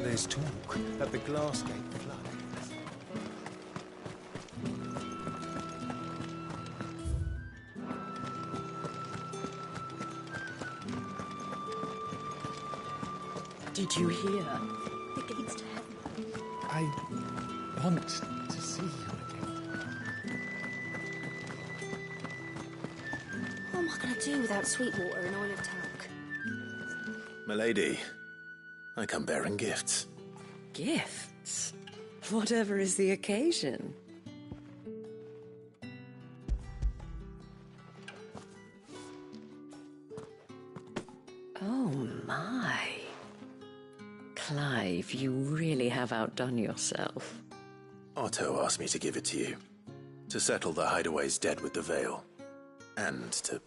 There's talk that the Glassgate flood. Did you hear? The gates to heaven. I want to see you again. What am I going to do without Sweetwater and Oil of Talc? Milady, I come bearing gifts. Gifts? Whatever is the occasion. Oh my. Clive, you really have outdone yourself. Otto asked me to give it to you. To settle the Hideaway's debt with the Veil. And to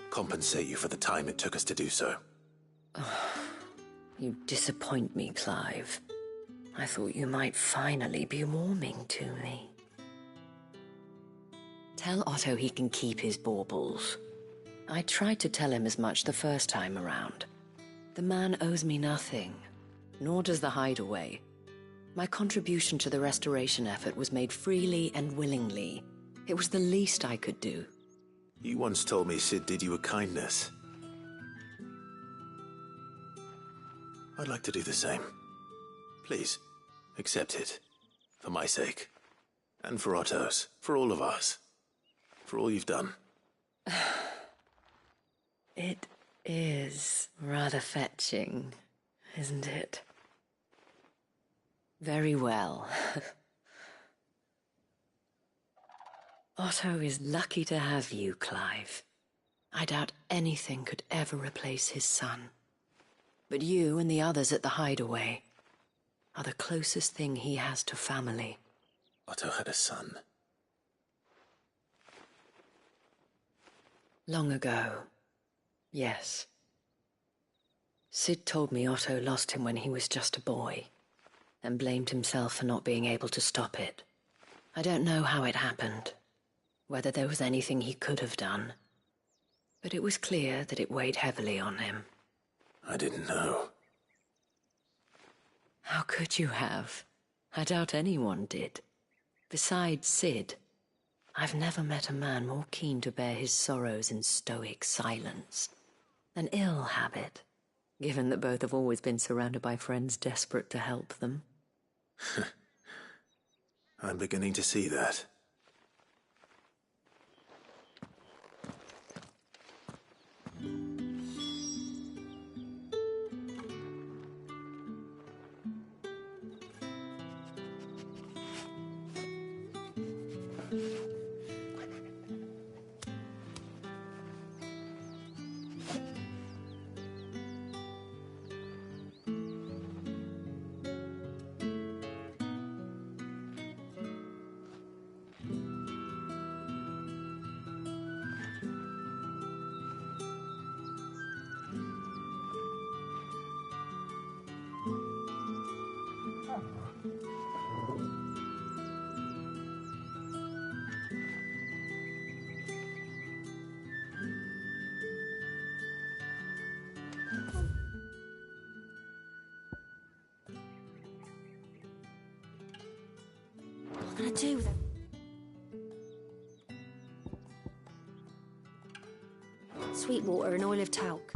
compensate you for the time it took us to do so. You disappoint me, Clive. I thought you might finally be warming to me. Tell Otto he can keep his baubles. I tried to tell him as much the first time around. The man owes me nothing, nor does the Hideaway. My contribution to the restoration effort was made freely and willingly. It was the least I could do. You once told me Sid did you a kindness. I'd like to do the same. Please, accept it. For my sake. And for Otto's. For all of us. For all you've done. It is rather fetching, isn't it? Very well. Otto is lucky to have you, Clive. I doubt anything could ever replace his son. But you and the others at the Hideaway are the closest thing he has to family. Otto had a son. Long ago, yes. Sid told me Otto lost him when he was just a boy, and blamed himself for not being able to stop it. I don't know how it happened, whether there was anything he could have done, but it was clear that it weighed heavily on him. I didn't know. How could you have? I doubt anyone did. Besides Sid, I've never met a man more keen to bear his sorrows in stoic silence. An ill habit, given that both have always been surrounded by friends desperate to help them. I'm beginning to see that. What am I going to do with it? Sweetwater and Oil of Talc.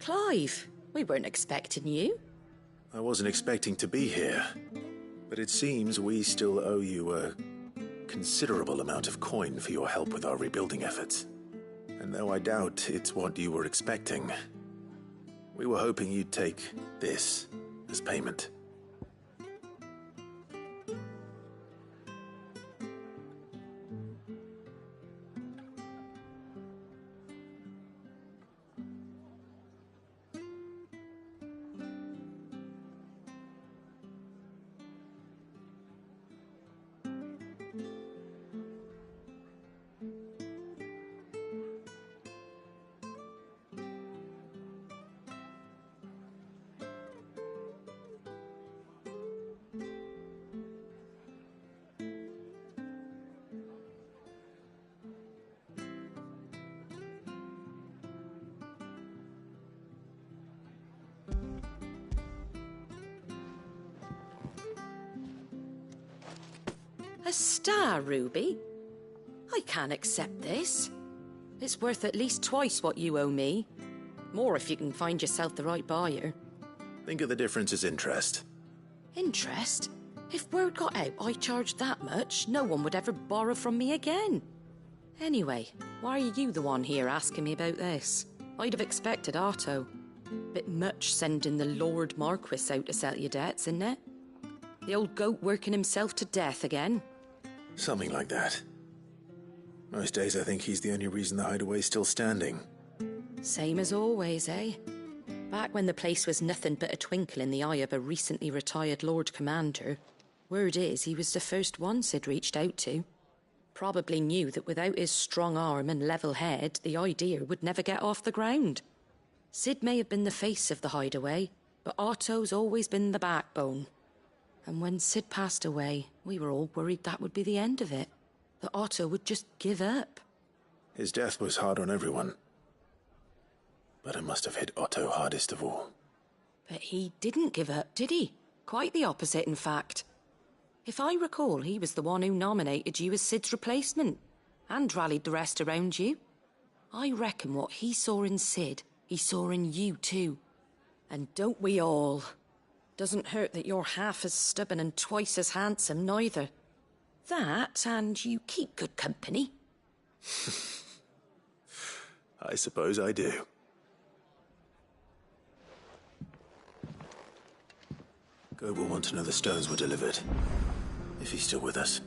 Clive, we weren't expecting you. I wasn't expecting to be here, but it seems we still owe you a considerable amount of coin for your help with our rebuilding efforts. And though I doubt it's what you were expecting, we were hoping you'd take this as payment. A star, Ruby? I can't accept this. It's worth at least twice what you owe me. More if you can find yourself the right buyer. Think of the difference as interest. Interest? If word got out I charged that much, no one would ever borrow from me again. Anyway, why are you the one here asking me about this? I'd have expected Otto. Bit much sending the Lord Marquis out to settle your debts, isn't it? The old goat working himself to death again. Something like that. Most days I think he's the only reason the hideaway's still standing. Same as always, eh? Back when the place was nothing but a twinkle in the eye of a recently retired Lord Commander, word is he was the first one Sid reached out to. Probably knew that without his strong arm and level head, the idea would never get off the ground. Sid may have been the face of the hideaway, but Otto's always been the backbone. And when Sid passed away, we were all worried that would be the end of it. That Otto would just give up. His death was hard on everyone. But it must have hit Otto hardest of all. But he didn't give up, did he? Quite the opposite, in fact. If I recall, he was the one who nominated you as Sid's replacement, and rallied the rest around you. I reckon what he saw in Sid, he saw in you too. And don't we all? Doesn't hurt that you're half as stubborn and twice as handsome, neither. That, and you keep good company. I suppose I do. Goat will want to know the stones were delivered, if he's still with us.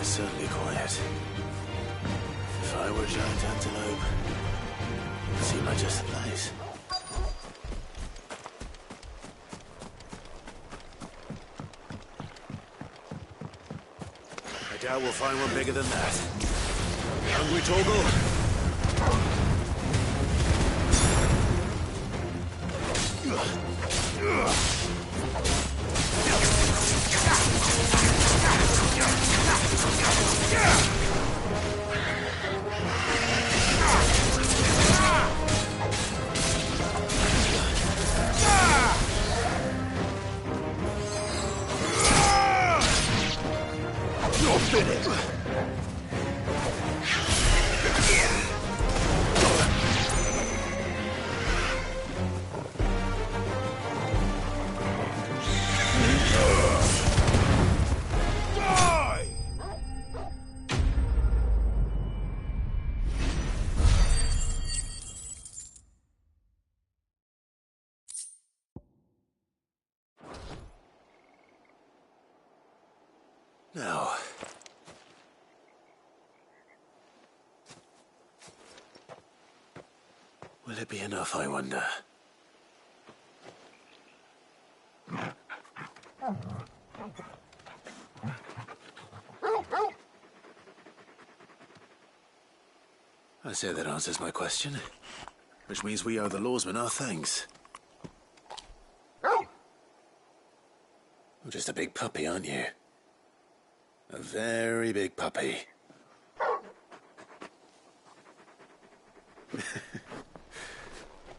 Certainly quiet. If I were a giant antelope, it seemed like just the place. I doubt we'll find one bigger than that. Hungry, Torgal? You're finished! Now, will it be enough, I wonder? I say that answers my question, which means we owe the lawsman our thanks. You're just a big puppy, aren't you? A very big puppy.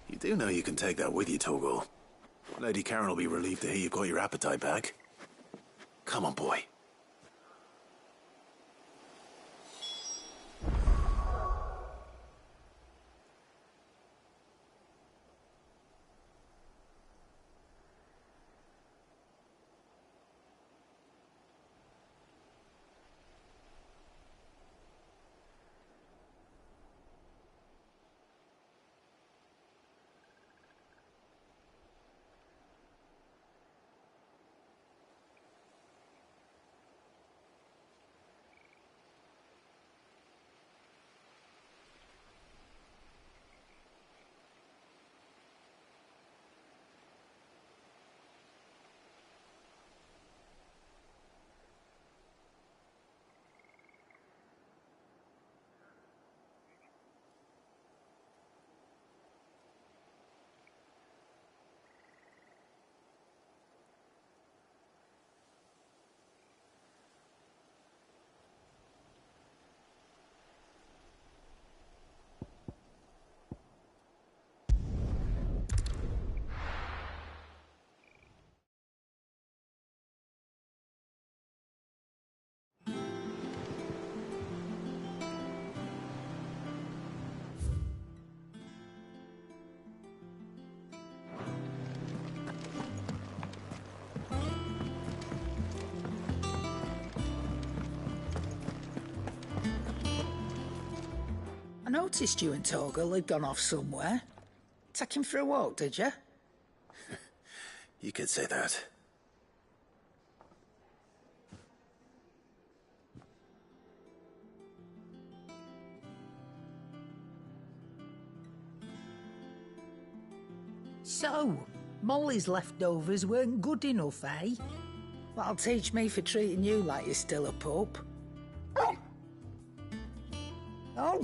You do know you can take that with you, Torgal. Lady Karen will be relieved to hear you've got your appetite back. Come on, boy. I noticed you and Torgal had gone off somewhere. Take him for a walk, did you? You could say that. So, Molly's leftovers weren't good enough, eh? That'll teach me for treating you like you're still a pup. All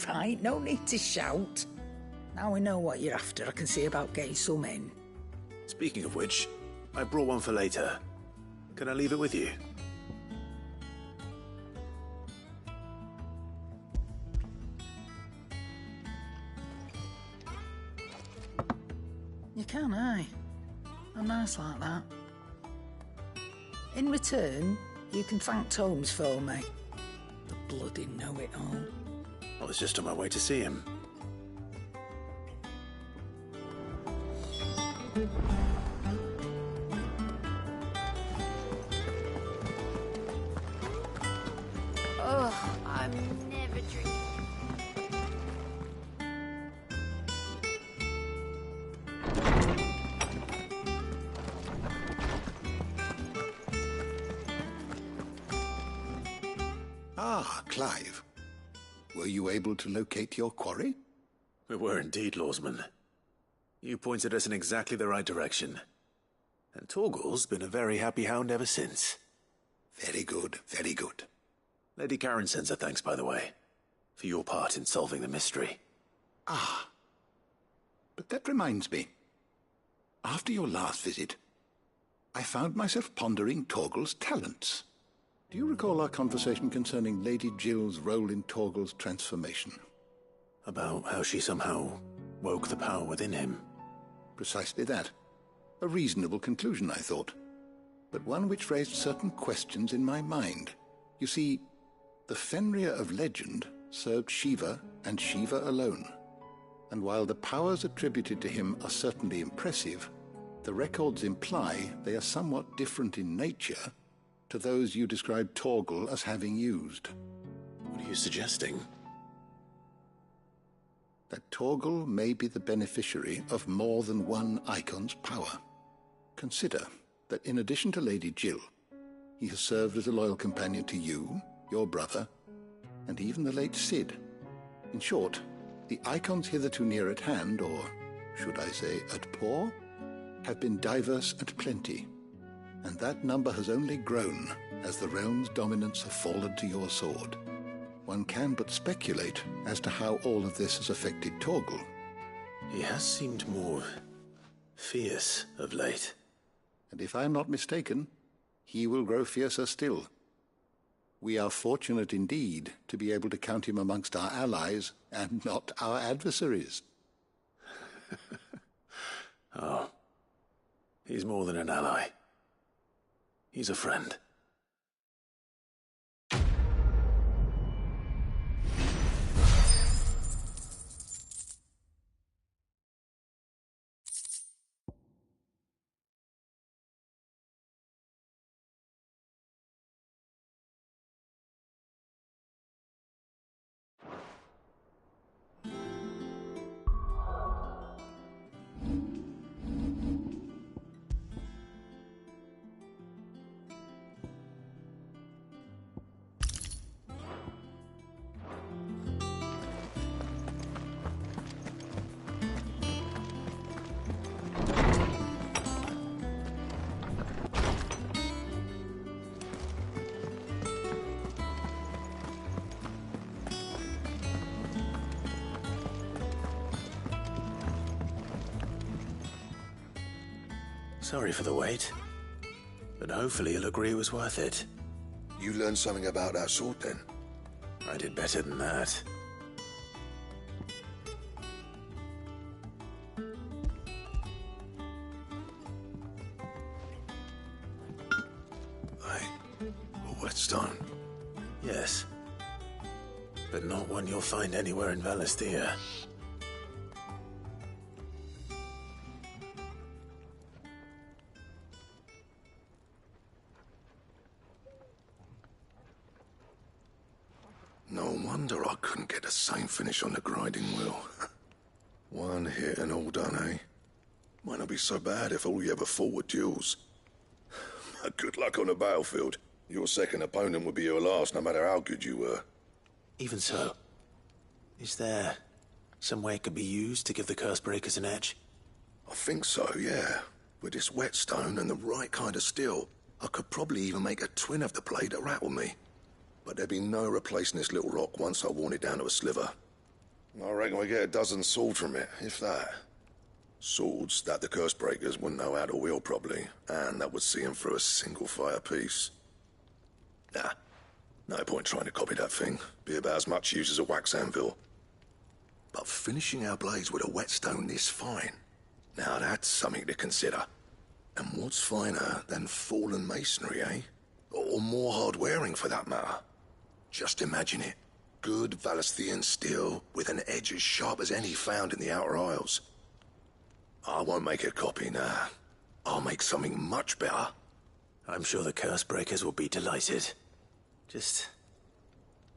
right, no need to shout. Now we know what you're after, I can see about getting some in. Speaking of which, I brought one for later. Can I leave it with you? You can, eh? I'm nice like that. In return, you can thank Tomes for me. The bloody know-it-all. I was just on my way to see him. Ugh, I'm never drinking. Ah, Clive. Were you able to locate your quarry? We were indeed, Lawsman. You pointed us in exactly the right direction. And Torgal's been a very happy hound ever since. Very good, very good. Lady Karen sends her thanks, by the way, for your part in solving the mystery. Ah. But that reminds me. After your last visit, I found myself pondering Torgal's talents. Do you recall our conversation concerning Lady Jill's role in Torgal's transformation? About how she somehow woke the power within him. Precisely that. A reasonable conclusion, I thought, but one which raised certain questions in my mind. You see, the Fenrir of legend served Shiva and Shiva alone. And while the powers attributed to him are certainly impressive, the records imply they are somewhat different in nature to those you described Torgal as having used. What are you suggesting? That Torgal may be the beneficiary of more than one icon's power. Consider that in addition to Lady Jill, he has served as a loyal companion to you, your brother, and even the late Cid. In short, the icons hitherto near at hand, or should I say at paw, have been diverse and plenty, and that number has only grown as the realm's dominance have fallen to your sword. One can but speculate as to how all of this has affected Torgal. He has seemed more fierce of late. And if I am not mistaken, he will grow fiercer still. We are fortunate indeed to be able to count him amongst our allies and not our adversaries. Oh, he's more than an ally. He's a friend. Sorry for the wait, but hopefully you'll agree it was worth it. You learned something about that sword, then? I did better than that. A whetstone? Yes, but not one you'll find anywhere in Valisthea. No wonder I couldn't get the same finish on the grinding wheel. One hit and all done, eh? Might not be so bad if all you ever fought were duels. Good luck on the battlefield. Your second opponent would be your last, no matter how good you were. Even so, is there some way it could be used to give the Cursebreakers an edge? I think so, yeah. With this whetstone and the right kind of steel, I could probably even make a twin of the blade that rattled me. But there'd be no replacing this little rock once I worn it down to a sliver. I reckon we get a dozen swords from it, if that. Swords that the Cursebreakers wouldn't know how to wield properly, and that would see them through a single fire piece. Nah, no point trying to copy that thing. Be about as much use as a wax anvil. But finishing our blades with a whetstone this fine, now that's something to consider. And what's finer than fallen masonry, eh? Or more hard-wearing, for that matter. Just imagine it. Good Valisthean steel with an edge as sharp as any found in the Outer Isles. I won't make a copy, nah. I'll make something much better. I'm sure the Cursebreakers will be delighted. Just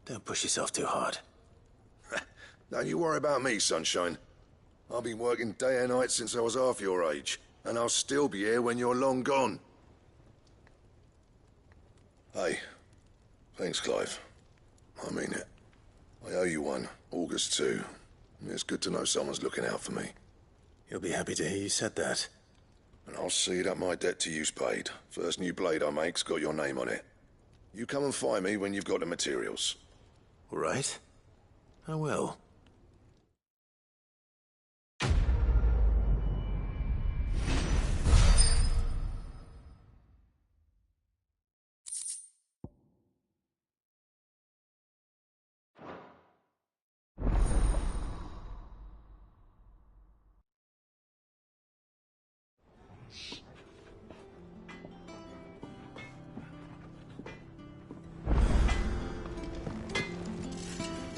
don't push yourself too hard. Don't you worry about me, Sunshine. I've been working day and night since I was half your age, and I'll still be here when you're long gone. Hey, thanks, Clive. I mean it. I owe you one, August too. It's good to know someone's looking out for me. You'll be happy to hear you said that. And I'll see that my debt to you's paid. First new blade I make's got your name on it. You come and find me when you've got the materials. All right. I will.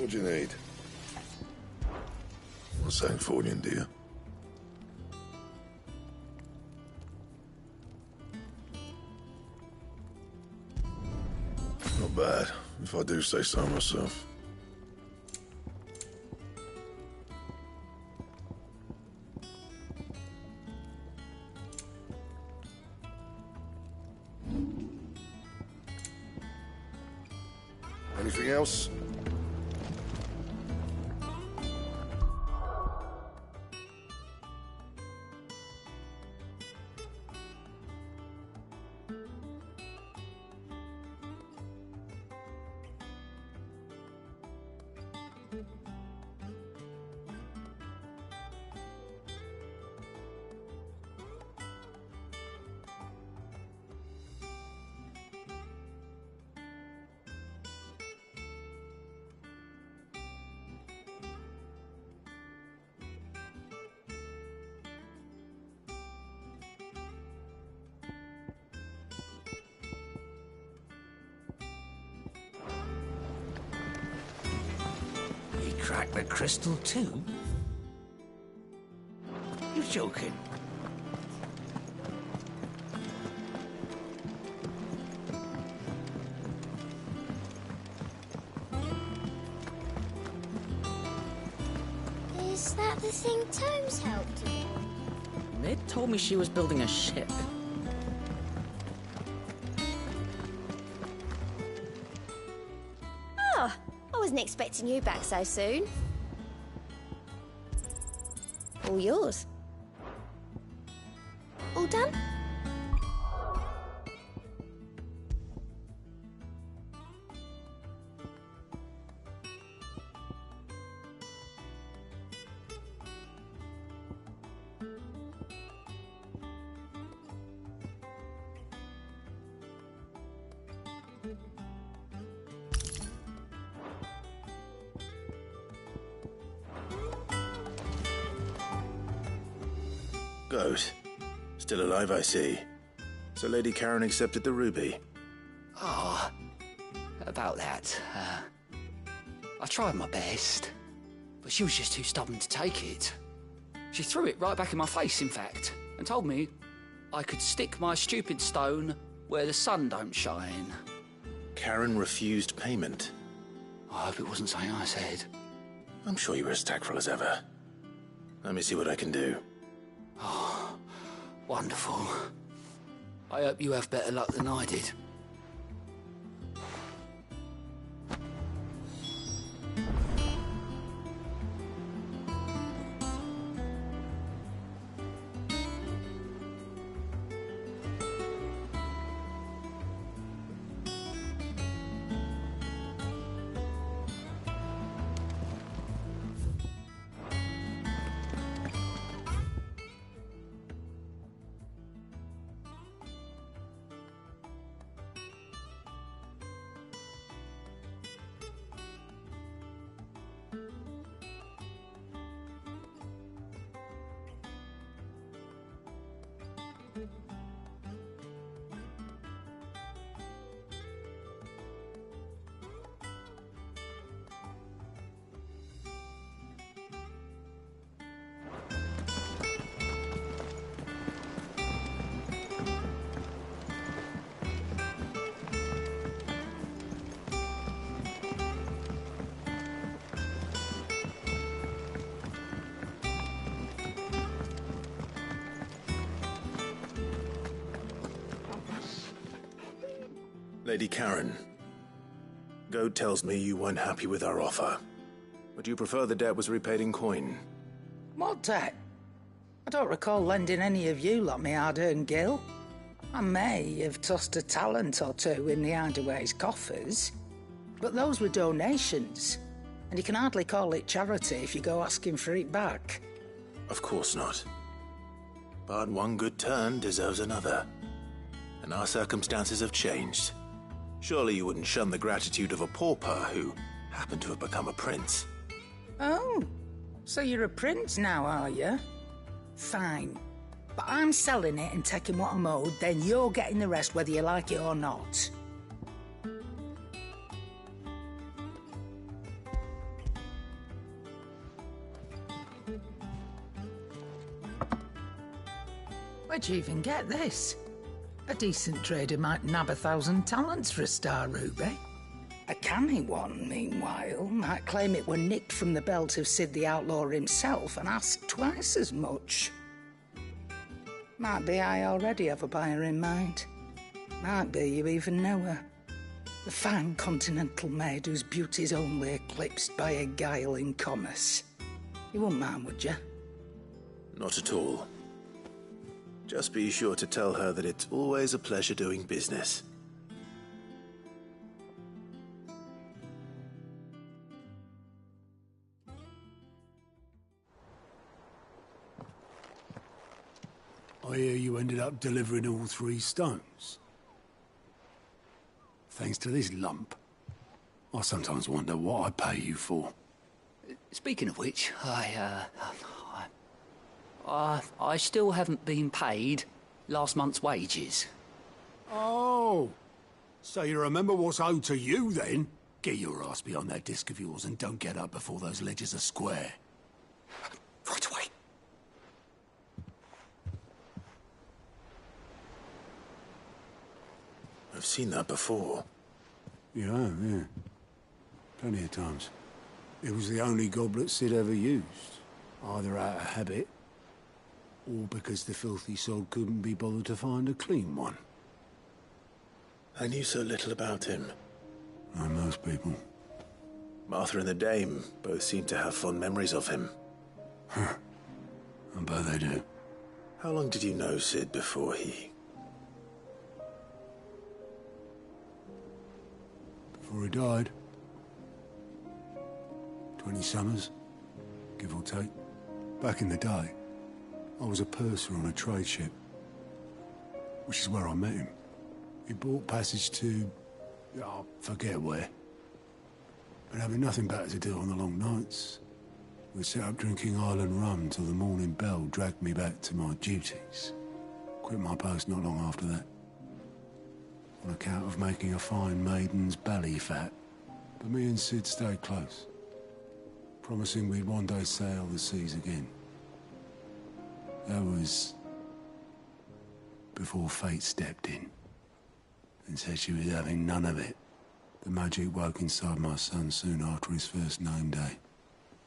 What do you need? Want something for you, dear? Not bad, if I do say so myself. Anything else? Crack the crystal too? You're joking. Is that the thing Tomes helped him on? Ned told me she was building a ship. Ah, I wasn't expecting you back so soon. All yours. All done? Goat. Still alive, I see. So Lady Karen accepted the ruby. Ah, about that. I tried my best, but she was just too stubborn to take it. She threw it right back in my face, in fact, and told me I could stick my stupid stone where the sun don't shine. Karen refused payment. I hope it wasn't something I said. I'm sure you were as tactful as ever. Let me see what I can do. Oh, wonderful. I hope you have better luck than I did. Lady Karen, Goat tells me you weren't happy with our offer. Would you prefer the debt was repaid in coin? What debt? I don't recall lending any of you like me hard-earned gil. I may have tossed a talent or two in the Hideaway's coffers, but those were donations, and you can hardly call it charity if you go asking for it back. Of course not. But one good turn deserves another. And our circumstances have changed. Surely you wouldn't shun the gratitude of a pauper who happened to have become a prince. Oh, so you're a prince now, are you? Fine. But I'm selling it and taking what I'm owed, then you're getting the rest whether you like it or not. Where'd you even get this? A decent trader might nab 1,000 talents for a star ruby. A canny one, meanwhile, might claim it were nicked from the belt of Sid the Outlaw himself and ask twice as much. Might be I already have a buyer in mind. Might be you even know her. The fine continental maid whose beauty's only eclipsed by a guile in commerce. You wouldn't mind, would you? Not at all. Just be sure to tell her that it's always a pleasure doing business. I hear you ended up delivering all 3 stones. Thanks to this lump. I sometimes wonder what I pay you for. Speaking of which, I still haven't been paid last month's wages. Oh, so you remember what's owed to you then? Get your ass behind that disc of yours and don't get up before those ledgers are square. Right away. I've seen that before. You have, yeah. Plenty of times. It was the only goblet Sid ever used. Either out of habit, or because the filthy sod couldn't be bothered to find a clean one. I knew so little about him. Like most people. Martha and the Dame both seem to have fond memories of him. Huh. I bet they do. How long did you know Sid before he... Before he died? 20 summers, give or take. Back in the day, I was a purser on a trade ship, which is where I met him. He bought passage to... I forget where. But having nothing better to do on the long nights, we'd sit up drinking island rum till the morning bell dragged me back to my duties. Quit my post not long after that. On account of making a fine maiden's belly fat. But me and Sid stayed close, promising we'd one day sail the seas again. That was before fate stepped in and said she was having none of it. The magic woke inside my son soon after his first name day,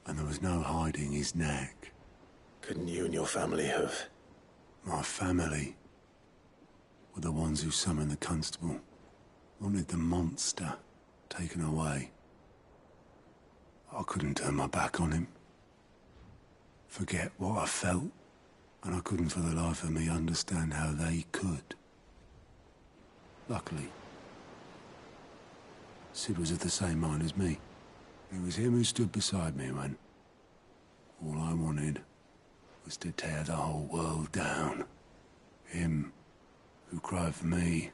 and there was no hiding his knack. Couldn't you and your family have... My family were the ones who summoned the constable, wanted the monster taken away. I couldn't turn my back on him, forget what I felt, and I couldn't for the life of me understand how they could. Luckily, Sid was of the same mind as me. It was him who stood beside me when all I wanted was to tear the whole world down. Him who cried for me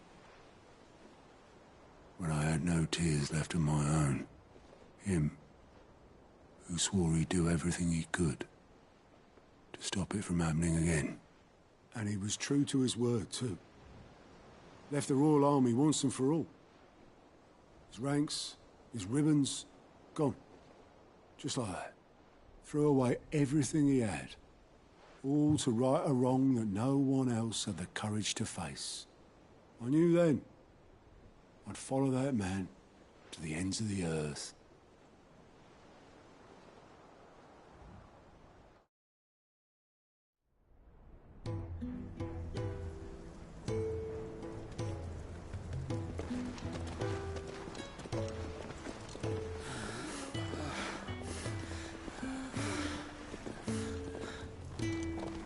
when I had no tears left of my own. Him who swore he'd do everything he could to stop it from happening again. And he was true to his word, too. Left the Royal Army once and for all. His ranks, his ribbons, gone. Just like that. Threw away everything he had. All to right a wrong that no one else had the courage to face. I knew then I'd follow that man to the ends of the earth.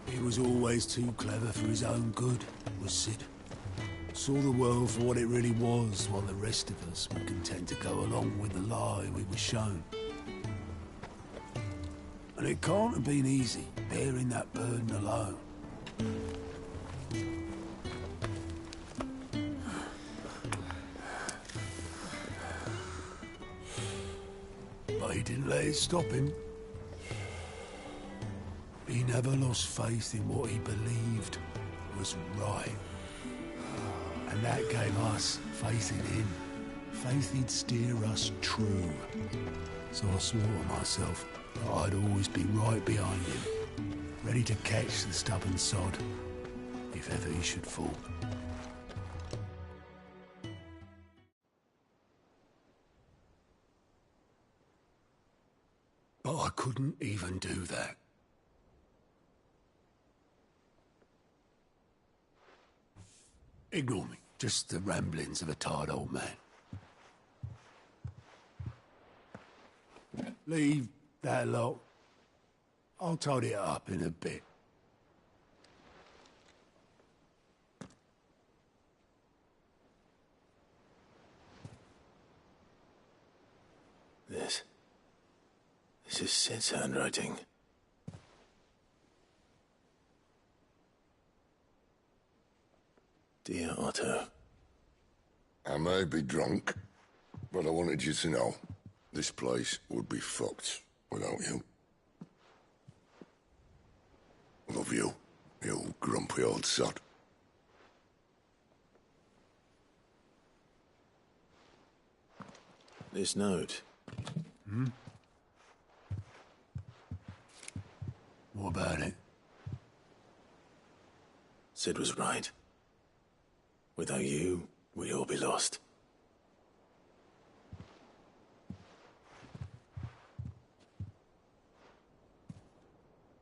He was always too clever for his own good, was Sid. Saw the world for what it really was, while the rest of us were content to go along with the lie we were shown. And it can't have been easy, bearing that burden alone. But he didn't let it stop him. He never lost faith in what he believed was right. And that gave us faith in him. Faith he'd steer us true. So I swore to myself that I'd always be right behind him, ready to catch the stubborn sod if ever he should fall. But I couldn't even do that. Ignore me. Just the ramblings of a tired old man. Leave that lot. I'll tidy it up in a bit. This is Sid's handwriting. Dear Otto. I may be drunk, but I wanted you to know this place would be fucked without you. Love you, you grumpy old sod. This note. What about it? Sid was right. Without you, we'd all be lost.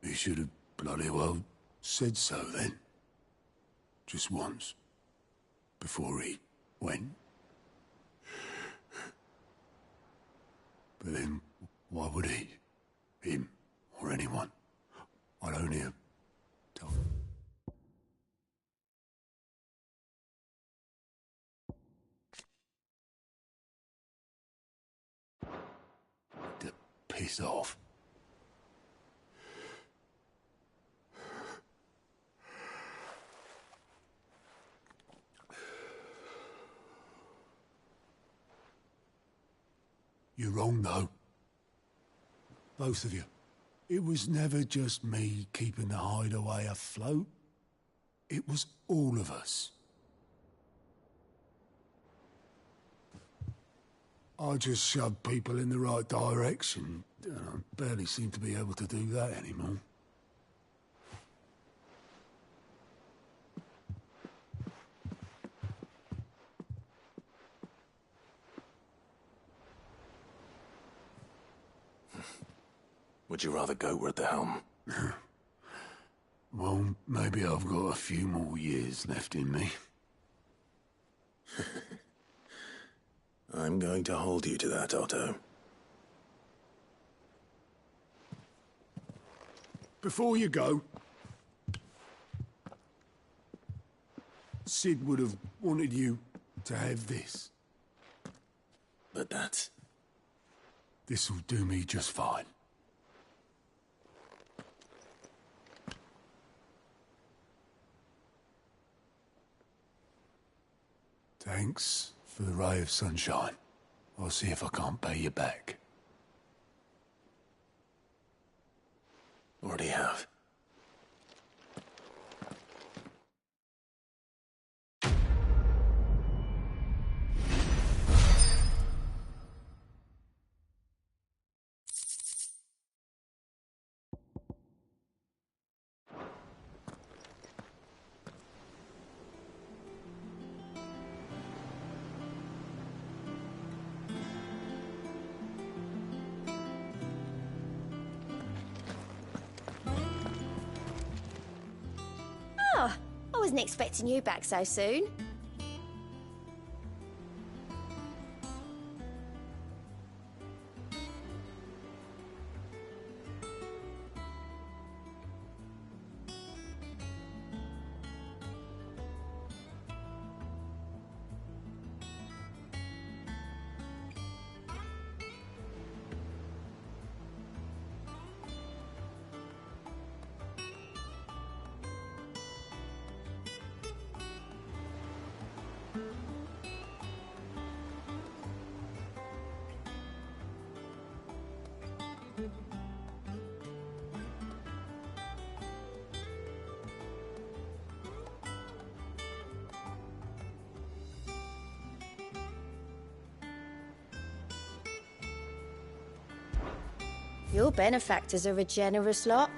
He should have bloody well said so then. Just once. Before he went. But then, why would he? Him, or anyone? I'd only have told him. To piss off. You're wrong, though. Both of you. It was never just me keeping the hideaway afloat. It was all of us. I just shoved people in the right direction. I barely seem to be able to do that anymore. Would you rather go at the helm? Well, maybe I've got a few more years left in me. I'm going to hold you to that, Otto. Before you go, Sid would have wanted you to have this. But that's... This'll do me just fine. Thanks for the ray of sunshine. I'll see if I can't pay you back. Already have. I wasn't expecting you back so soon. Your benefactors are a generous lot.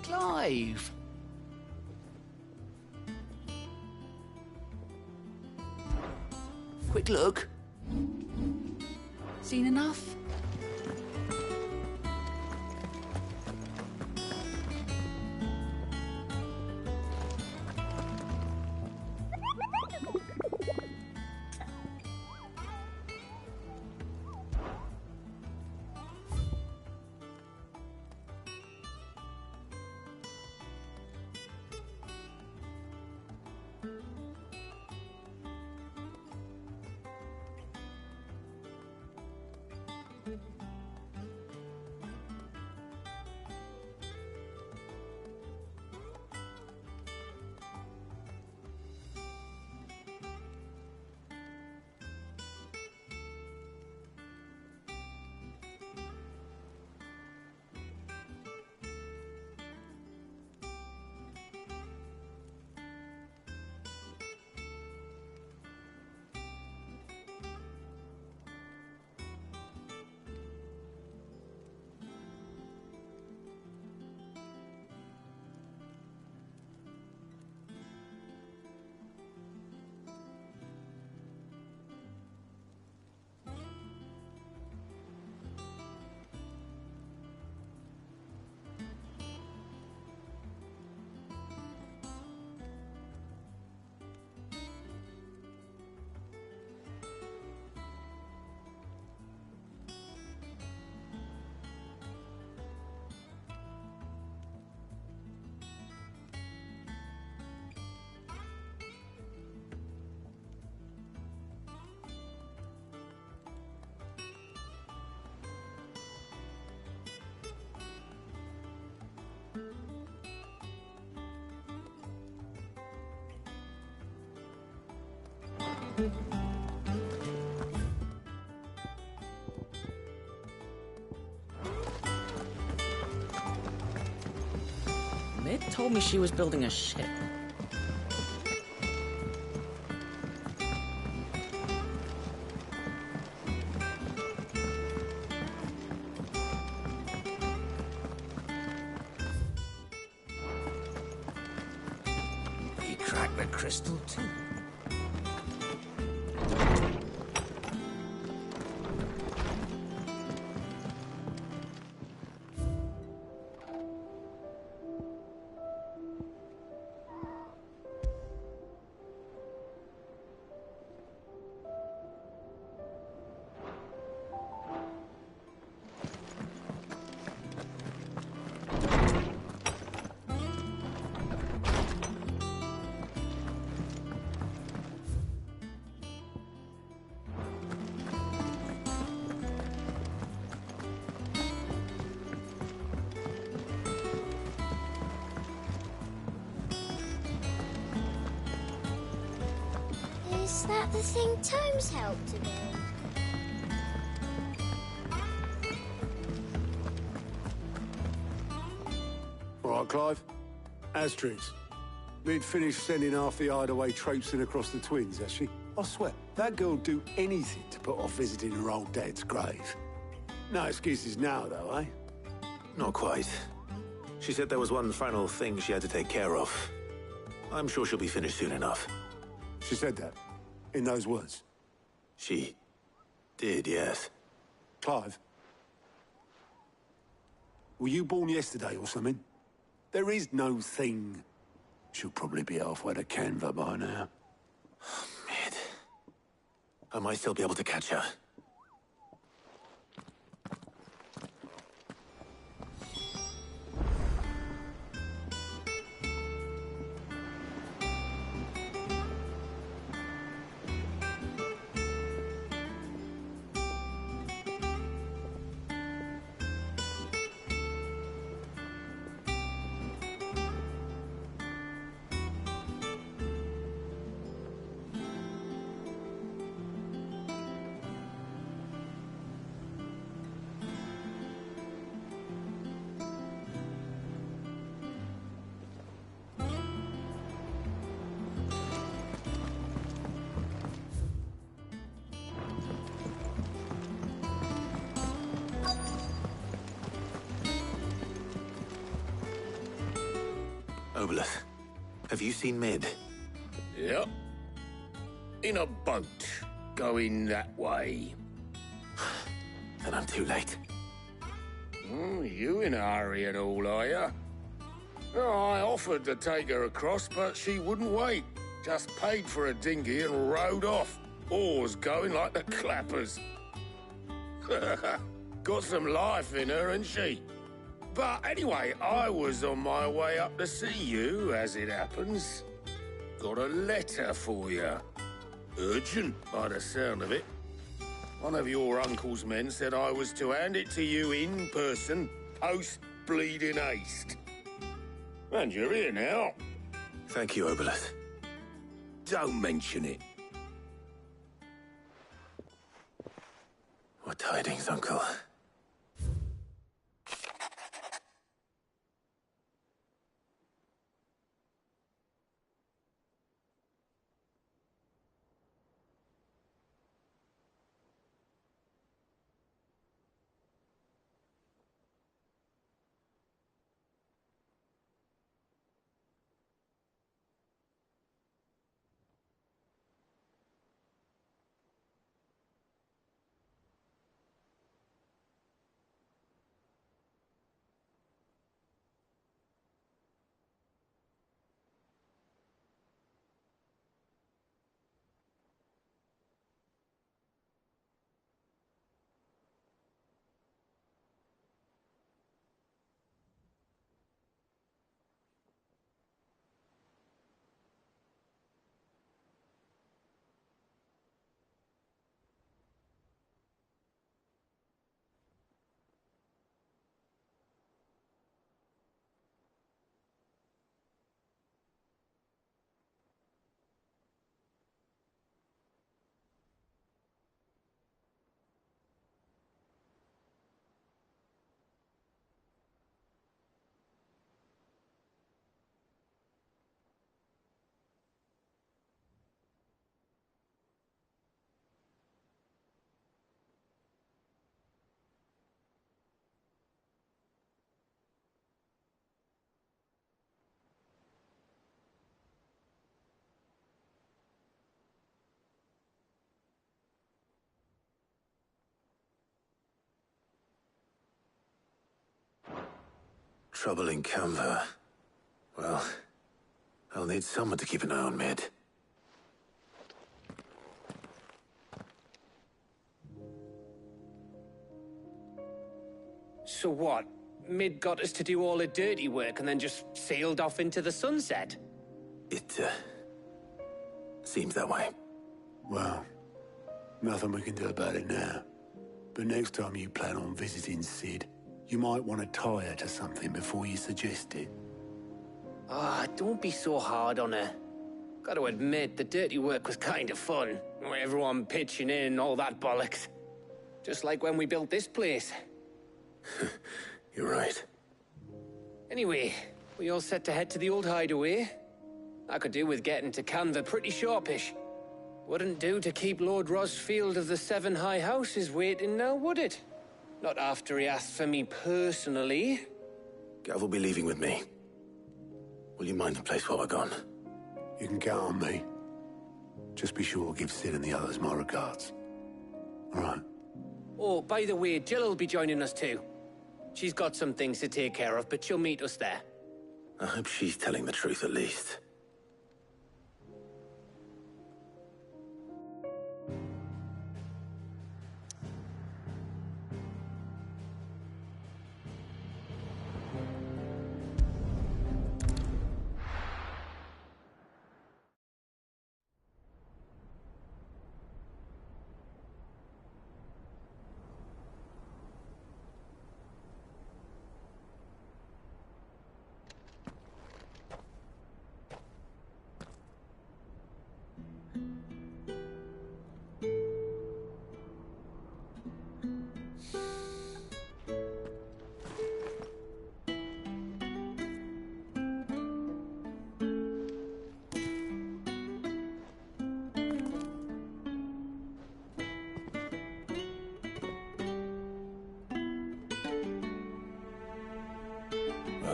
Clive! Quick look. Seen enough? Mid told me she was building a ship. He cracked the crystal too. Is that the thing Tomes helped to build? All right, Clive. Astrix. Been finished sending half the hideaway traipsing across the twins, has she? I swear, that girl'd do anything to put off visiting her old dad's grave. No excuses now, though, eh? Not quite. She said there was one final thing she had to take care of. I'm sure she'll be finished soon enough. She said that? In those words? She did, yes. Clive? Were you born yesterday or something? There is no thing. She'll probably be halfway to Canva by now. Mid. I might still be able to catch her. Oboleth, have you seen Mid? Yep. In a boat, going that way. Then I'm too late. Oh, you in a hurry at all, are you? Oh, I offered to take her across, but she wouldn't wait. Just paid for a dinghy and rowed off. Oars going like the clappers. Got some life in her, ain't she? But anyway, I was on my way up to see you, as it happens. Got a letter for you. Urgent, by the sound of it. One of your uncle's men said I was to hand it to you in person, post-bleeding haste. And you're here now. Thank you, Oboleth. Don't mention it. What tidings, Uncle? Trouble in Canva. Well, I'll need someone to keep an eye on Mid. So what? Mid got us to do all the dirty work and then just sailed off into the sunset? It, seems that way. Well, nothing we can do about it now. But next time you plan on visiting Sid, you might want to tie her to something before you suggest it. Ah, don't be so hard on her. Gotta admit, the dirty work was kind of fun. Everyone pitching in and all that bollocks. Just like when we built this place. You're right. Anyway, we all set to head to the old hideaway. I could do with getting to Canva pretty sharpish. Wouldn't do to keep Lord Rosfield of the Seven High Houses waiting now, would it? Not after he asked for me personally. Gav will be leaving with me. Will you mind the place while we're gone? You can count on me. Just be sure to give Sid and the others my regards. All right. Oh, by the way, Jill will be joining us too. She's got some things to take care of, but she'll meet us there. I hope she's telling the truth at least.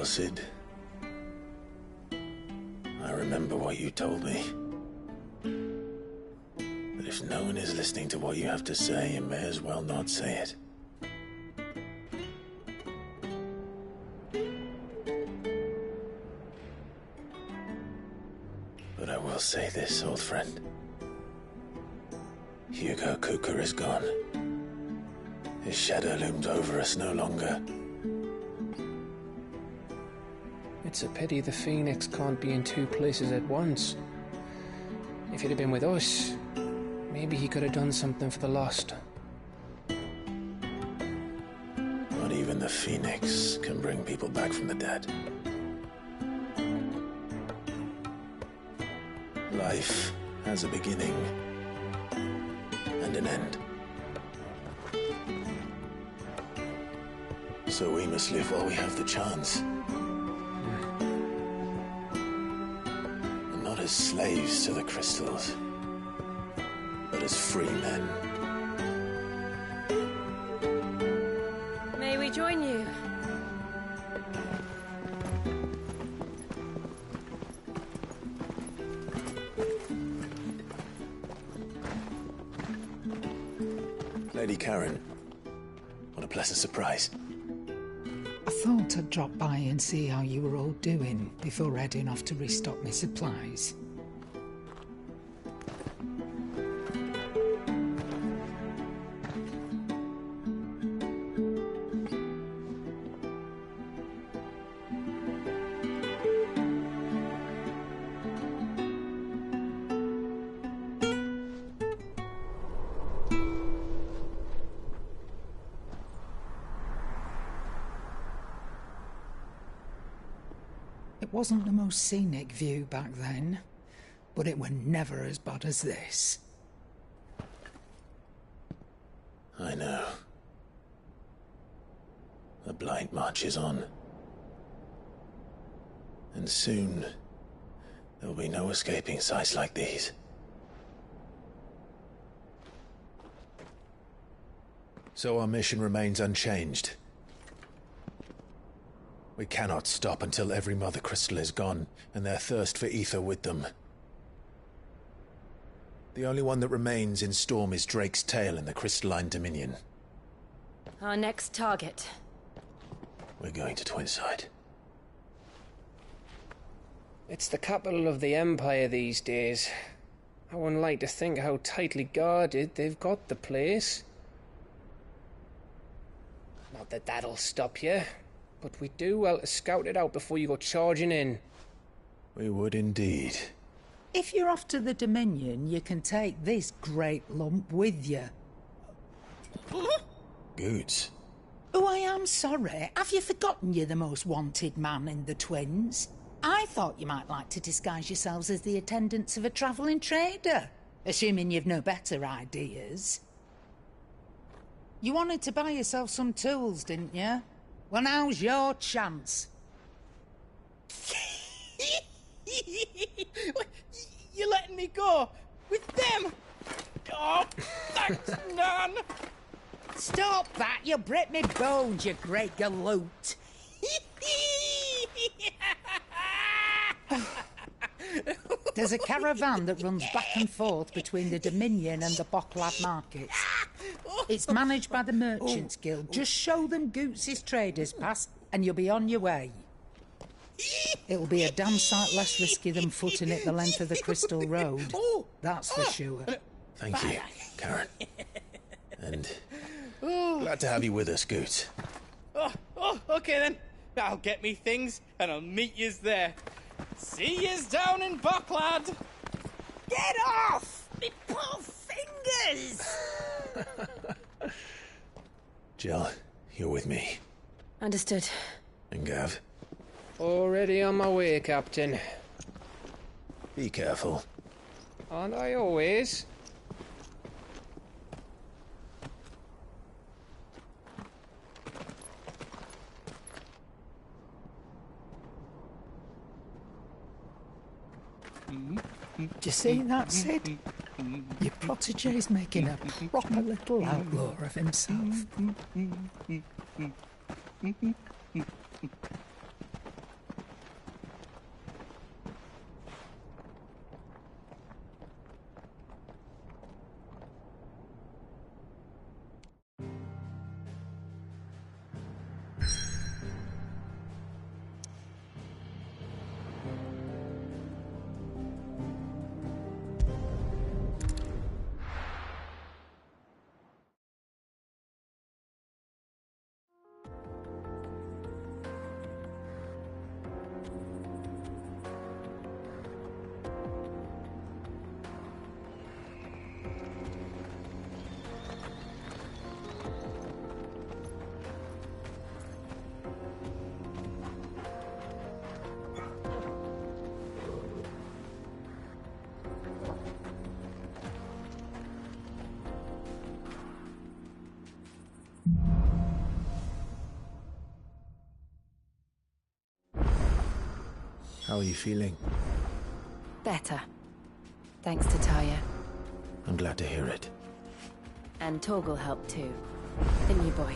well, Sid. I remember what you told me. But if no one is listening to what you have to say, you may as well not say it. But I will say this, old friend. Hugo Cooker is gone. His shadow looms over us no longer. It's a pity the Phoenix can't be in two places at once. If he'd have been with us, maybe he could have done something for the lost. Not even the Phoenix can bring people back from the dead. Life has a beginning and an end. So we must live while we have the chance. And not as slaves to the crystals, but as free men. May we join you? Lady Karen, what a pleasant surprise. I thought I'd drop by and see how you were all doing before heading off to restock my supplies. It wasn't the most scenic view back then, but it were never as bad as this. I know. The Blight marches on. And soon, there'll be no escaping sights like these. So our mission remains unchanged. We cannot stop until every Mother Crystal is gone, and their thirst for ether with them. The only one that remains in Storm is Drake's Tail in the Crystalline Dominion. Our next target. We're going to Twinside. It's the capital of the Empire these days. I wouldn't like to think how tightly guarded they've got the place. Not that that'll stop you, but we do well to scout it out before you go charging in. We would indeed. If you're off to the Dominion, you can take this great lump with you. Goods. Oh, I am sorry. Have you forgotten you're the most wanted man in the Twins? I thought you might like to disguise yourselves as the attendants of a travelling trader, assuming you've no better ideas. You wanted to buy yourself some tools, didn't you? Well, now's your chance. You're letting me go with them? Oh, thanks, Nan. Stop that! You'll break me bones, you great galoot. There's a caravan that runs back and forth between the Dominion and the Bocklad markets. It's managed by the Merchants Guild. Just show them Goots' traders pass and you'll be on your way. It'll be a damn sight less risky than footing it the length of the Crystal Road. That's for sure. Thank you, Karen. And glad to have you with us, Goots. Oh, okay then. I'll get me things and I'll meet yous there. See yous down in Bocklad. Get off! Me poor fingers! Jill, you're with me. Understood. And Gav? Already on my way, Captain. Be careful. Aren't I always? Do you see that, Sid? Your protege's making a proper little outlaw of himself. How are you feeling? Better. Thanks to Taya. I'm glad to hear it. And Torgal helped too. The new boy.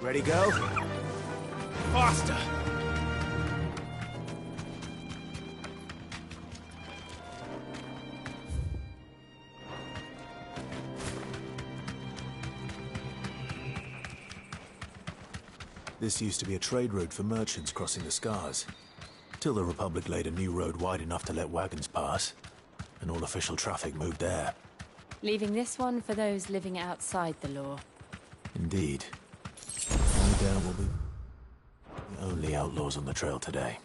Ready, go? Faster! This used to be a trade route for merchants crossing the Scars. Till the Republic laid a new road wide enough to let wagons pass, and all official traffic moved there. Leaving this one for those living outside the law. Indeed. No doubt we'll be the only outlaws on the trail today.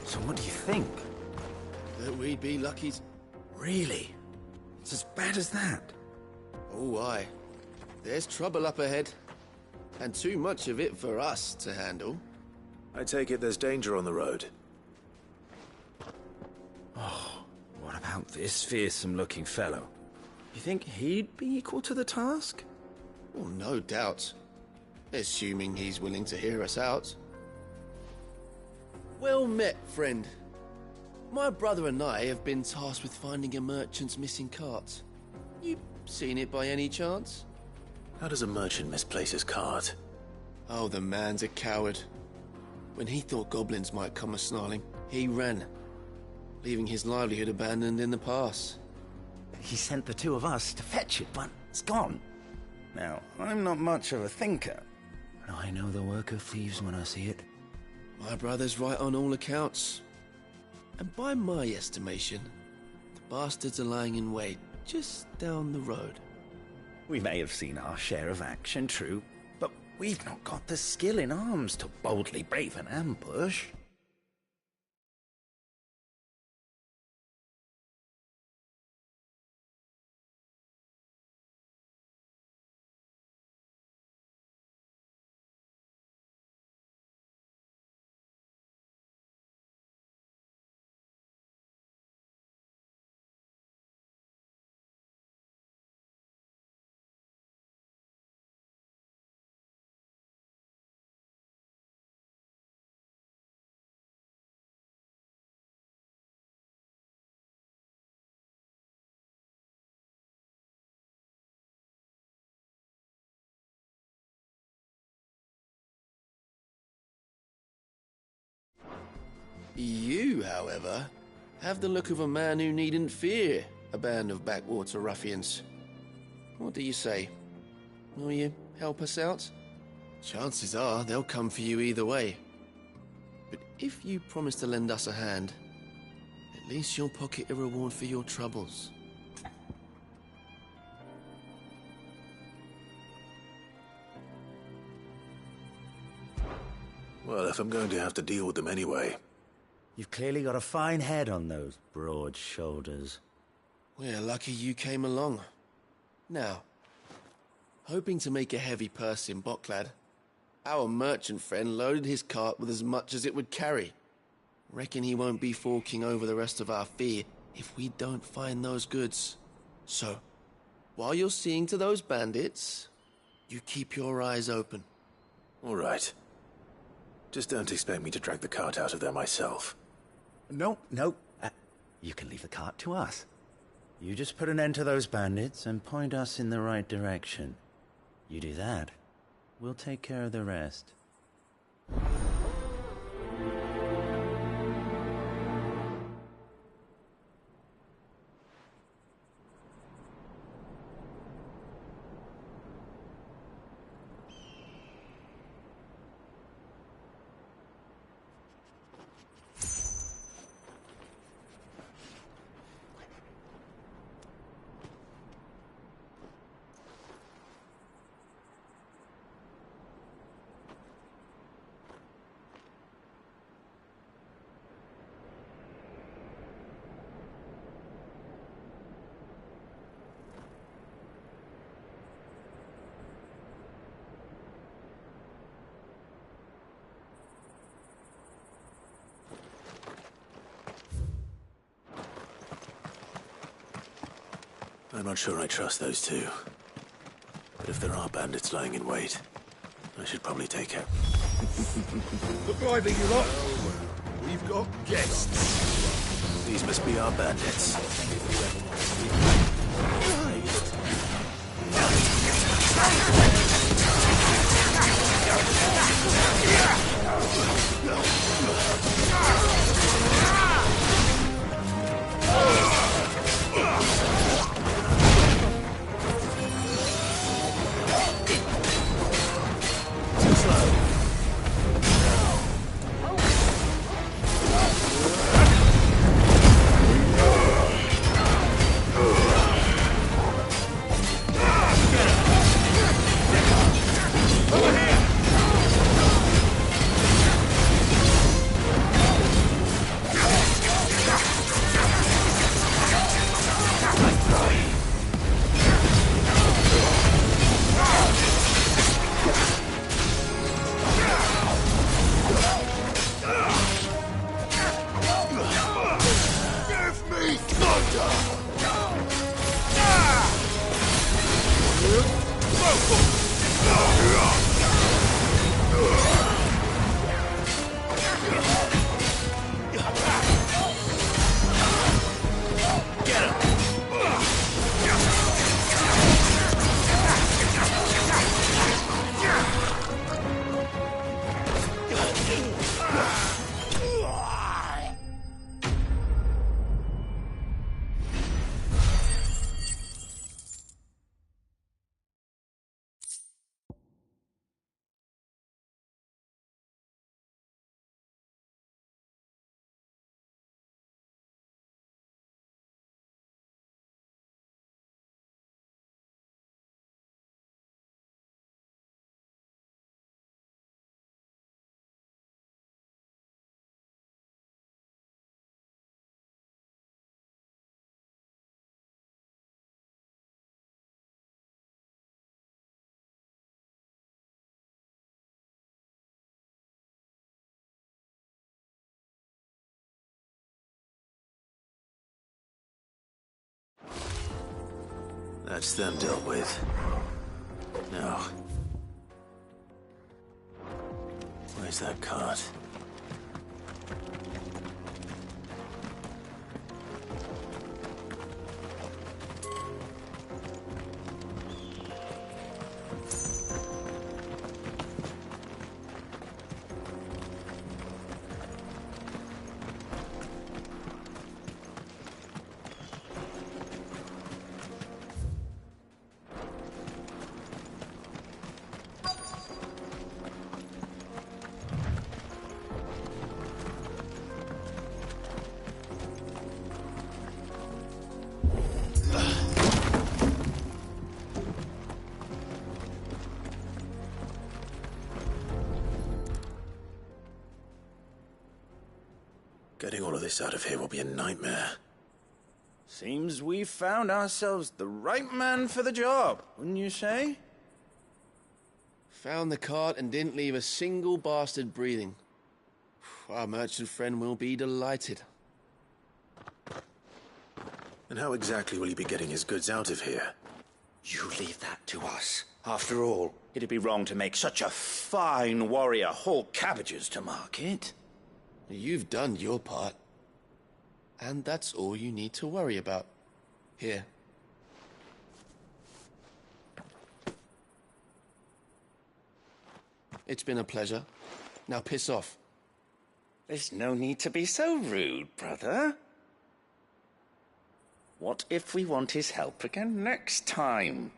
So what do you think? That we'd be lucky. Really? It's as bad as that? Oh, aye. There's trouble up ahead. And too much of it for us to handle. I take it there's danger on the road. Oh, what about this fearsome-looking fellow? You think he'd be equal to the task? Well, no doubt. Assuming he's willing to hear us out. Well met, friend. My brother and I have been tasked with finding a merchant's missing cart. You seen it by any chance? How does a merchant misplace his cart? Oh, the man's a coward. When he thought goblins might come a-snarling, he ran, leaving his livelihood abandoned in the pass. He sent the two of us to fetch it, but it's gone. Now, I'm not much of a thinker, but I know the work of thieves when I see it. My brother's right on all accounts. And by my estimation, the bastards are lying in wait just down the road. We may have seen our share of action, true, but we've not got the skill in arms to boldly brave an ambush. You, however, have the look of a man who needn't fear a band of backwater ruffians. What do you say? Will you help us out? Chances are they'll come for you either way. But if you promise to lend us a hand, at least you'll pocket a reward for your troubles. Well, if I'm going to have to deal with them anyway. You've clearly got a fine head on those broad shoulders. We're lucky you came along. Now, hoping to make a heavy purse in Boklad, our merchant friend loaded his cart with as much as it would carry. Reckon he won't be forking over the rest of our fee if we don't find those goods. So, while you're seeing to those bandits, you keep your eyes open. All right. Just don't expect me to drag the cart out of there myself. No. You can leave the cart to us. You just put an end to those bandits and point us in the right direction. You do that, we'll take care of the rest. I'm not sure I trust those two. But if there are bandits lying in wait, I should probably take it. Good riding, you lot. We've got guests. These must be our bandits. That's them dealt with. Now, where's that cart? all of this out of here will be a nightmare. Seems we've found ourselves the right man for the job, wouldn't you say? Found the cart and didn't leave a single bastard breathing. Our merchant friend will be delighted. And how exactly will he be getting his goods out of here? You leave that to us. After all, it'd be wrong to make such a fine warrior haul cabbages to market. You've done your part. And that's all you need to worry about. Here. It's been a pleasure. Now piss off. There's no need to be so rude, brother. What if we want his help again next time?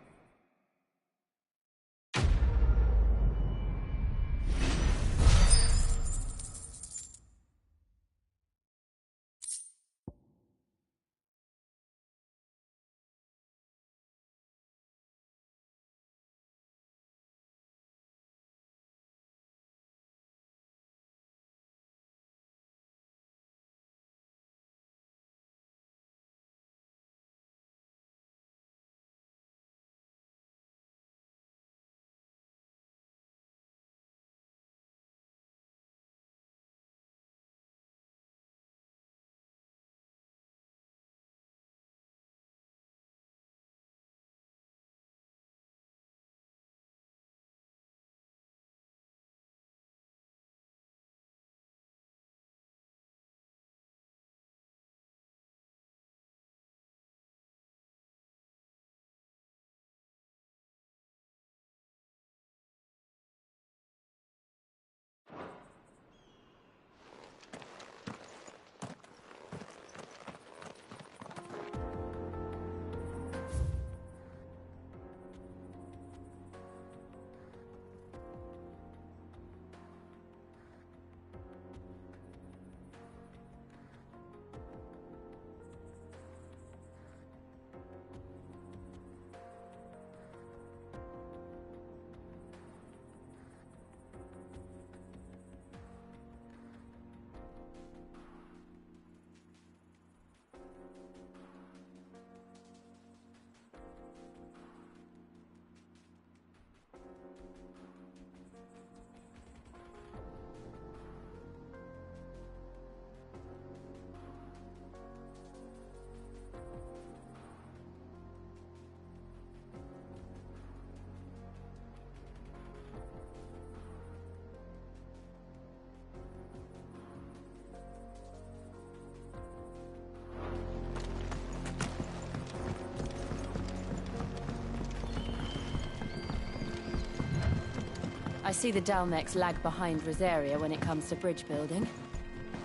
I see the Dalmex lag behind Rosaria when it comes to bridge building.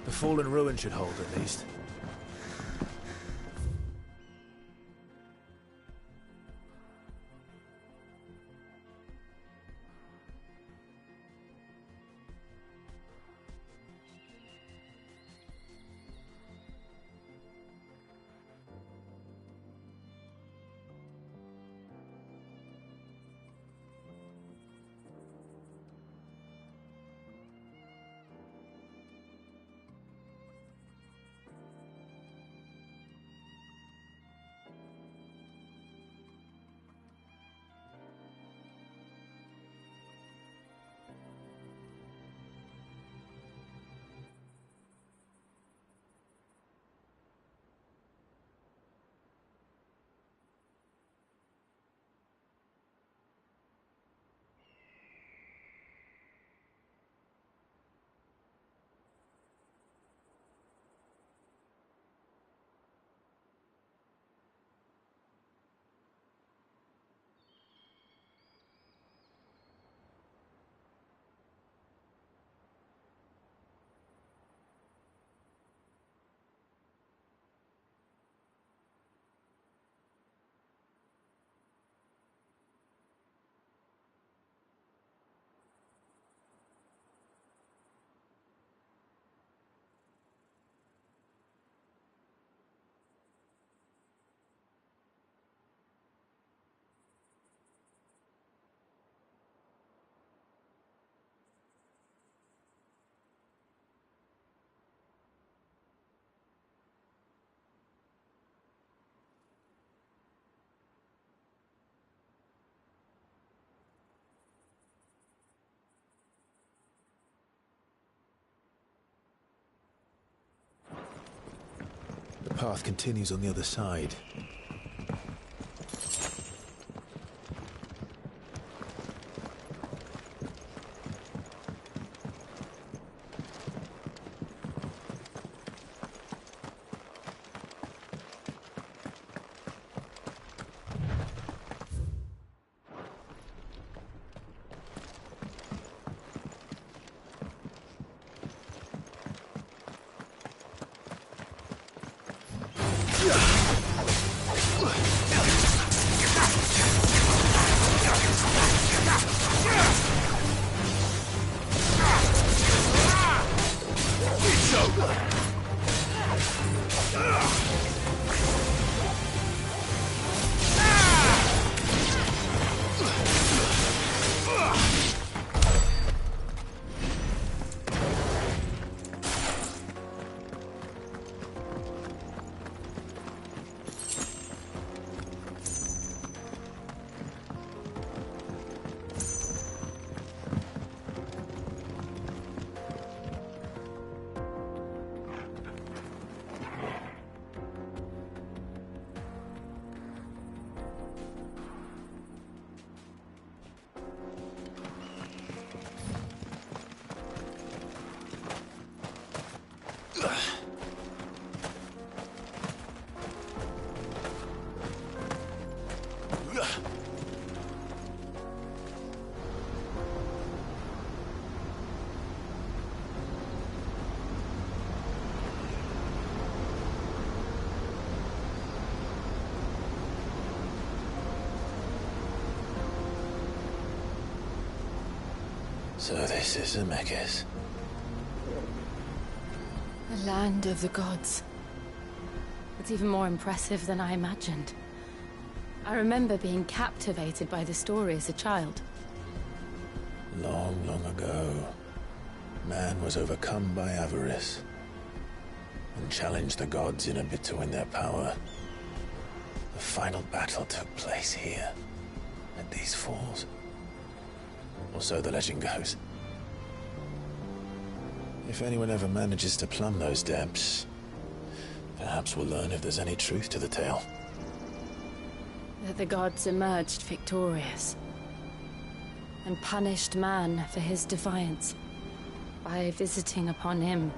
The fallen ruin should hold, at least. path continues on the other side. So this is Zemeckis. The land of the gods. It's even more impressive than I imagined. I remember being captivated by the story as a child. Long, long ago, man was overcome by avarice and challenged the gods in a bid to win their power. The final battle took place here, at these falls. Or so the legend goes. If anyone ever manages to plumb those depths, perhaps we'll learn if there's any truth to the tale. That the gods emerged victorious and punished man for his defiance by visiting upon him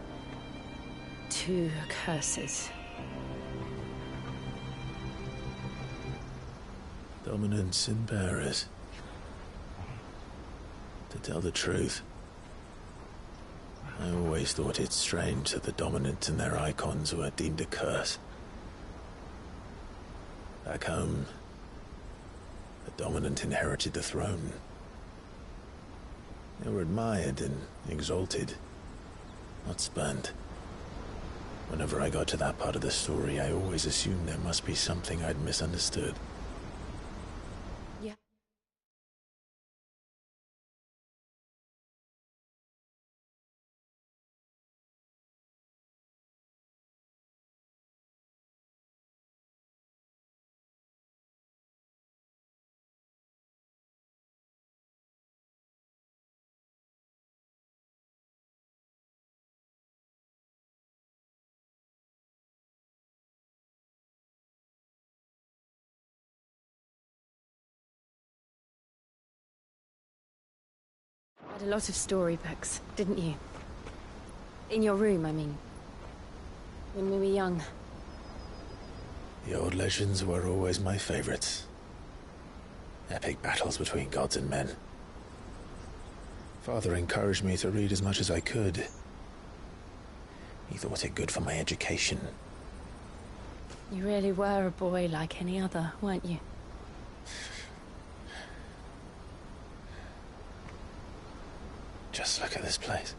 2 curses. Dominance and bearers. To tell the truth, I always thought it strange that the dominant and their icons were deemed a curse. Back home, the dominant inherited the throne. They were admired and exalted, not spurned. Whenever I got to that part of the story, I always assumed there must be something I'd misunderstood. Yeah. Had a lot of storybooks, didn't you? In your room, I mean. When we were young. The old legends were always my favorites. Epic battles between gods and men. Father encouraged me to read as much as I could. He thought it good for my education. You really were a boy like any other, weren't you? Just look at this place.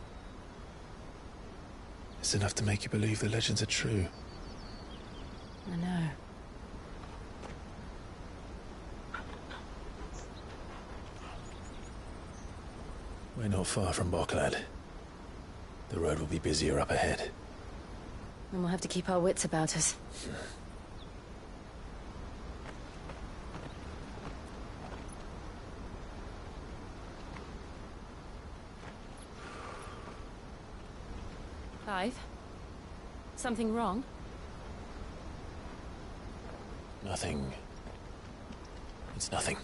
It's enough to make you believe the legends are true. I know. We're not far from Boklad. The road will be busier up ahead. And we'll have to keep our wits about us. Clive? Something wrong? Nothing. It's nothing.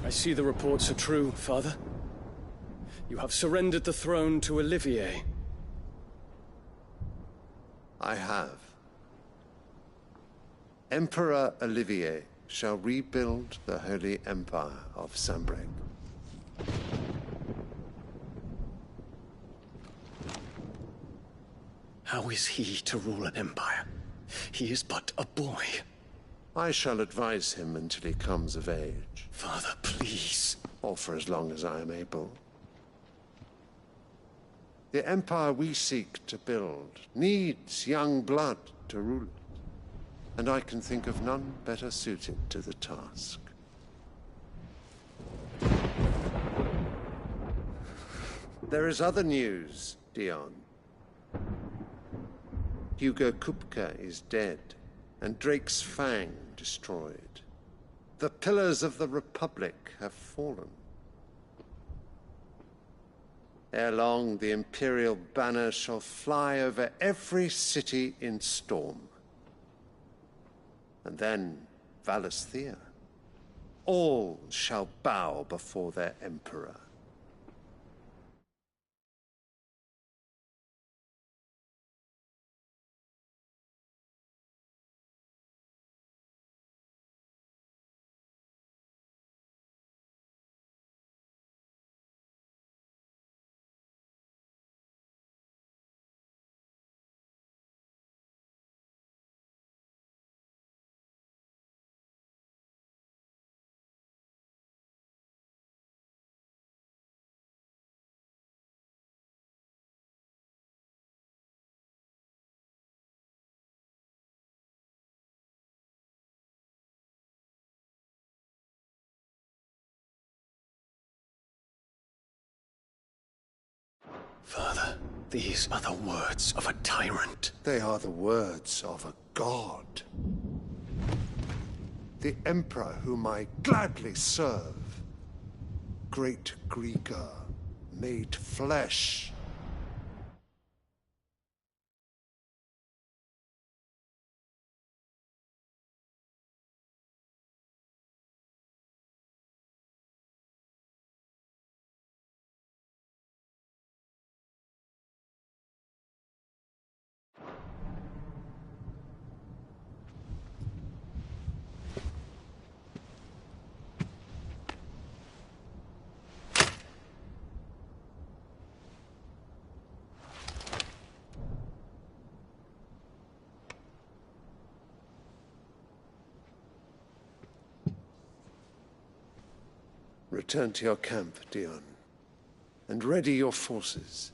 I see the reports are true, Father. You have surrendered the throne to Olivier. I have. Emperor Olivier shall rebuild the Holy Empire of Sanbreque. How is he to rule an empire? He is but a boy. I shall advise him until he comes of age. Father, please. Or for as long as I am able. The empire we seek to build needs young blood to rule it, and I can think of none better suited to the task. There is other news, Dion. Hugo Kupka is dead, and Drake's Fang destroyed. The pillars of the Republic have fallen. Ere long, the Imperial banner shall fly over every city in Storm. And then Valisthea. All shall bow before their Emperor. Father, these are the words of a tyrant. They are the words of a god. The Emperor whom I gladly serve. Great Greagor, made flesh. Return to your camp, Dion, and ready your forces.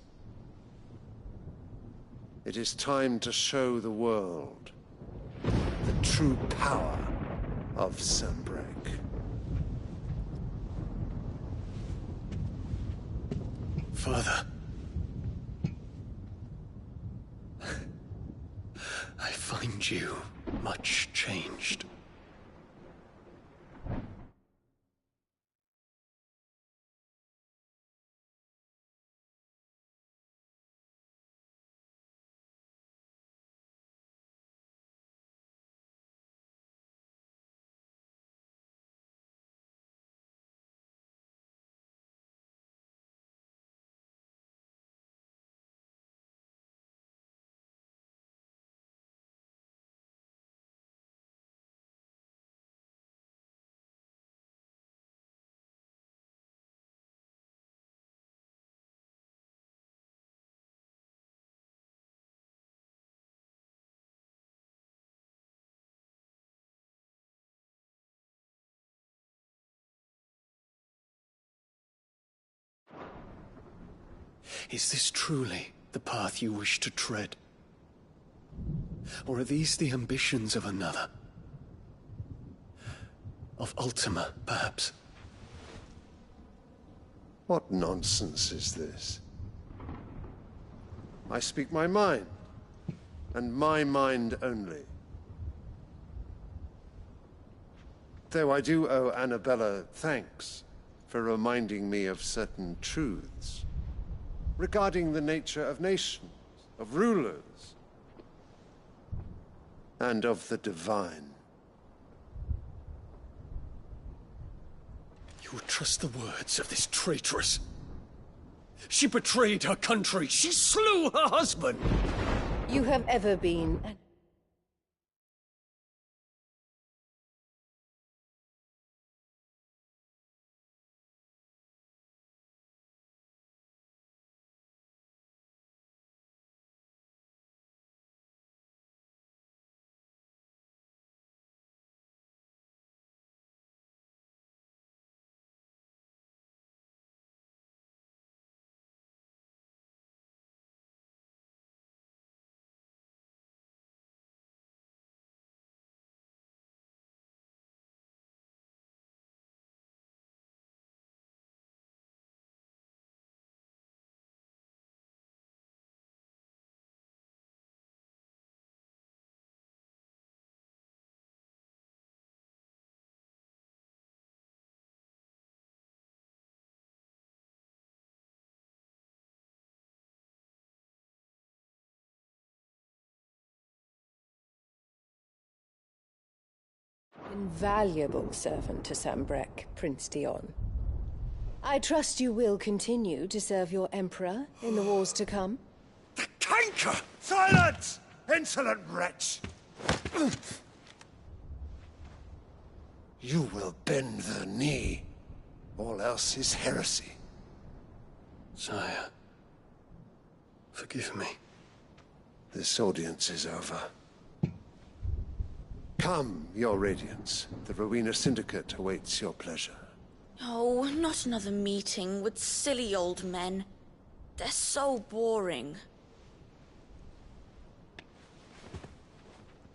It is time to show the world the true power of Sanbreque. Father. I find you much changed. Is this truly the path you wish to tread? Or are these the ambitions of another? Of Ultima, perhaps? What nonsense is this? I speak my mind, and my mind only. Though I do owe Annabella thanks for reminding me of certain truths regarding the nature of nations, of rulers, and of the divine. You would trust the words of this traitress? She betrayed her country. She slew her husband. You have ever been invaluable servant to Sambrek, Prince Dion. I trust you will continue to serve your Emperor in the wars to come. The canker! Silence! Insolent wretch! You will bend the knee. All else is heresy. Sire, forgive me. This audience is over. Come, Your Radiance. The Rowena Syndicate awaits your pleasure. Oh, not another meeting with silly old men. They're so boring.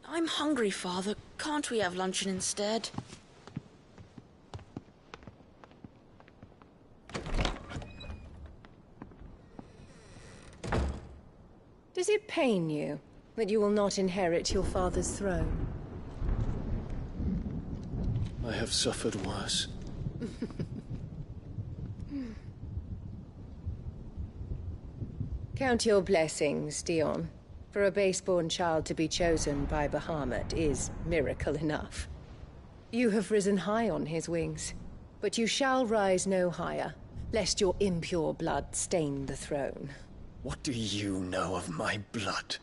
I'm hungry, Father. Can't we have luncheon instead? Does it pain you that you will not inherit your father's throne? I have suffered worse. Count your blessings, Dion. For a base-born child to be chosen by Bahamut is miracle enough. You have risen high on his wings, but you shall rise no higher, lest your impure blood stain the throne. What do you know of my blood?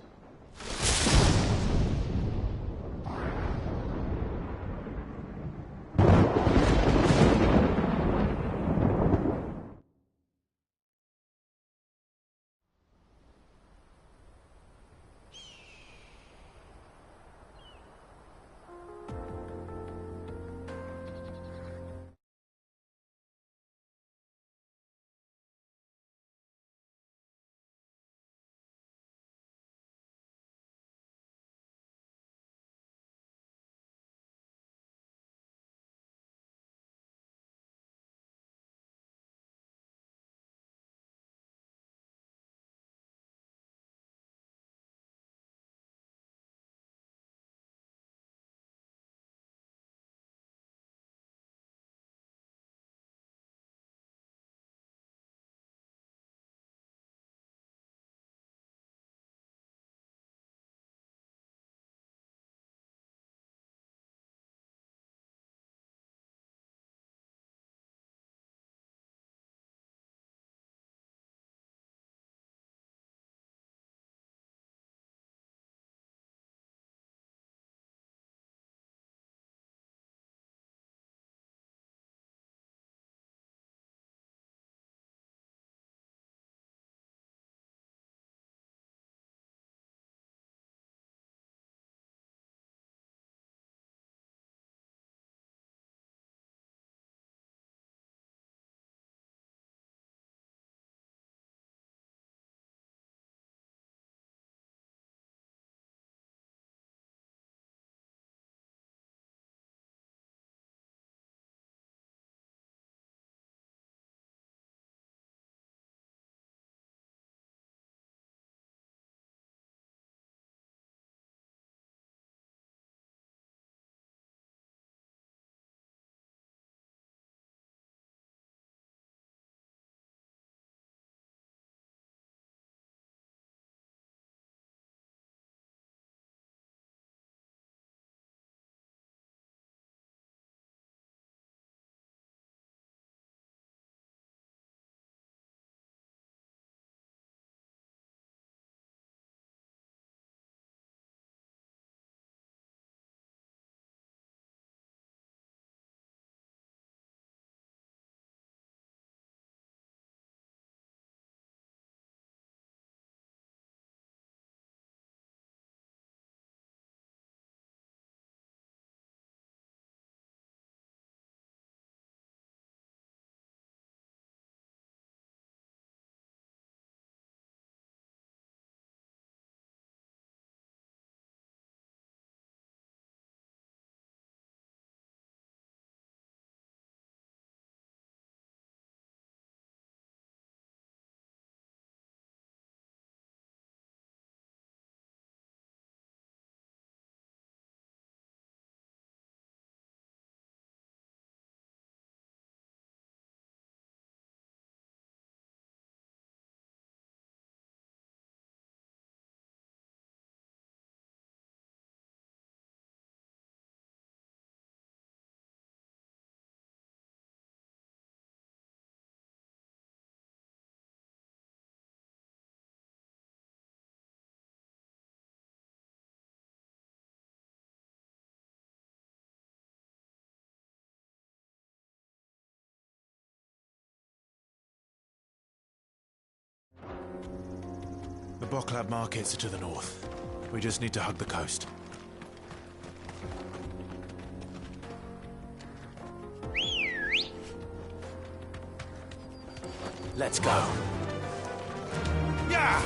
The Boklab markets are to the north. We just need to hug the coast. Let's go. Yeah!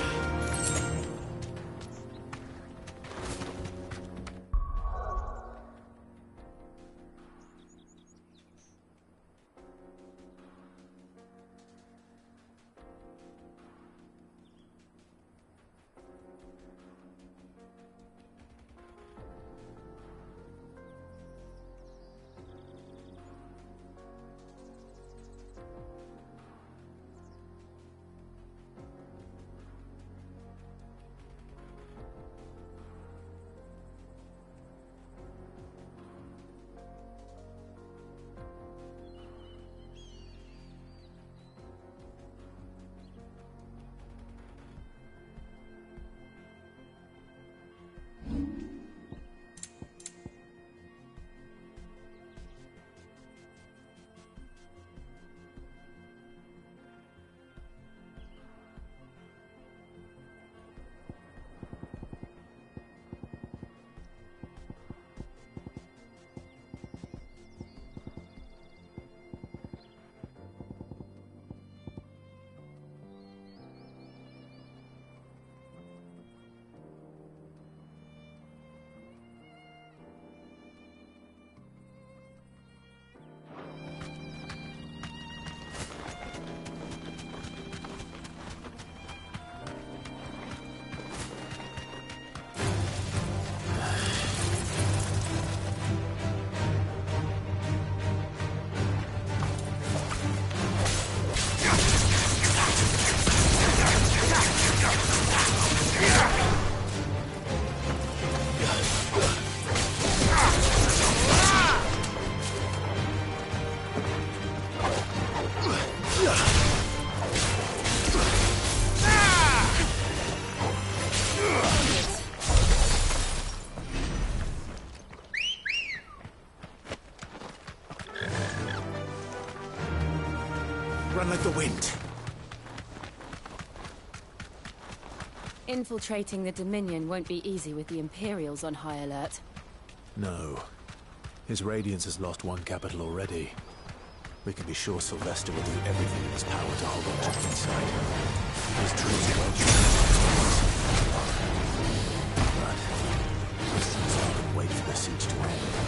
Run like the wind. Infiltrating the Dominion won't be easy with the Imperials on high alert. No. His Radiance has lost one capital already. We can be sure Sylvester will do everything in his power to hold on to the inside. His troops are well trained. But Christians can wait for the siege to end.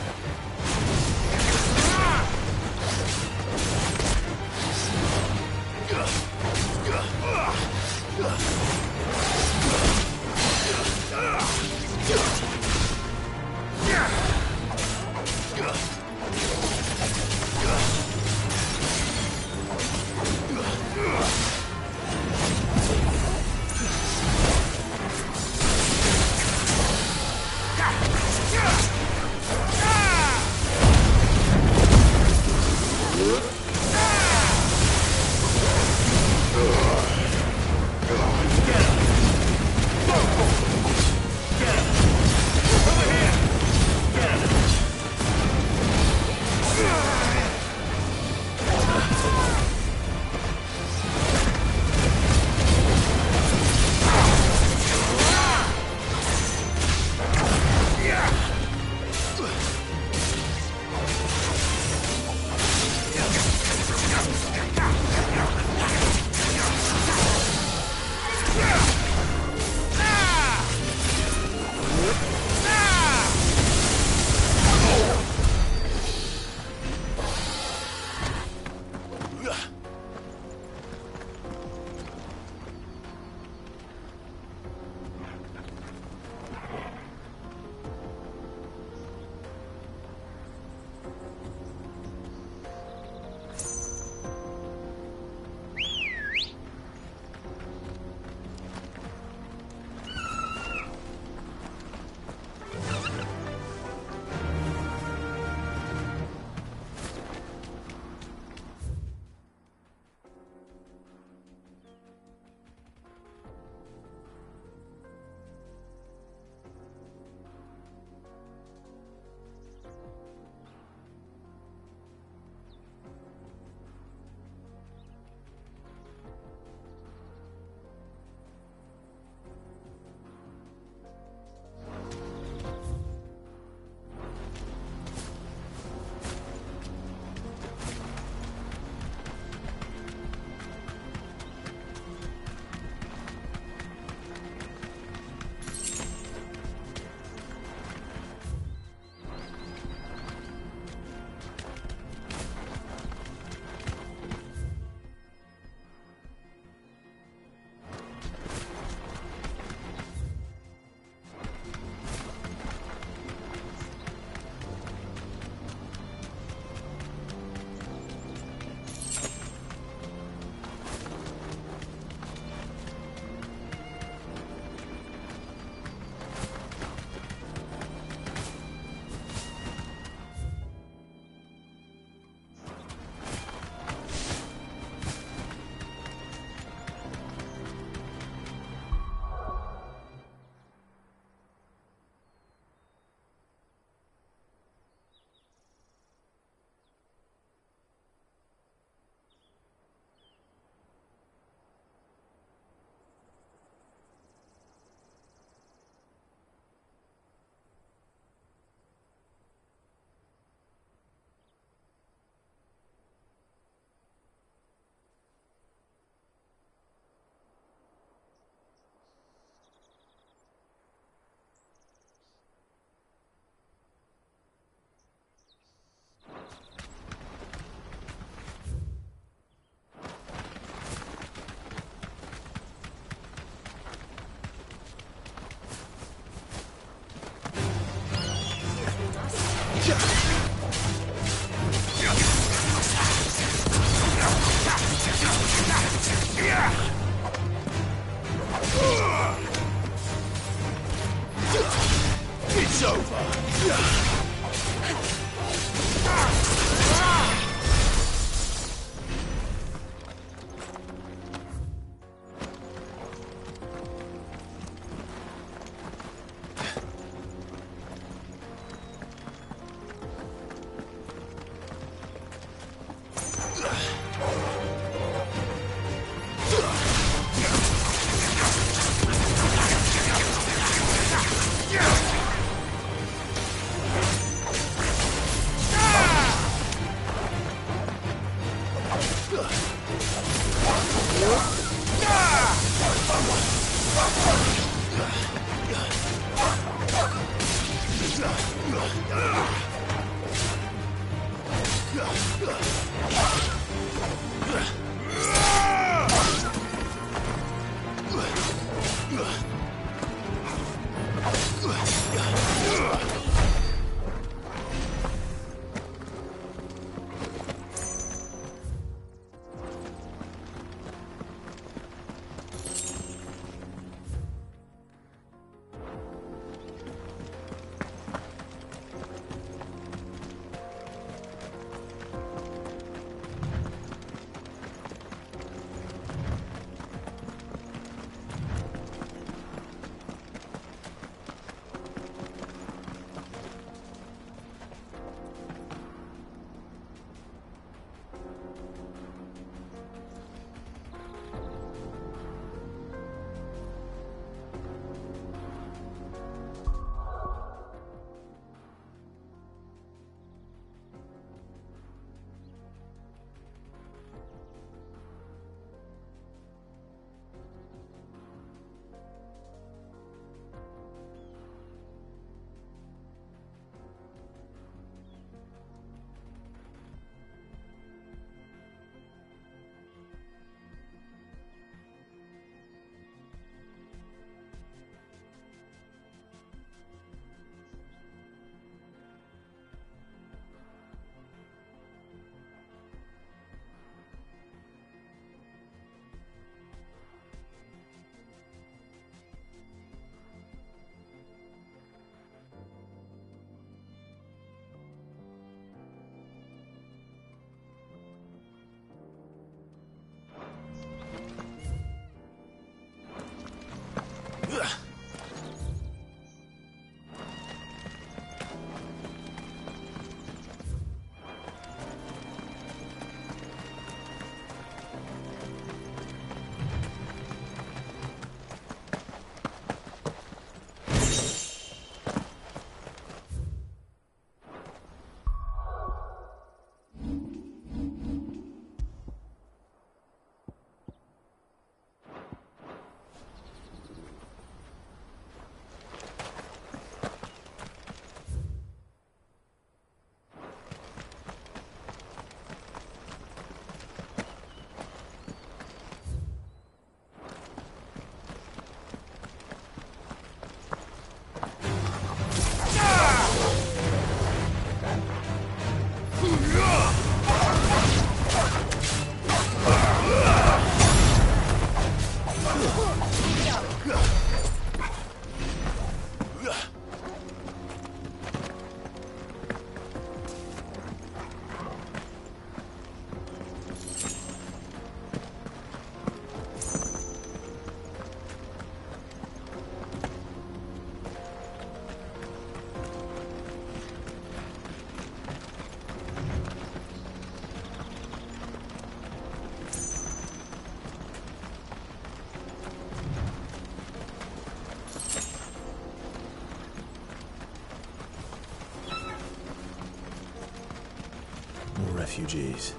Refugees.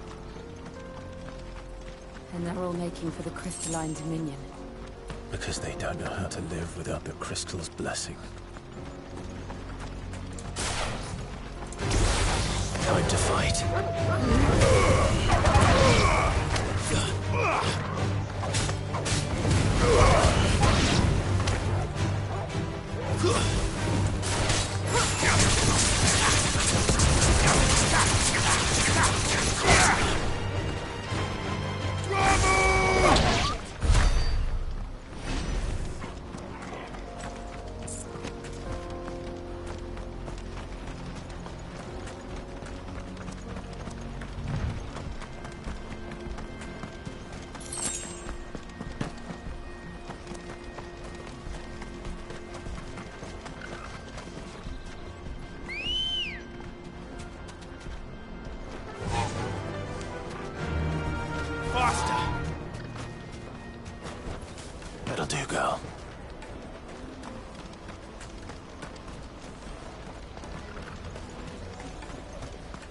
And they're all making for the Crystalline Dominion. Because they don't know how to live without the Crystal's blessing. Time to fight.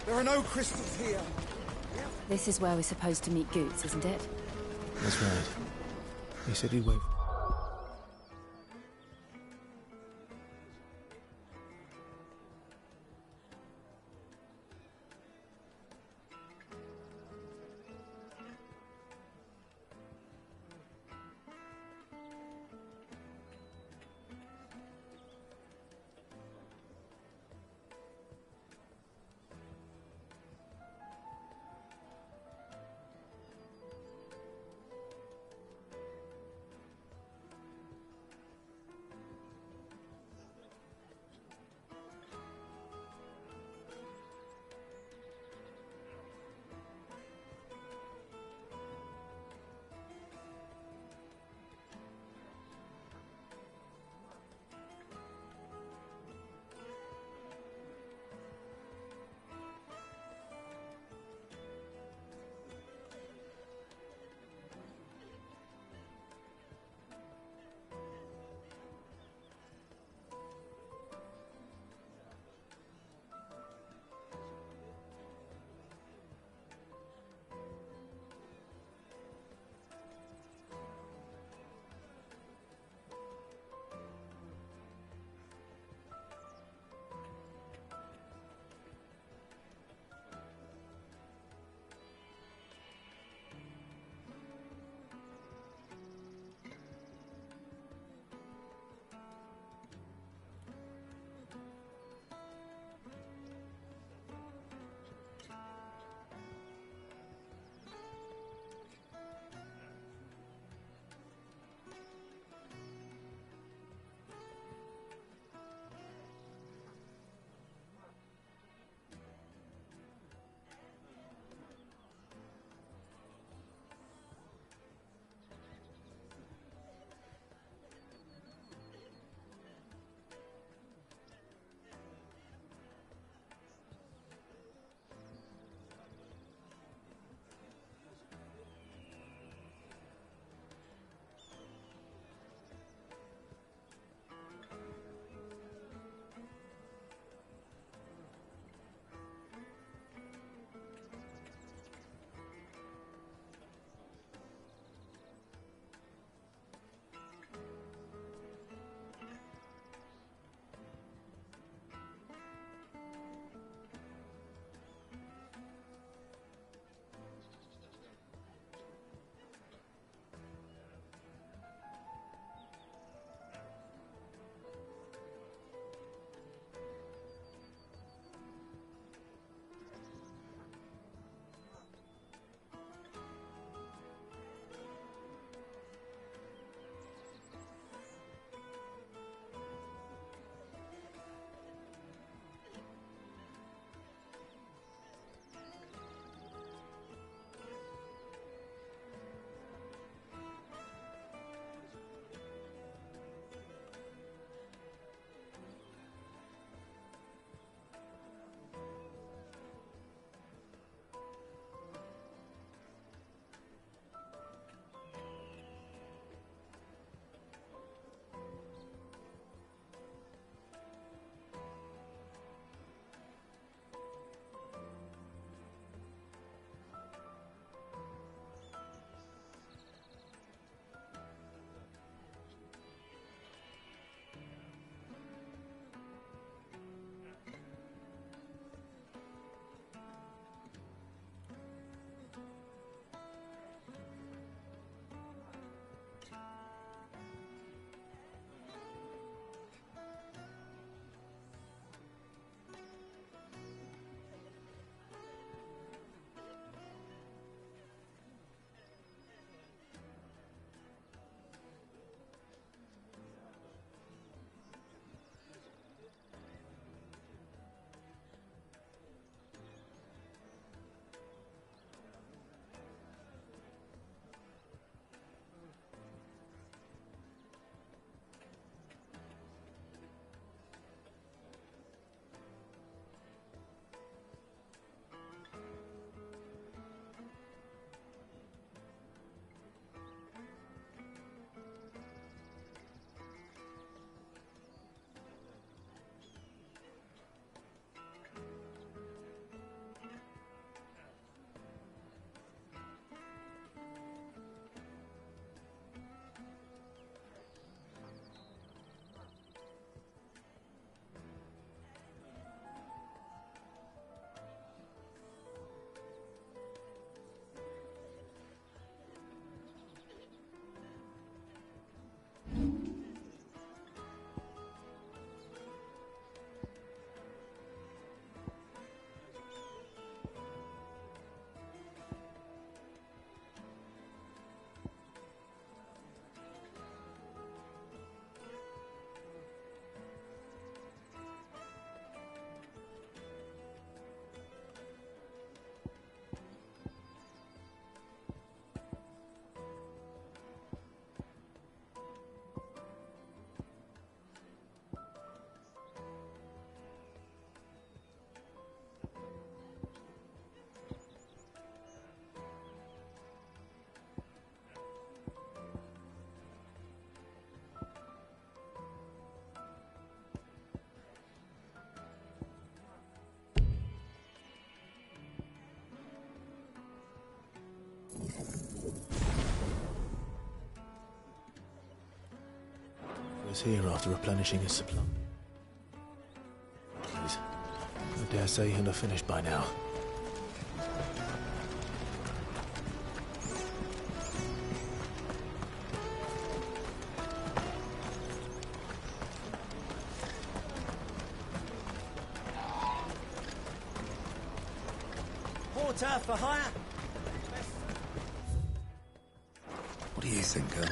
There are no crystals here. This is where we're supposed to meet Goots, isn't it? That's right. He said he'd wait. was here after replenishing his supply. Please, I dare say he'll have finished by now. Porter for hire. What do you think, girl?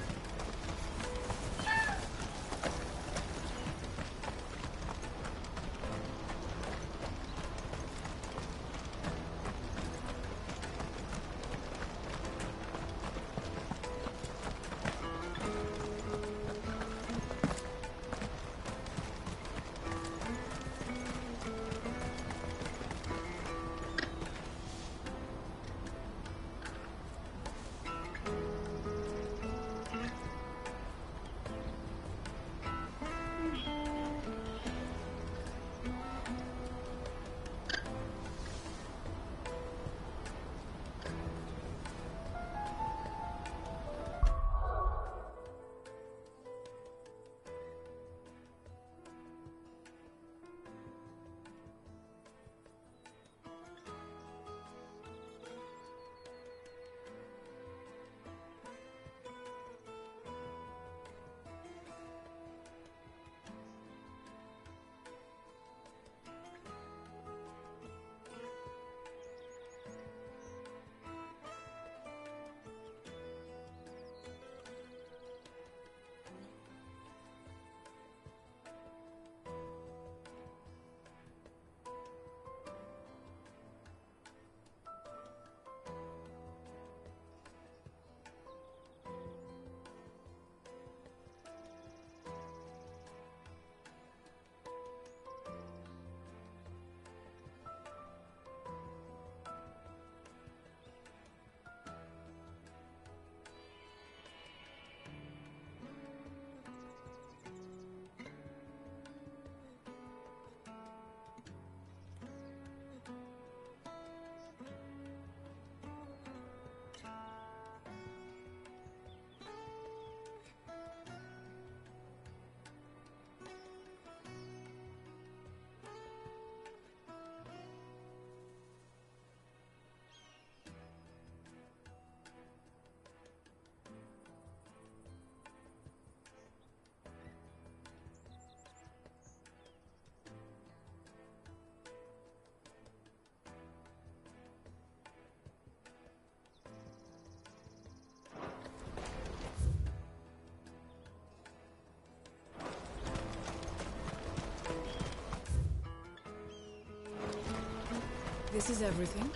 This is everything.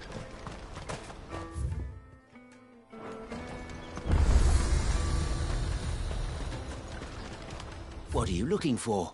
What are you looking for?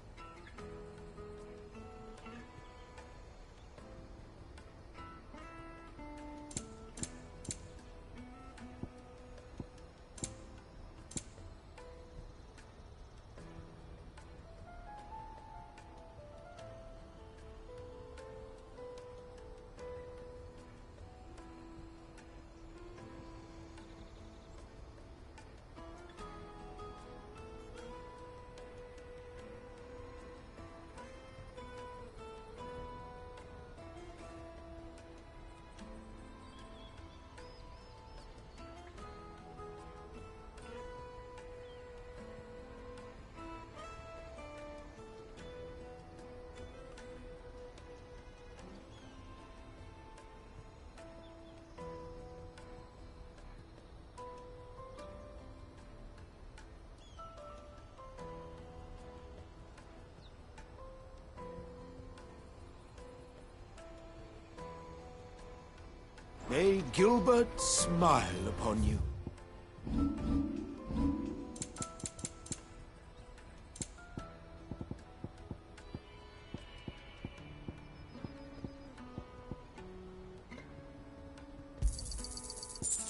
May Gilbert smile upon you.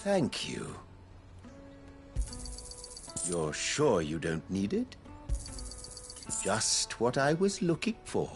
Thank you. You're sure you don't need it? Just what I was looking for.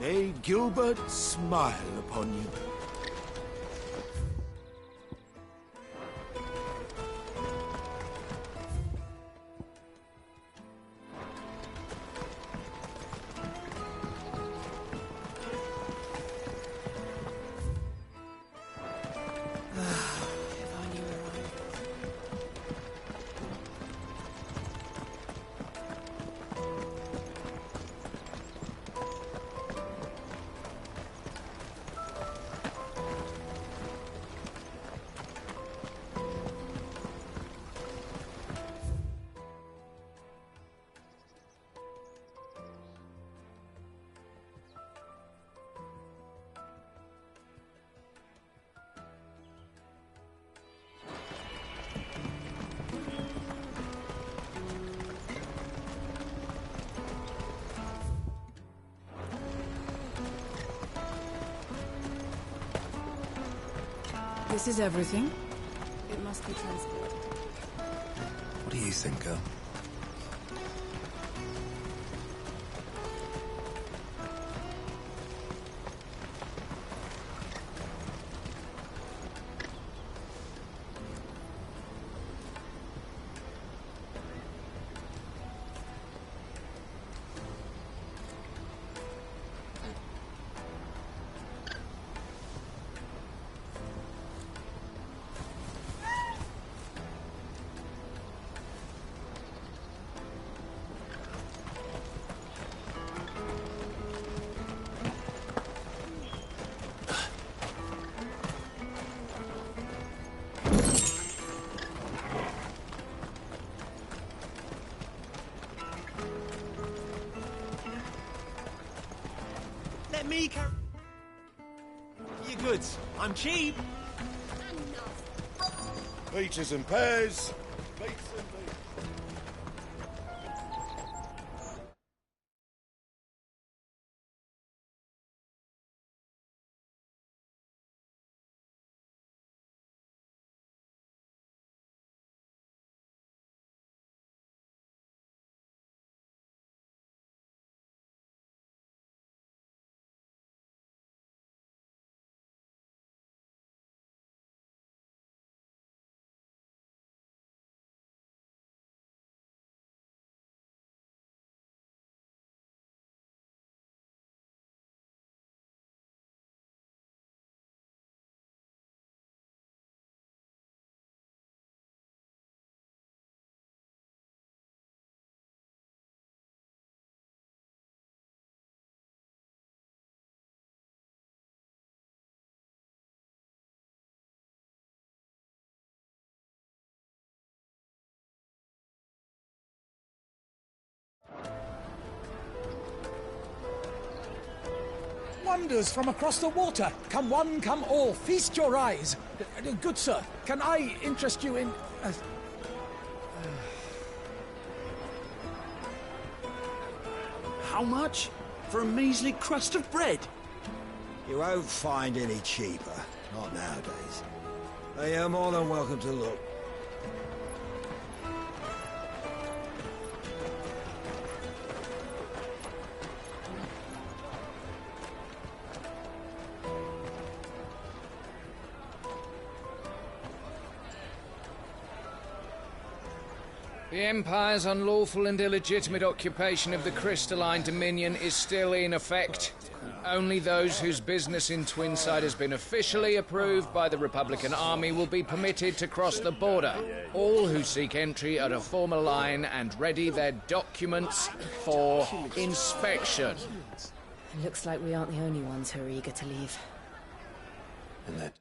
May Gilbert smile upon you. This is everything? It must be transported. What do you think, girl? Let me carry your goods. I'm cheap. Peaches and pears. Wonders from across the water. Come one, come all, feast your eyes. Good sir, can I interest you in... How much? For a measly crust of bread? You won't find any cheaper. Not nowadays. But you're more than welcome to look. The Empire's unlawful and illegitimate occupation of the Crystalline Dominion is still in effect. Only those whose business in Twinside has been officially approved by the Republican Army will be permitted to cross the border. All who seek entry are to form a line and ready their documents for inspection. It looks like we aren't the only ones who are eager to leave. And that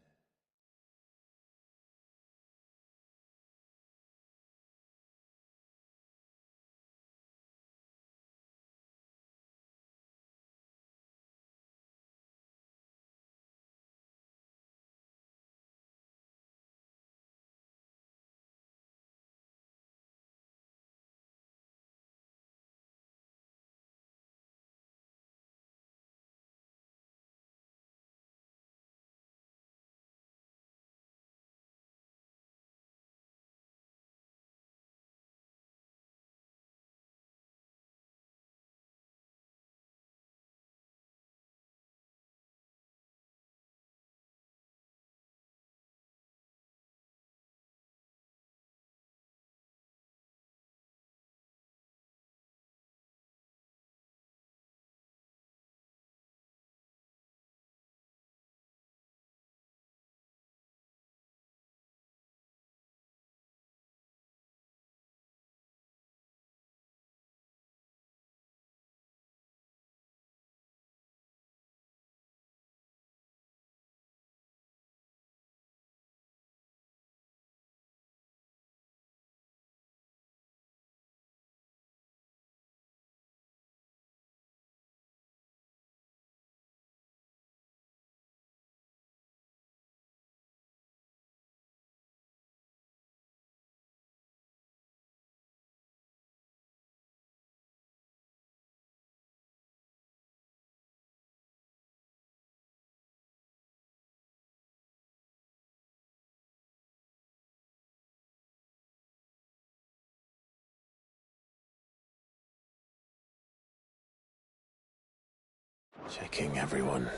Checking everyone.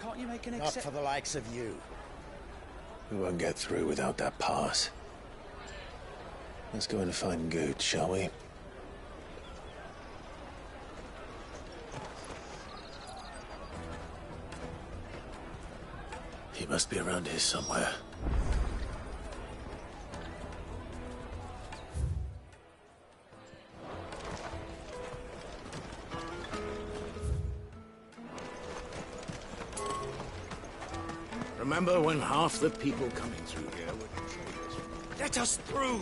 Can't you make an Not for the likes of you. We won't get through without that pass. Let's go and find Goot, shall we? He must be around here somewhere. Remember when half the people coming through here were traders? Let us through!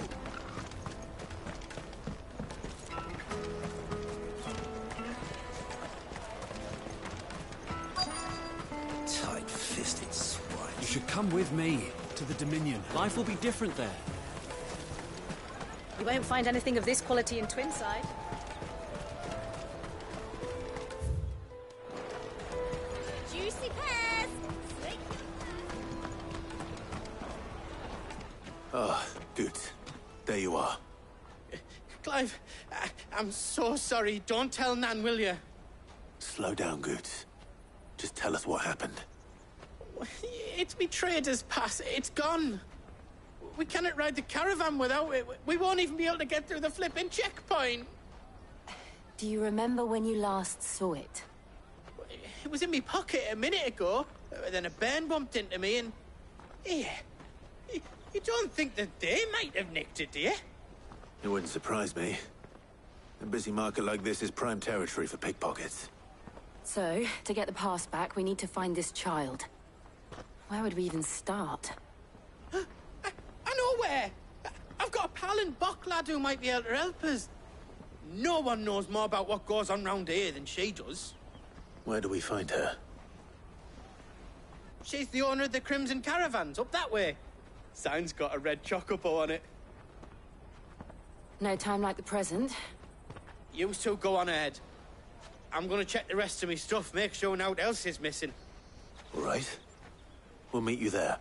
Tight-fisted swine. You should come with me to the Dominion. Life will be different there. You won't find anything of this quality in Twinside. Juicy pears! Sweet. Ah, Goot. There you are. Clive, I'm so sorry. Don't tell Nan, will you? Slow down, Goot. Just tell us what happened. It's me trader's pass. It's gone. We cannot ride the caravan without it. We won't even be able to get through the flipping checkpoint. Do you remember when you last saw it? It was in my pocket a minute ago. Then a bairn bumped into me and... Yeah. You don't think that they might have nicked it, do you? It wouldn't surprise me. A busy market like this is prime territory for pickpockets. So, to get the pass back, we need to find this child. Where would we even start? I know where! I've got a pal in Bock lad who might be able to help us. No one knows more about what goes on round here than she does. Where do we find her? She's the owner of the Crimson Caravans, up that way. Sign's got a red chocobo on it. No time like the present. You two go on ahead. I'm gonna check the rest of my stuff, make sure naught else is missing. All right. We'll meet you there.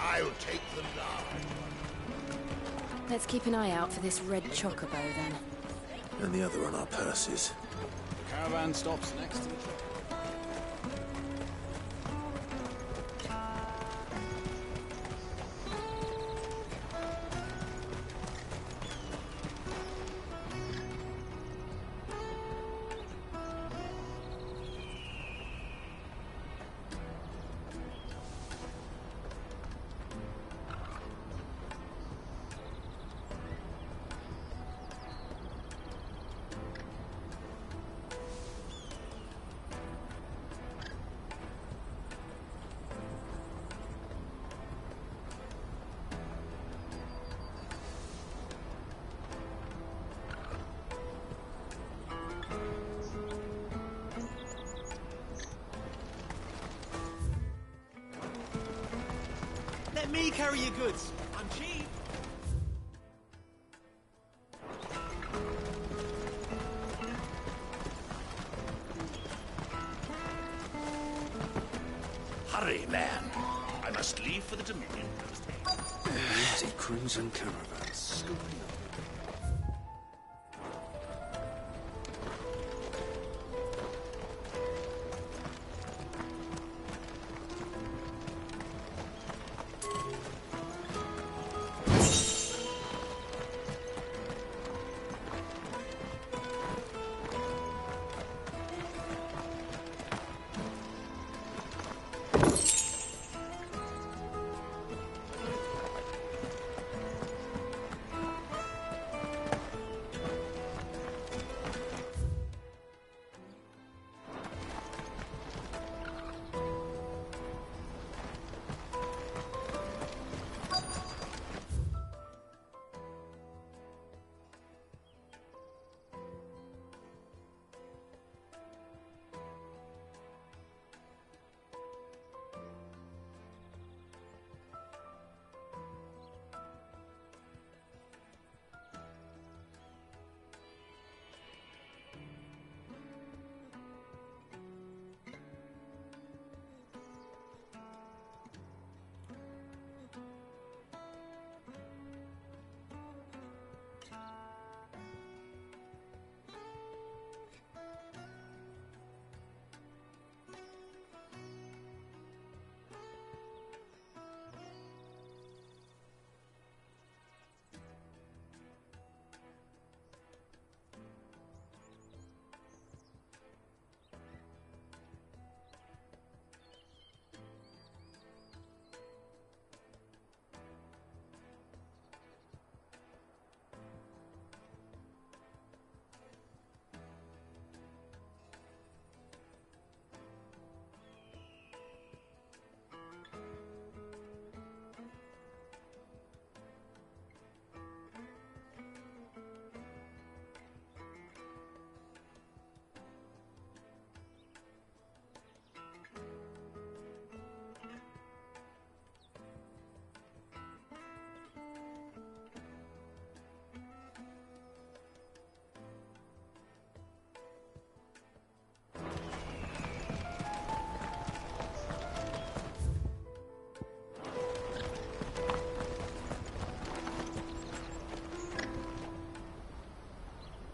I'll take them down. Let's keep an eye out for this red chocobo, then. And the other on our purses. The caravan stops next to each other. Let me carry your goods. I'm cheap. Hurry, man. I must leave for the Dominion. Empty crimson caravans scooping up.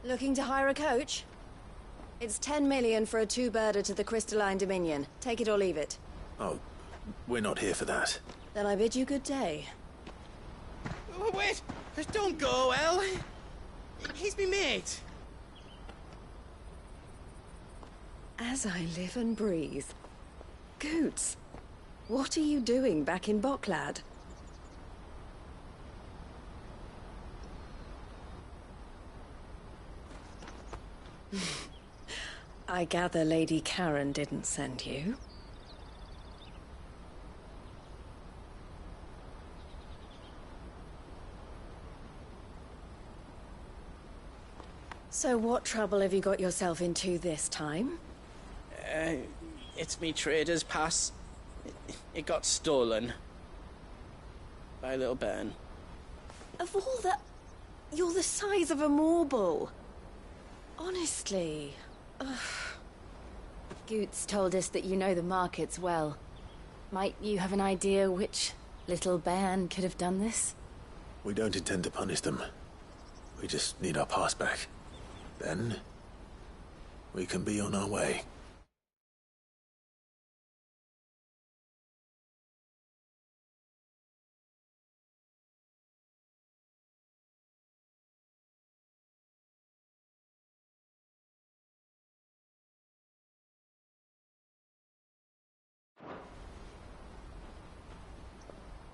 Looking to hire a coach? It's 10 million for a two-birder to the Crystalline Dominion. Take it or leave it. Oh, we're not here for that. Then I bid you good day. Oh, wait! Just don't go, El. He's me mate. As I live and breathe. Goots, what are you doing back in Boklad? I gather Lady Karen didn't send you. So what trouble have you got yourself into this time? It's me trader's pass. It got stolen. By a little bairn. Of all the... You're the size of a marble. Honestly. Ugh. Goots told us that you know the markets well. Might you have an idea which little bairn could have done this? We don't intend to punish them. We just need our pass back. Then, we can be on our way.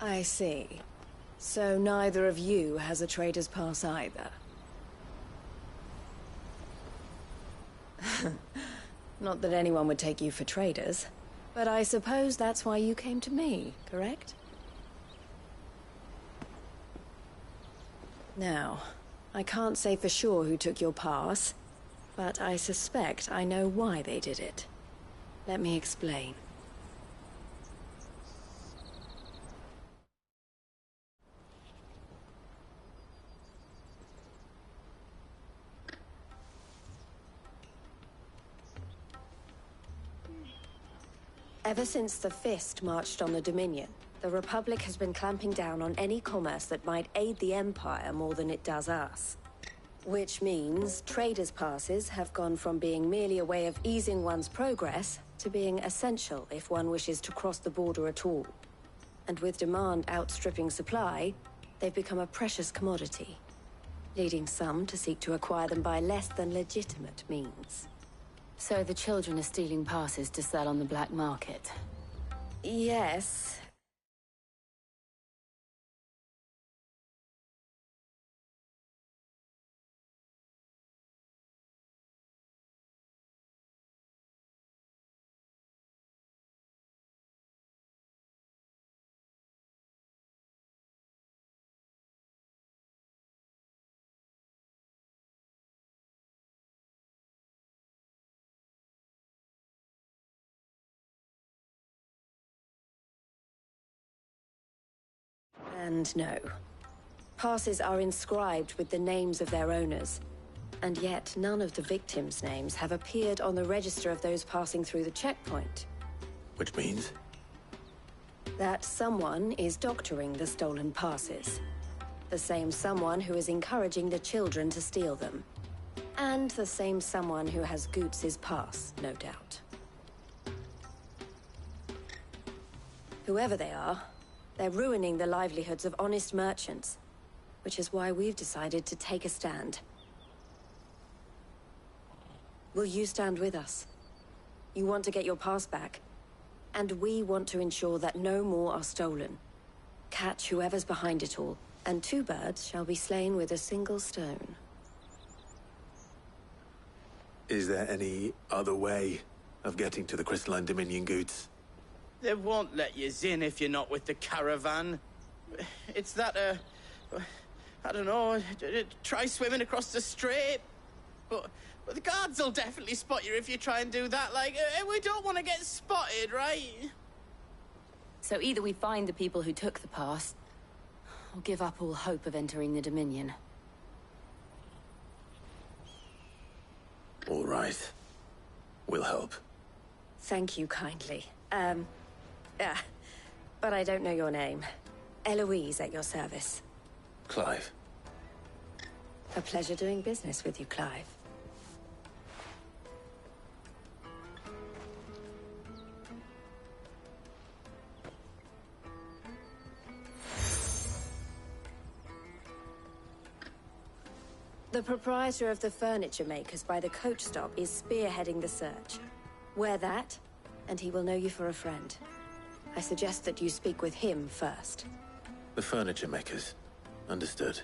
I see. So neither of you has a trader's pass either. Not that anyone would take you for traders, but I suppose that's why you came to me, correct? Now, I can't say for sure who took your pass, but I suspect I know why they did it. Let me explain. Ever since the Fist marched on the Dominion, the Republic has been clamping down on any commerce that might aid the Empire more than it does us. Which means traders' passes have gone from being merely a way of easing one's progress to being essential if one wishes to cross the border at all. And with demand outstripping supply, they've become a precious commodity, leading some to seek to acquire them by less than legitimate means. So the children are stealing passes to sell on the black market? Yes. And no. Passes are inscribed with the names of their owners, and yet none of the victims' names have appeared on the register of those passing through the checkpoint. Which means? That someone is doctoring the stolen passes. The same someone who is encouraging the children to steal them. And the same someone who has Goots's pass, no doubt. Whoever they are, they're ruining the livelihoods of honest merchants, which is why we've decided to take a stand. Will you stand with us? You want to get your pass back, and we want to ensure that no more are stolen. Catch whoever's behind it all, and 2 birds shall be slain with a single stone. Is there any other way of getting to the Crystalline Dominion, Goots? They won't let you in if you're not with the caravan. It's that, I don't know, try swimming across the strait. But the guards will definitely spot you if you try and do that. Like, we don't want to get spotted, right? So either we find the people who took the pass, or give up all hope of entering the Dominion. All right. We'll help. Thank you kindly. But I don't know your name. Eloise at your service. Clive. A pleasure doing business with you, Clive. The proprietor of the furniture makers by the coach stop is spearheading the search. Wear that, and he will know you for a friend. I suggest that you speak with him first. The furniture makers. Understood.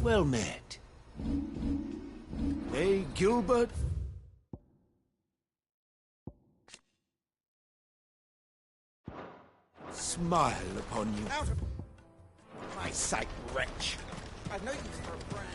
Well met. Hey, Gilbert? Smile upon you. Out of my sight, wretch. I've no use for a brand.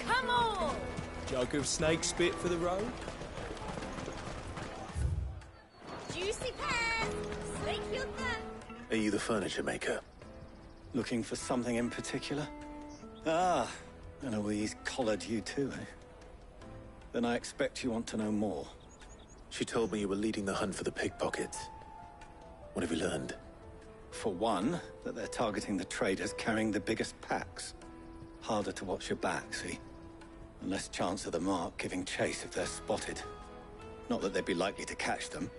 Come on! Jug of snake spit for the road? Juicy pear! Snake your thirst! Are you the furniture maker? Looking for something in particular? Ah, and Eloise collared you too, eh? Then I expect you want to know more. She told me you were leading the hunt for the pickpockets. What have you learned? For one, that they're targeting the traders carrying the biggest packs. Harder to watch your back, see? And less chance of the mark giving chase if they're spotted. Not that they'd be likely to catch them.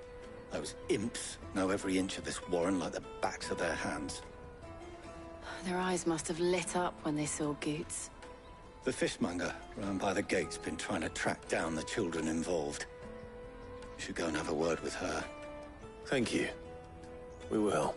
Those imps know every inch of this warren like the backs of their hands. Their eyes must have lit up when they saw Goots. The fishmonger round by the gate's been trying to track down the children involved. You should go and have a word with her. Thank you. We will.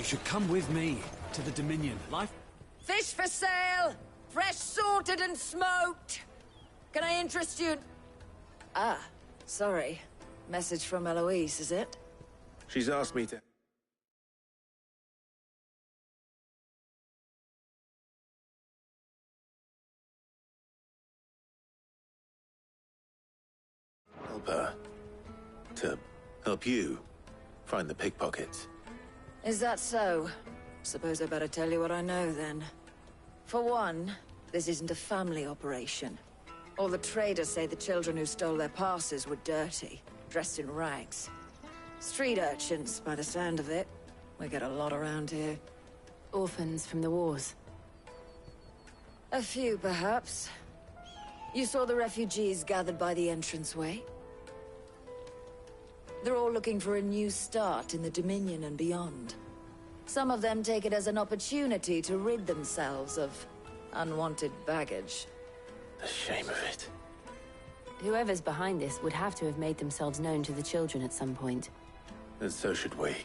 You should come with me to the Dominion. Life... Fish for sale! Fresh salted and smoked! Can I interest you? Ah, sorry. Message from Eloise, is it? She's asked me to... help her. To help you find the pickpockets. Is that so? Suppose I better tell you what I know, then. For one, this isn't a family operation. All the traders say the children who stole their passes were dirty, dressed in rags. Street urchins, by the sound of it. We get a lot around here. Orphans from the wars. A few, perhaps. You saw the refugees gathered by the entranceway? They're all looking for a new start in the Dominion and beyond. Some of them take it as an opportunity to rid themselves of unwanted baggage. The shame of it. Whoever's behind this would have to have made themselves known to the children at some point. And so should we.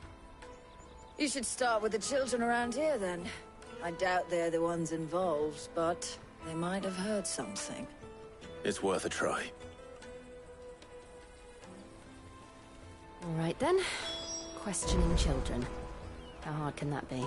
You should start with the children around here, then. I doubt they're the ones involved, but they might have heard something. It's worth a try. All right, then. Questioning children. How hard can that be?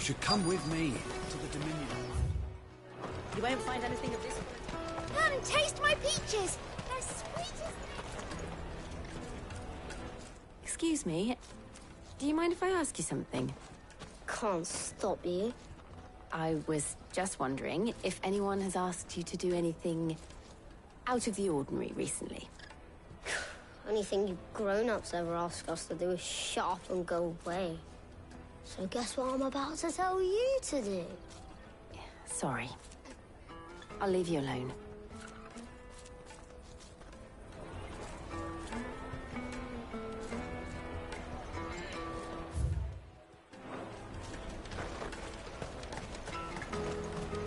You should come with me to the Dominion. You won't find anything of this. Come, taste my peaches! They're sweet as... Excuse me. Do you mind if I ask you something? Can't stop you. I was just wondering if anyone has asked you to do anything out of the ordinary recently. Anything you grown-ups ever ask us to do is shut up and go away. So guess what I'm about to tell you to do? Sorry. I'll leave you alone.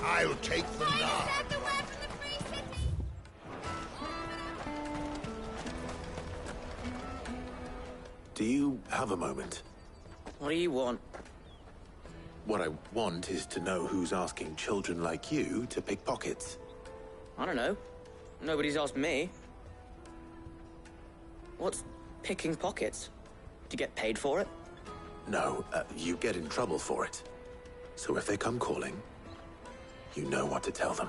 I'll take them now. Do you have a moment? What do you want? What I want is to know who's asking children like you to pick pockets. I don't know. Nobody's asked me. What's picking pockets? Do you get paid for it? No, you get in trouble for it. So if they come calling, you know what to tell them.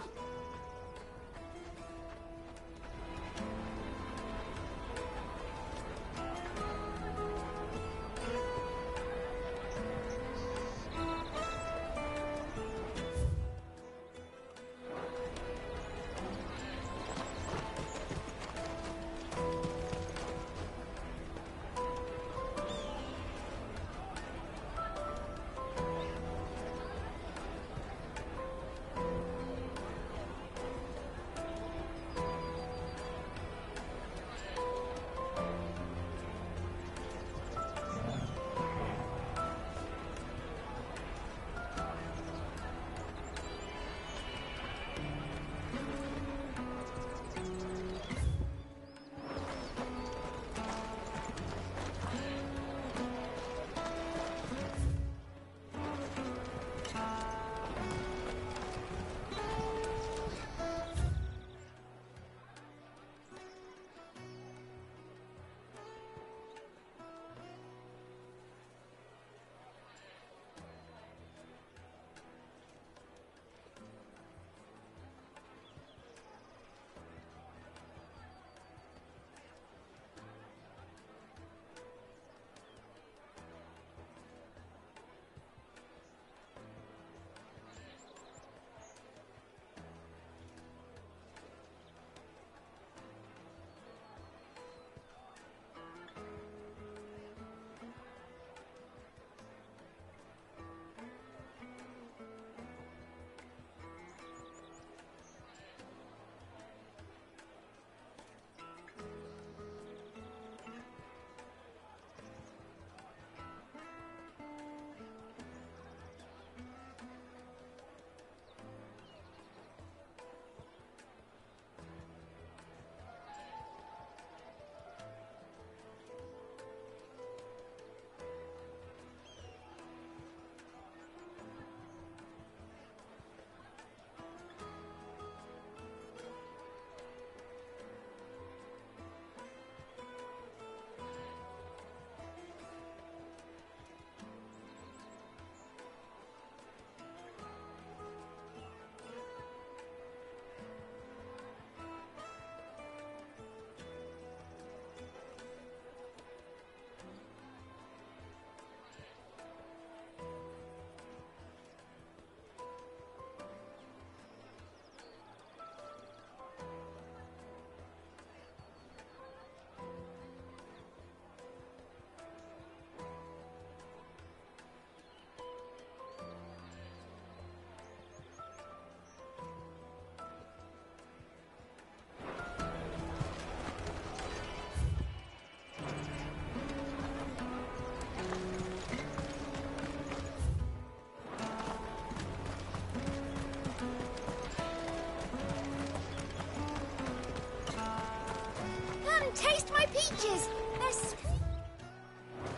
Taste my peaches! They're sweet.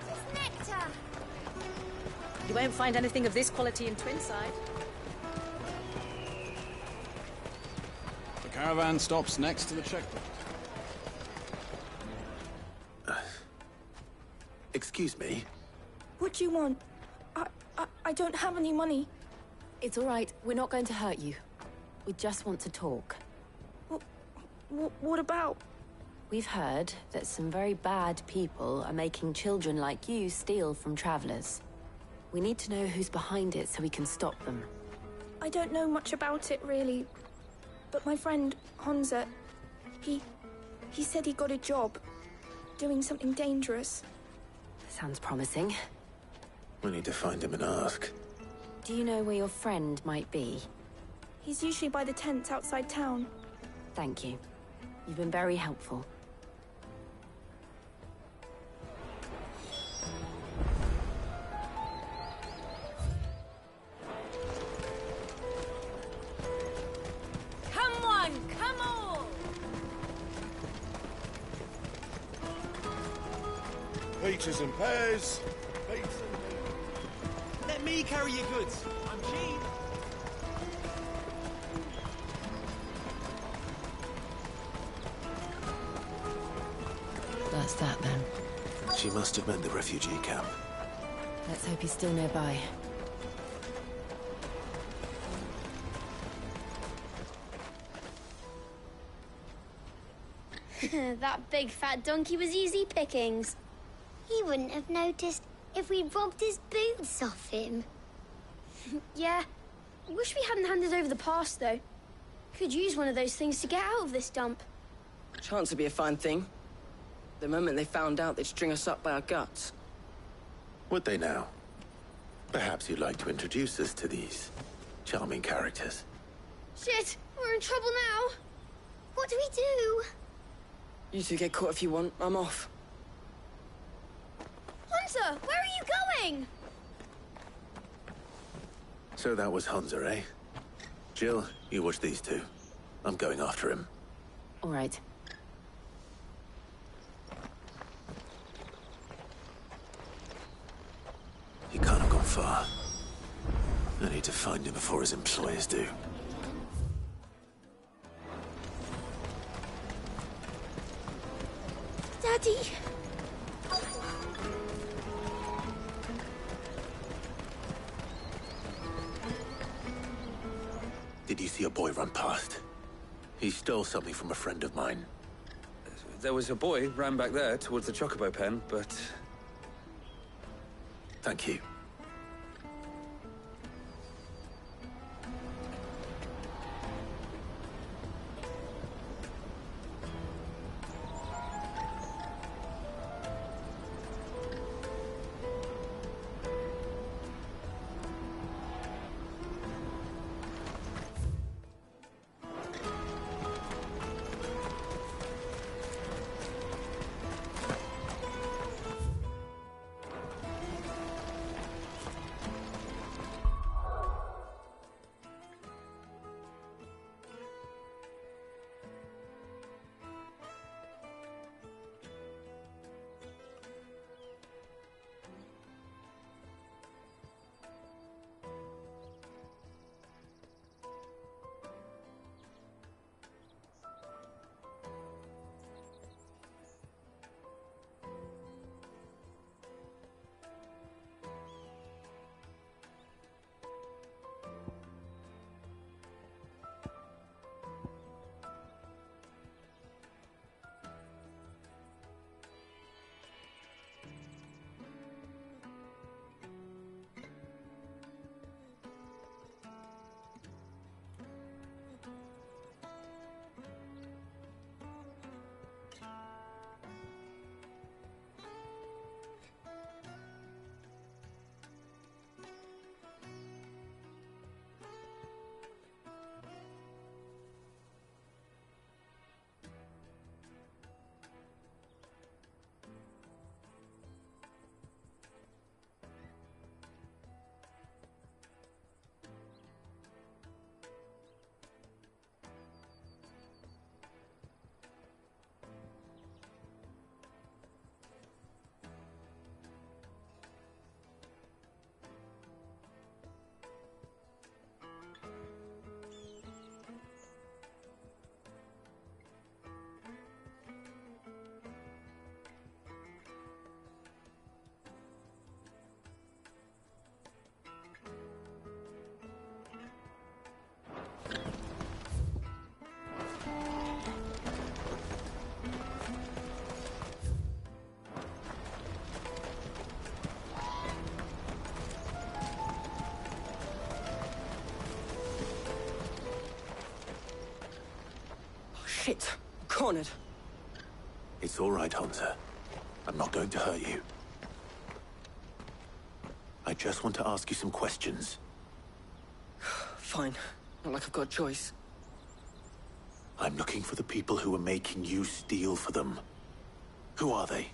This is nectar. You won't find anything of this quality in Twinside. The caravan stops next to the checkpoint. Excuse me? What do you want? I don't have any money. It's all right. We're not going to hurt you. We just want to talk. What about? We've heard that some very bad people are making children like you steal from travelers. We need to know who's behind it so we can stop them. I don't know much about it, really. But my friend, Honza, he said he got a job doing something dangerous. Sounds promising. We need to find him and ask. Do you know where your friend might be? He's usually by the tents outside town. Thank you. You've been very helpful. Come on, come on! Peaches and pears. Let me carry your goods. I'm cheap. That's that then. She must have meant the refugee camp. Let's hope he's still nearby. That big fat donkey was easy pickings. He wouldn't have noticed if we'd robbed his boots off him. Yeah. Wish we hadn't handed over the pass, though. Could use one of those things to get out of this dump. Chance to be a fine thing. The moment they found out, they'd string us up by our guts. Would they now? Perhaps you'd like to introduce us to these charming characters. Shit, we're in trouble now. What do we do? You two get caught if you want. I'm off. Hunter, where are you going? So that was Hunter, eh? Jill, you watch these two. I'm going after him. All right. He can't have gone far. I need to find him before his employers do. Daddy. Did you see a boy run past? He stole something from a friend of mine. There was a boy ran back there towards the Chocobo pen, but... Thank you. Shit! Cornered. It's all right, Hunter. I'm not going to hurt you. I just want to ask you some questions. Fine. Not like I've got a choice. I'm looking for the people who are making you steal for them. Who are they?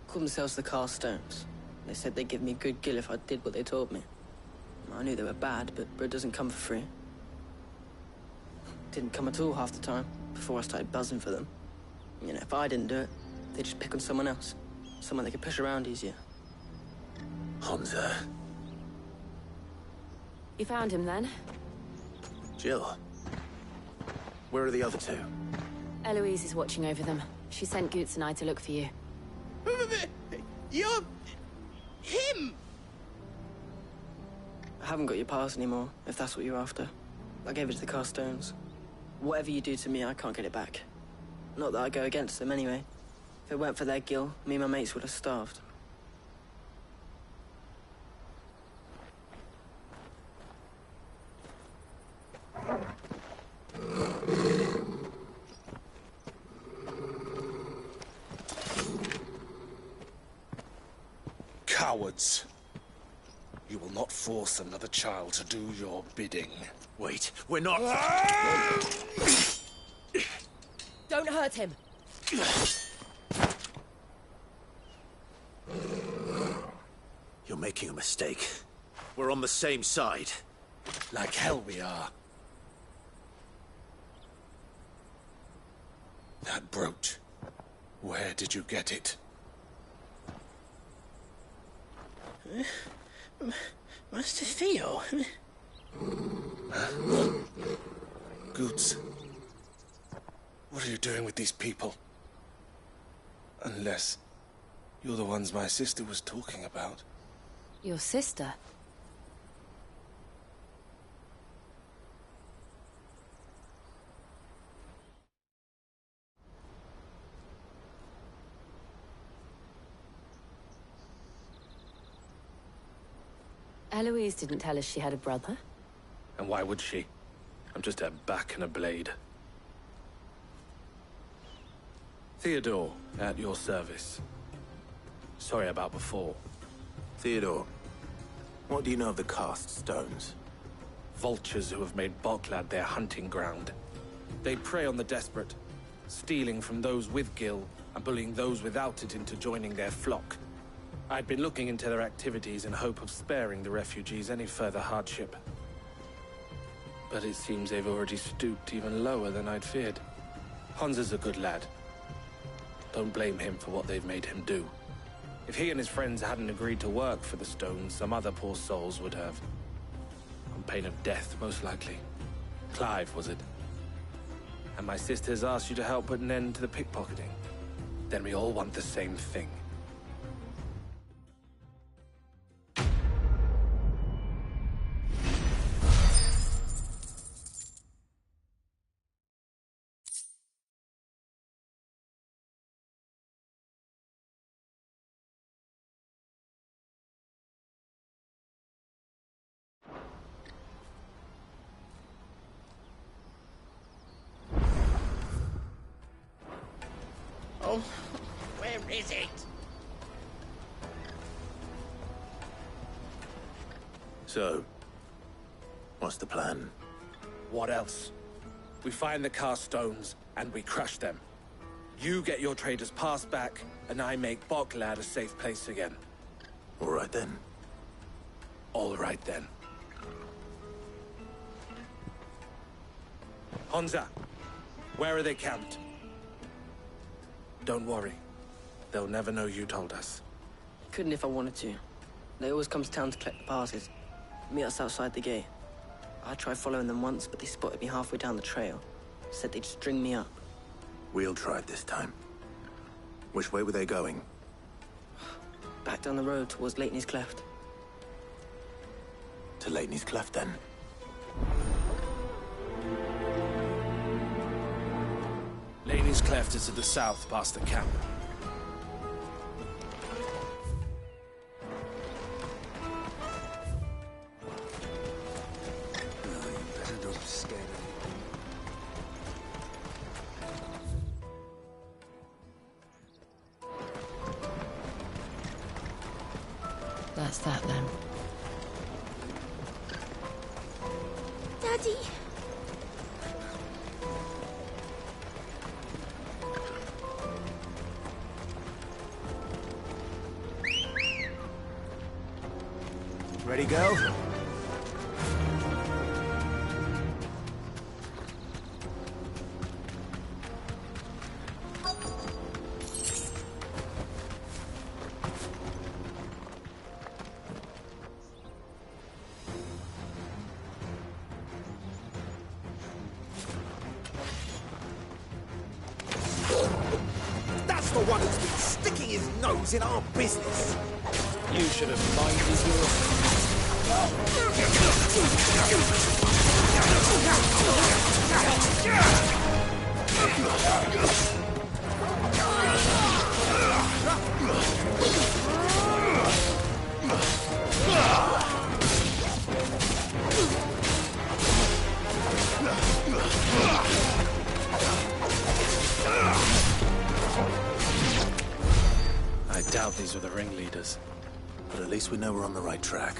Called themselves the Carstones. They said they'd give me a good gill if I did what they told me. I knew they were bad, but bread doesn't come for free. Didn't come at all half the time, before I started buzzing for them. You know, if I didn't do it, they'd just pick on someone else. Someone they could push around easier. Honza. You found him then? Jill. Where are the other two? Eloise is watching over them. She sent Goots and I to look for you. You're... him! I haven't got your pass anymore, if that's what you're after. I gave it to the Carstones. Whatever you do to me, I can't get it back. Not that I go against them anyway. If it weren't for their gill, me and my mates would have starved. Cowards. You will not force another child to do your bidding. Wait, we're not... Don't hurt him. You're making a mistake. We're on the same side. Like hell we are. That brooch. Where did you get it? Master Theo? Goots. What are you doing with these people? Unless you're the ones my sister was talking about. Your sister? Eloise didn't tell us she had a brother. And why would she? I'm just her back and a blade. Theodore, at your service. Sorry about before. Theodore, what do you know of the Cast Stones? Vultures who have made Boklad their hunting ground. They prey on the desperate, stealing from those with gil and bullying those without it into joining their flock. I'd been looking into their activities in hope of sparing the refugees any further hardship. But it seems they've already stooped even lower than I'd feared. Honza's a good lad. Don't blame him for what they've made him do. If he and his friends hadn't agreed to work for the Stones, some other poor souls would have. On pain of death, most likely. Clive, was it? And my sisters asked you to help put an end to the pickpocketing. Then we all want the same thing. Oh, where is it? So, what's the plan? What else? We find the Carstones, and we crush them. You get your trader's pass back, and I make Boklad a safe place again. All right then. All right then. Honza, where are they camped? Don't worry. They'll never know you told us. Couldn't if I wanted to. They always come to town to collect the passes. Meet us outside the gate. I tried following them once, but they spotted me halfway down the trail. Said they'd string me up. We'll try it this time. Which way were they going? Back down the road towards Leitney's Cleft. To Leitney's Cleft, then? Leitney's Cleft is to the south, past the camp. That's that then. Daddy! Ready, go? That's the one who's been sticking his nose in our business. You should have minded your... I doubt these were the ringleaders. But at least we know we're on the right track.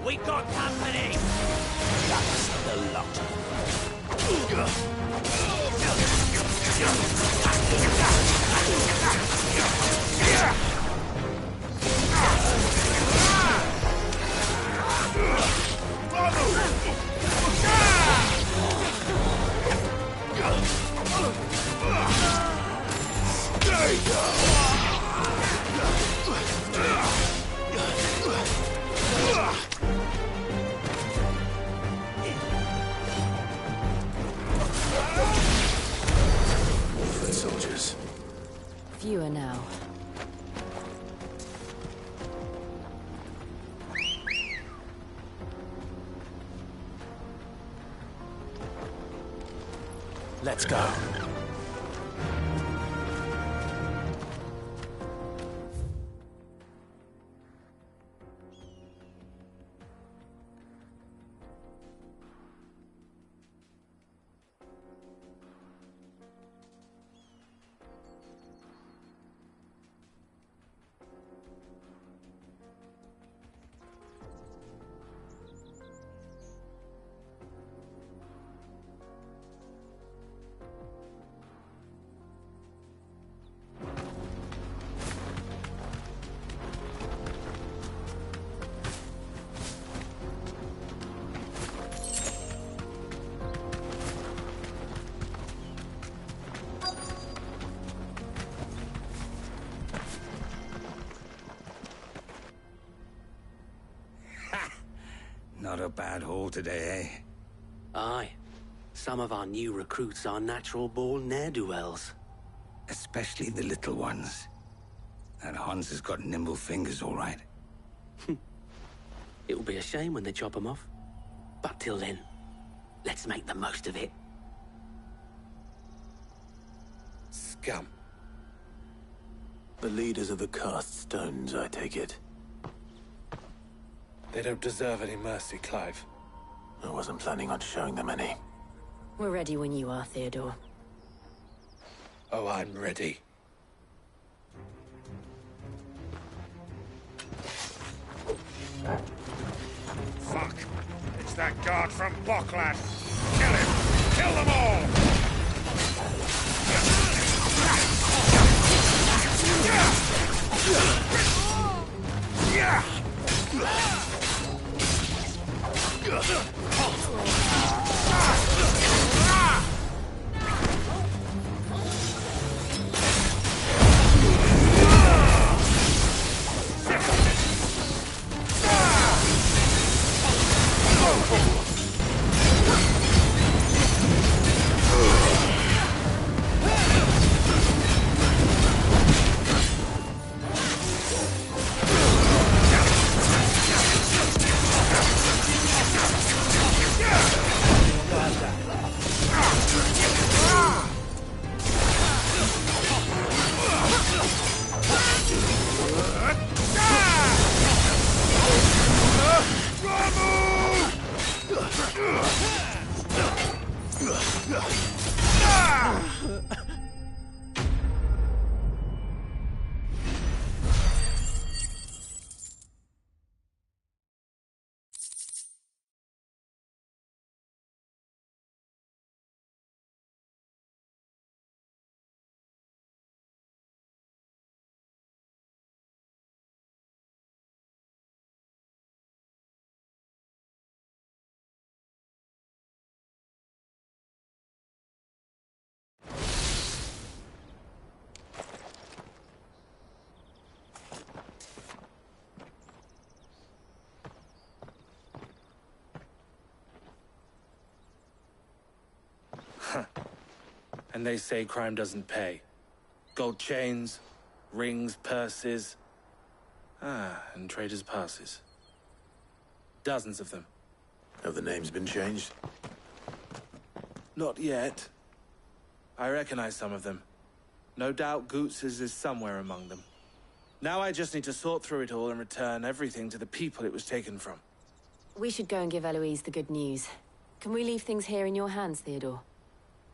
We got company! That's the lot. Foot soldiers. Fewer now. Let's go. Not a bad haul today, eh? Aye. Some of our new recruits are natural-born ne'er-do-wells. Especially the little ones. That Hans has got nimble fingers, all right. It'll be a shame when they chop them off. But till then, let's make the most of it. Scum. The leaders of the Cast Stones, I take it. They don't deserve any mercy, Clive. I wasn't planning on showing them any. We're ready when you are, Theodore. Oh, I'm ready. Fuck! It's that guard from Bockland! Kill him! Kill them all! And they say crime doesn't pay. Gold chains, rings, purses. And traders' passes. Dozens of them. Have the names been changed? Not yet. I recognize some of them. No doubt Goots's is somewhere among them. Now I just need to sort through it all and return everything to the people it was taken from. We should go and give Eloise the good news. Can we leave things here in your hands, Theodore?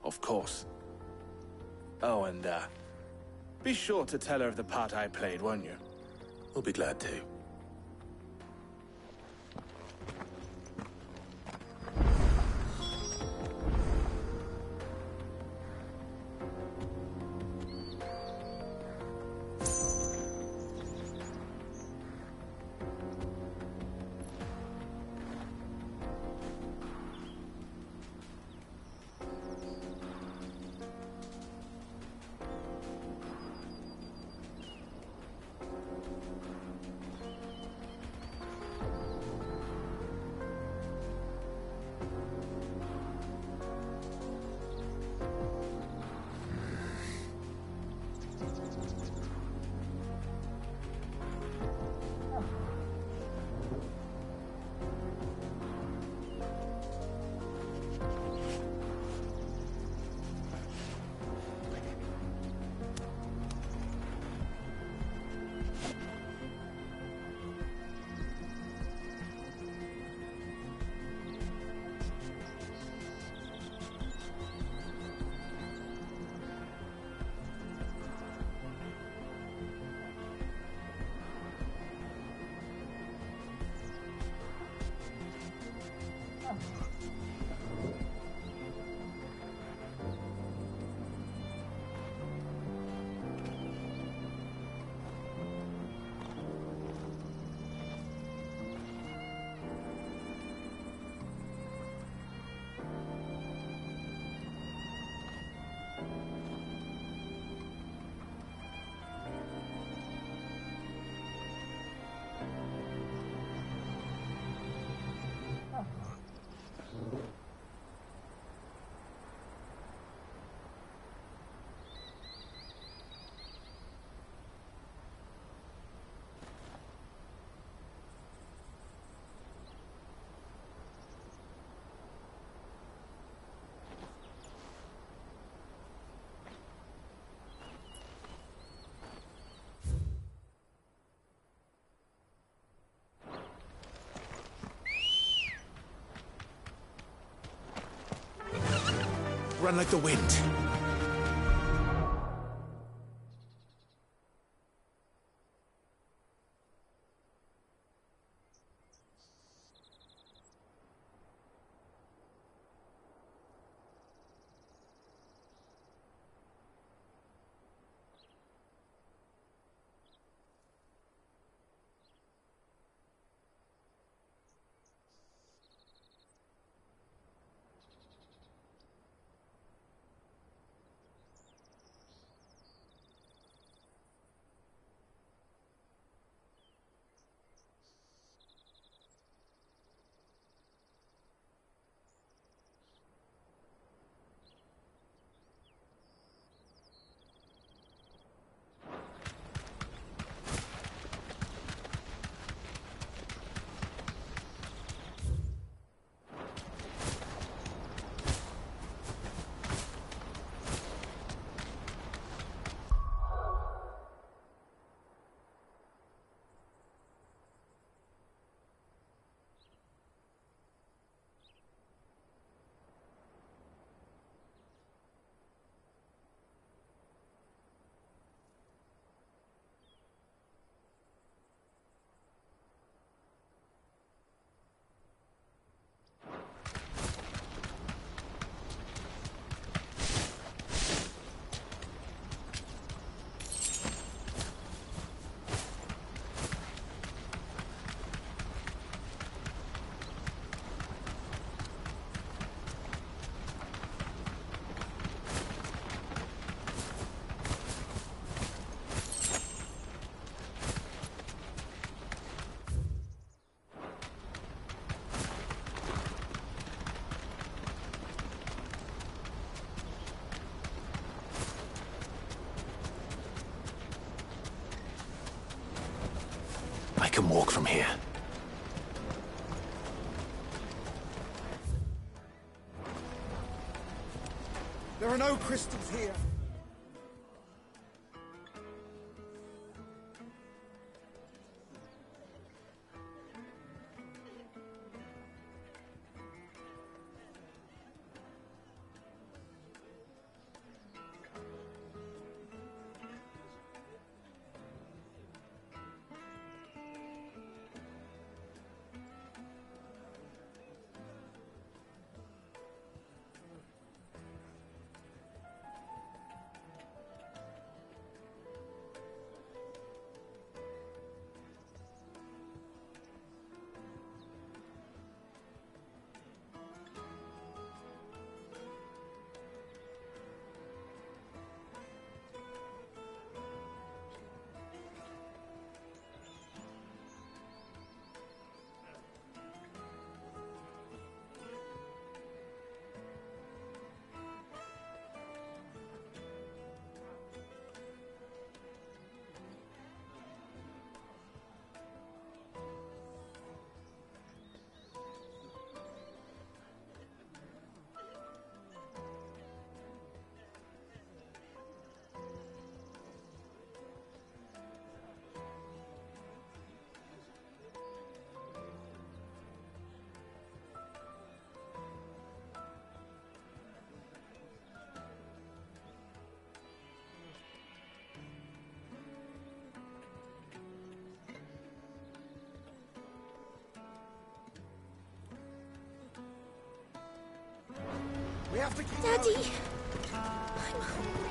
Of course. Oh, and, be sure to tell her of the part I played, won't you? We'll be glad to. Run like the wind. can walk from here. There are no crystals here. We have to keep Daddy! going. I'm hungry.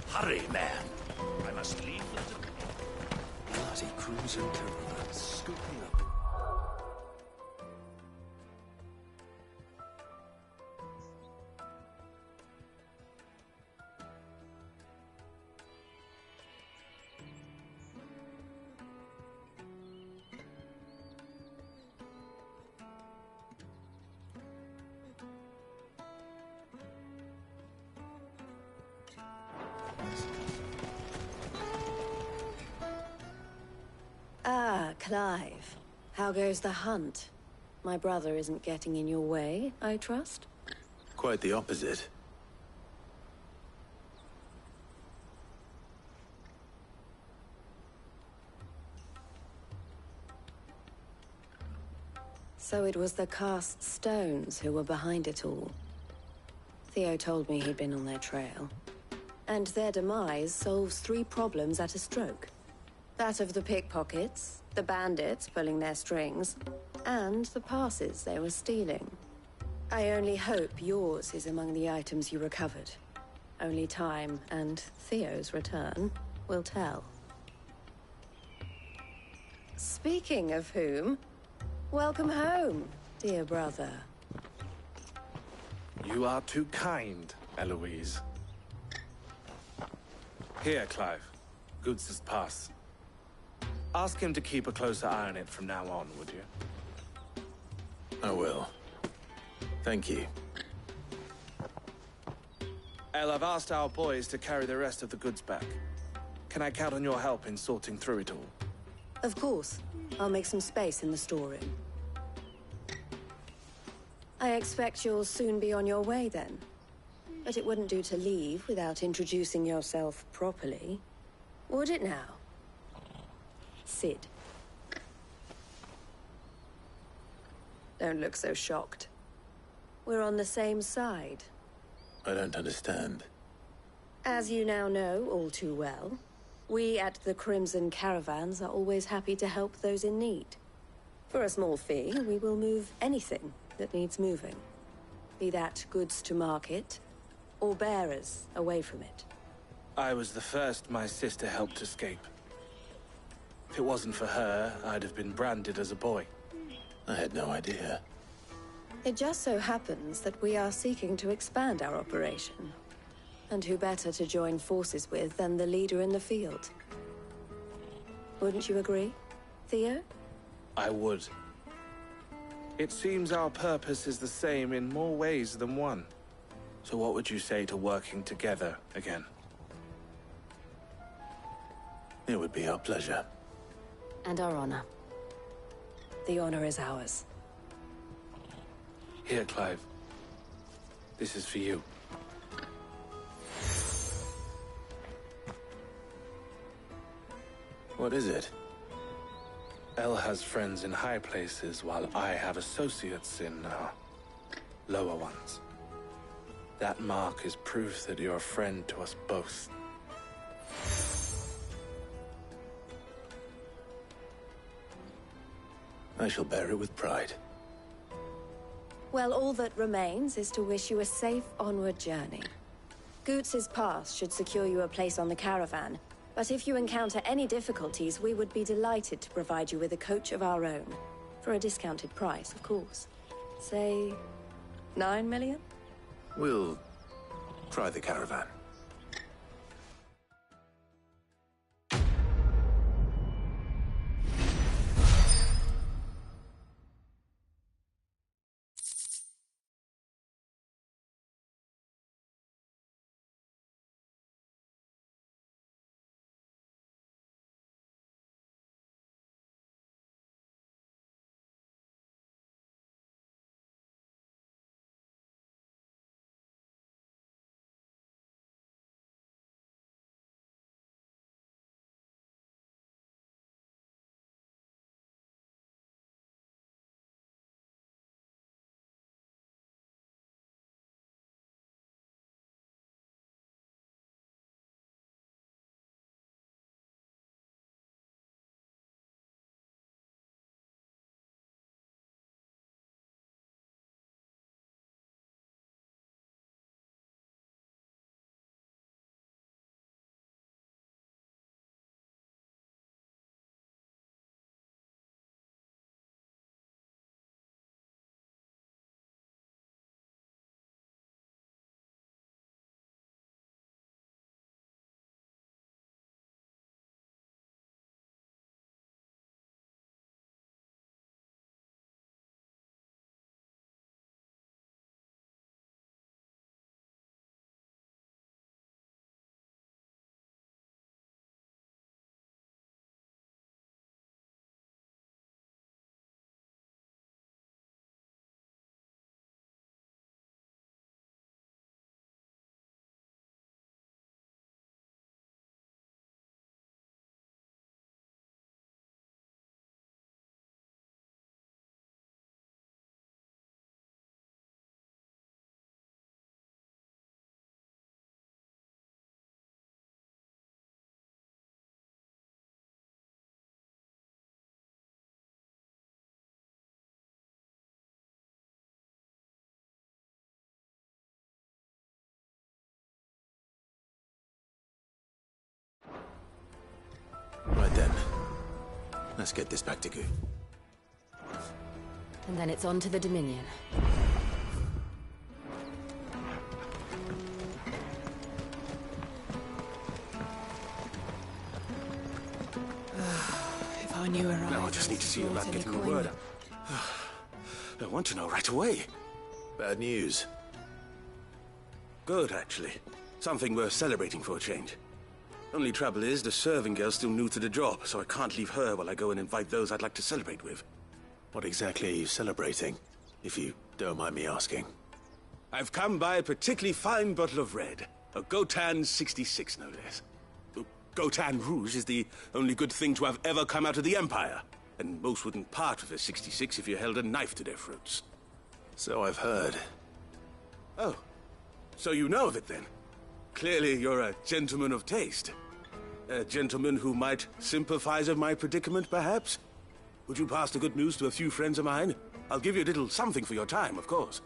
Hurry, man. I must leave the... Bloody cruiser caravan. Scoop me up. Ah, Clive. How goes the hunt? My brother isn't getting in your way, I trust? Quite the opposite. So it was the cast stones who were behind it all. Theo told me he'd been on their trail. And their demise solves 3 problems at a stroke. That of the pickpockets, the bandits pulling their strings, and the passes they were stealing. I only hope yours is among the items you recovered. Only time and Theo's return will tell. Speaking of whom, welcome home, dear brother. You are too kind, Eloise. Here, Clive. Goods' pass. Ask him to keep a closer eye on it from now on, would you? I will. Thank you. El, I've asked our boys to carry the rest of the goods back. Can I count on your help in sorting through it all? Of course. I'll make some space in the storeroom. I expect you'll soon be on your way then. But it wouldn't do to leave without introducing yourself properly. Would it now? Cid. Don't look so shocked. We're on the same side. I don't understand. As you now know all too well, we at the Crimson Caravans are always happy to help those in need. For a small fee, we will move anything that needs moving. Be that goods to market, or bearers away from it. I was the first my sister helped escape. If it wasn't for her, I'd have been branded as a boy. I had no idea. It just so happens that we are seeking to expand our operation. And who better to join forces with than the leader in the field? Wouldn't you agree, Theo? I would. It seems our purpose is the same in more ways than one. So what would you say to working together again? It would be our pleasure. And our honor. The honor is ours. Here, Clive. This is for you. What is it? El has friends in high places, while I have associates in, lower ones. That mark is proof that you're a friend to us both. I shall bear it with pride. Well, all that remains is to wish you a safe onward journey. Goots' pass should secure you a place on the caravan, but if you encounter any difficulties, we would be delighted to provide you with a coach of our own. For a discounted price, of course. Say, 9 million? We'll try the caravan. Let's get this back to Gu. And then it's on to the Dominion. If I knew where Now I just need to see about getting the word out. I want to know right away. Bad news. Good, actually. Something worth celebrating for a change. Only trouble is, the serving girl's still new to the job, so I can't leave her while I go and invite those I'd like to celebrate with. What exactly are you celebrating, if you don't mind me asking? I've come by a particularly fine bottle of red. A Gotan 66, no less. Gotan Rouge is the only good thing to have ever come out of the Empire. And most wouldn't part with a 66 if you held a knife to their throats. So I've heard. Oh, so you know of it then? Clearly you're a gentleman of taste. A gentleman who might sympathize with my predicament, perhaps? Would you pass the good news to a few friends of mine? I'll give you a little something for your time, of course.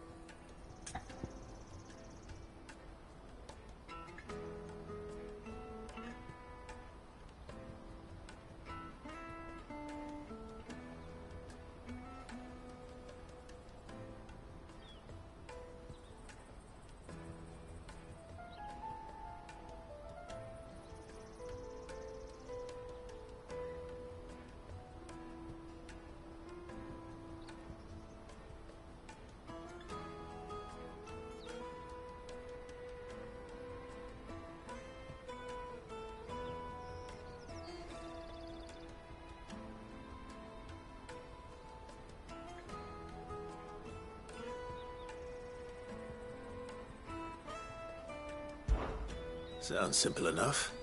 Sounds simple enough.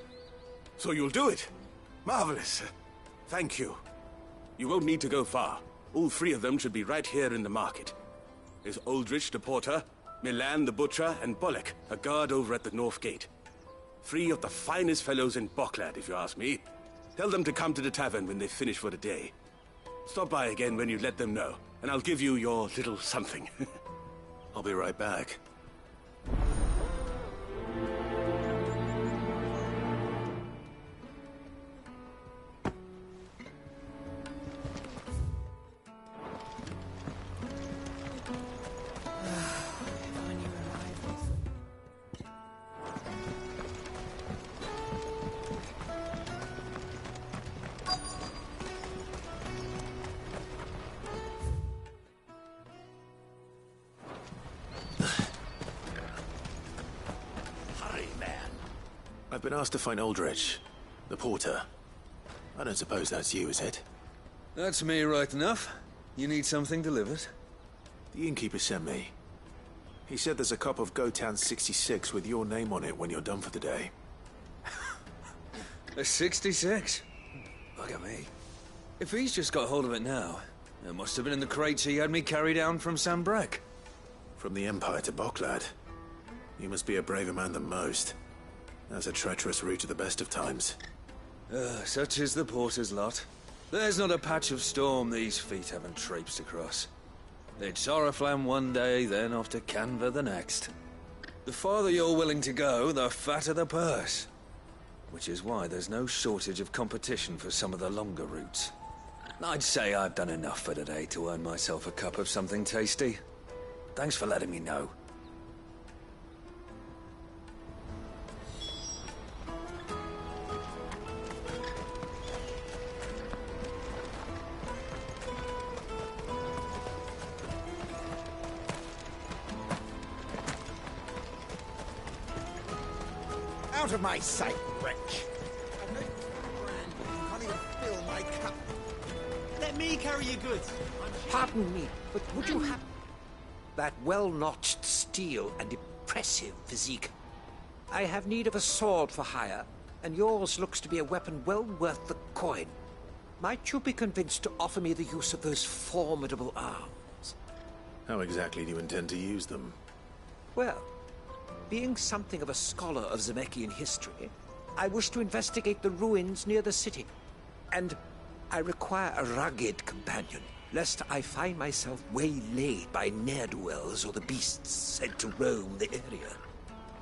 So you'll do it? Marvelous. Thank you. You won't need to go far. All three of them should be right here in the market. There's Aldrich the porter, Milan the butcher, and Bolek, a guard over at the north gate. Three of the finest fellows in Boklad, if you ask me. Tell them to come to the tavern when they finish for the day. Stop by again when you let them know, and I'll give you your little something. I'll be right back. I've been asked to find Aldrich, the porter. I don't suppose that's you, is it? That's me, right enough. You need something delivered? The innkeeper sent me. He said there's a cup of Gotan 66 with your name on it when you're done for the day. A 66? Look at me. If he's just got hold of it now, it must have been in the crates he had me carry down from Sanbreque. From the Empire to Boklad. You must be a braver man than most. That's a treacherous route at the best of times. Such is the porter's lot. There's not a patch of storm these feet haven't traipsed across. It's Oriflamme one day, then off to Canva the next. The farther you're willing to go, the fatter the purse. Which is why there's no shortage of competition for some of the longer routes. I'd say I've done enough for today to earn myself a cup of something tasty. Thanks for letting me know. Out of my sight, wretch! I've no brand, you can't even fill my cup. Let me carry your goods. Pardon me, but would you have that well-notched steel and impressive physique? I have need of a sword for hire, and yours looks to be a weapon well worth the coin. Might you be convinced to offer me the use of those formidable arms? How exactly do you intend to use them? Well, being something of a scholar of Zemeckhian history, I wish to investigate the ruins near the city. And I require a rugged companion, lest I find myself waylaid by ne'er-do-wells or the beasts sent to roam the area.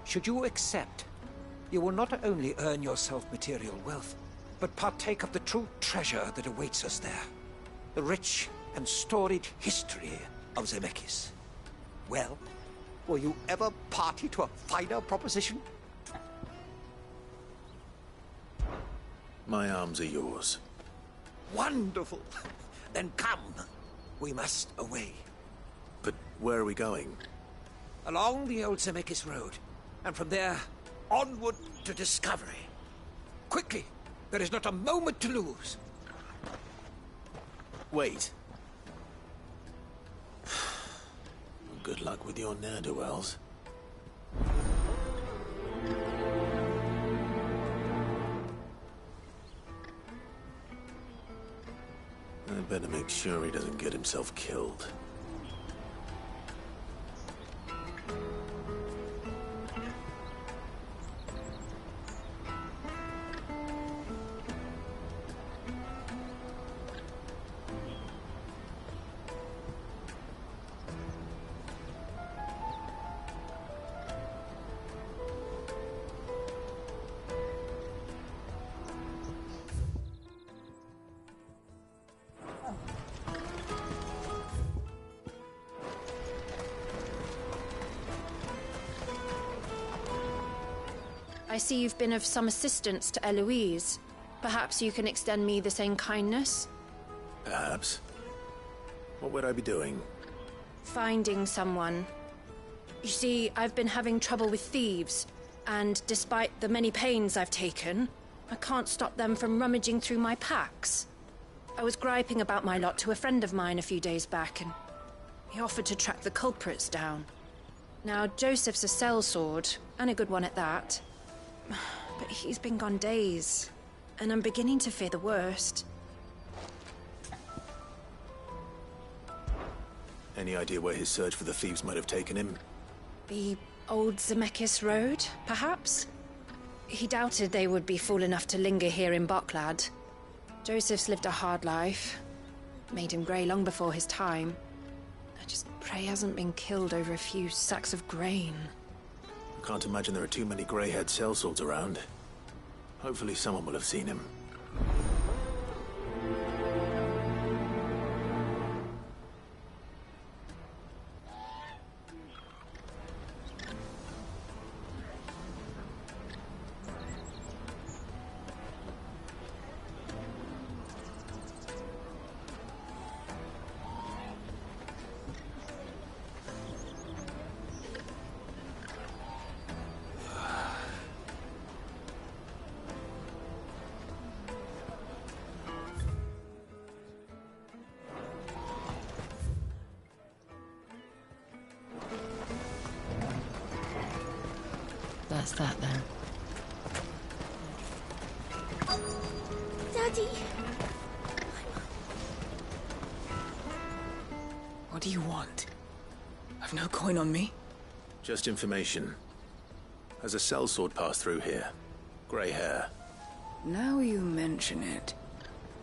Should you accept, you will not only earn yourself material wealth, but partake of the true treasure that awaits us there. The rich and storied history of Zemeckis. Well, were you ever party to a finer proposition? My arms are yours. Wonderful! Then come. We must away. But where are we going? Along the old Zemeckis Road, and from there, onward to discovery. Quickly! There is not a moment to lose. Wait. Good luck with your ne'er-do-wells. I'd better make sure he doesn't get himself killed. I see you've been of some assistance to Eloise. Perhaps you can extend me the same kindness? Perhaps. What would I be doing? Finding someone. You see, I've been having trouble with thieves, and despite the many pains I've taken, I can't stop them from rummaging through my packs. I was griping about my lot to a friend of mine a few days back, and he offered to track the culprits down. Now, Joseph's a sellsword, and a good one at that. But he's been gone days, and I'm beginning to fear the worst. Any idea where his search for the thieves might have taken him? The old Zemeckis Road, perhaps? He doubted they would be fool enough to linger here in Boklad. Joseph's lived a hard life. Made him grey long before his time. I just pray he hasn't been killed over a few sacks of grain. I can't imagine there are too many grey-haired sellswords around. Hopefully someone will have seen him. That's that then. Daddy! What do you want? I've no coin on me. Just information. Has a sellsword passed through here? Grey hair. Now you mention it,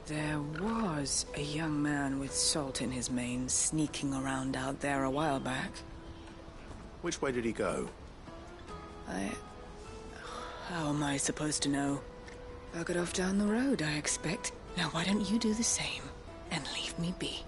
there was a young man with salt in his mane sneaking around out there a while back. Which way did he go? How am I supposed to know? I got off down the road, I expect. Now why don't you do the same and leave me be?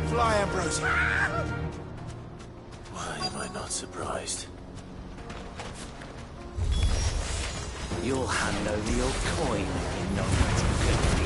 Fly, Ambrose. Why am I not surprised? You'll hand over your coin if you're not good at the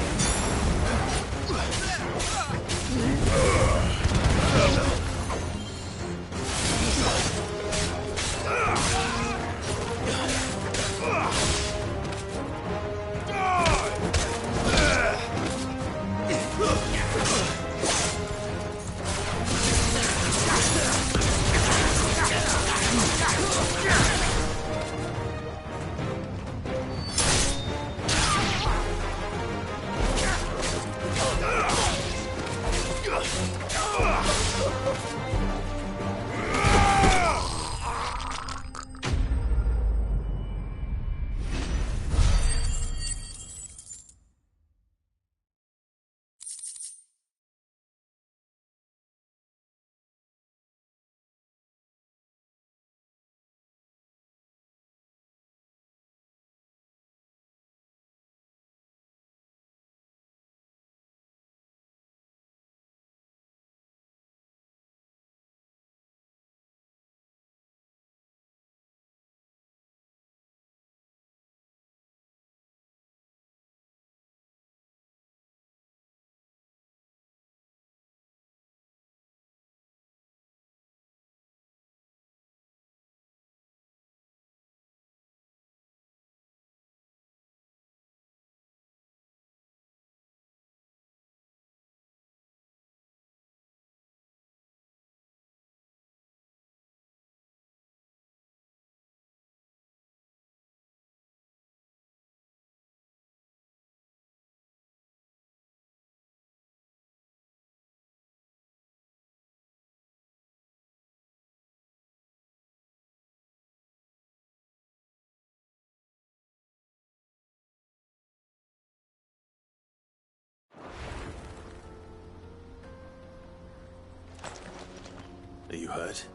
you hurt?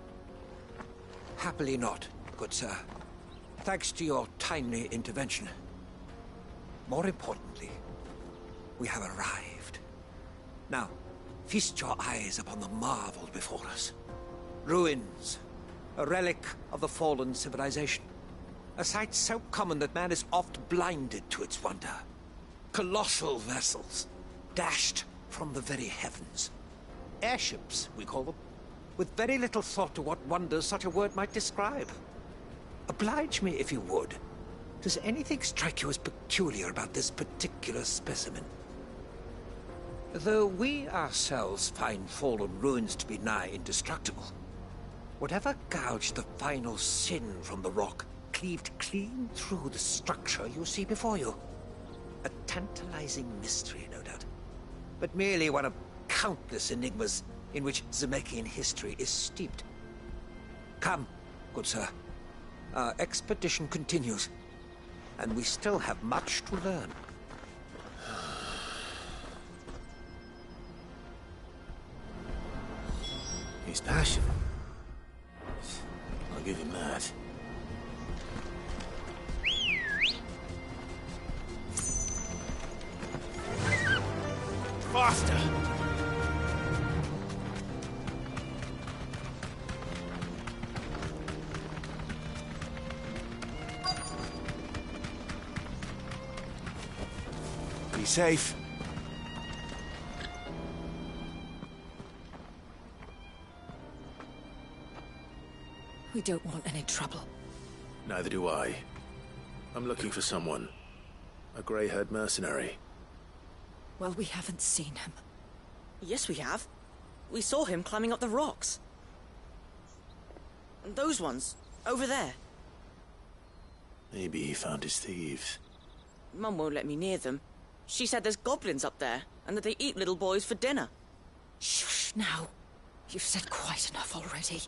Happily not, good sir. Thanks to your timely intervention. More importantly, we have arrived. Now, feast your eyes upon the marvel before us. Ruins, a relic of the fallen civilization. A sight so common that man is oft blinded to its wonder. Colossal vessels, dashed from the very heavens. Airships, we call them, with very little thought to what wonders such a word might describe. Oblige me, if you would. Does anything strike you as peculiar about this particular specimen? Though we ourselves find fallen ruins to be nigh indestructible, whatever gouged the final sin from the rock cleaved clean through the structure you see before you. A tantalizing mystery, no doubt, but merely one of countless enigmas in which Zemeckis history is steeped. Come, good sir. Our expedition continues, and we still have much to learn. He's passionate. I'll give him that. Faster! Be safe. We don't want any trouble. Neither do I. I'm looking for someone. A grey-haired mercenary. Well, we haven't seen him. Yes, we have. We saw him climbing up the rocks. And those ones, over there. Maybe he found his thieves. Mum won't let me near them. She said there's goblins up there, and that they eat little boys for dinner. Shush, now. You've said quite enough already.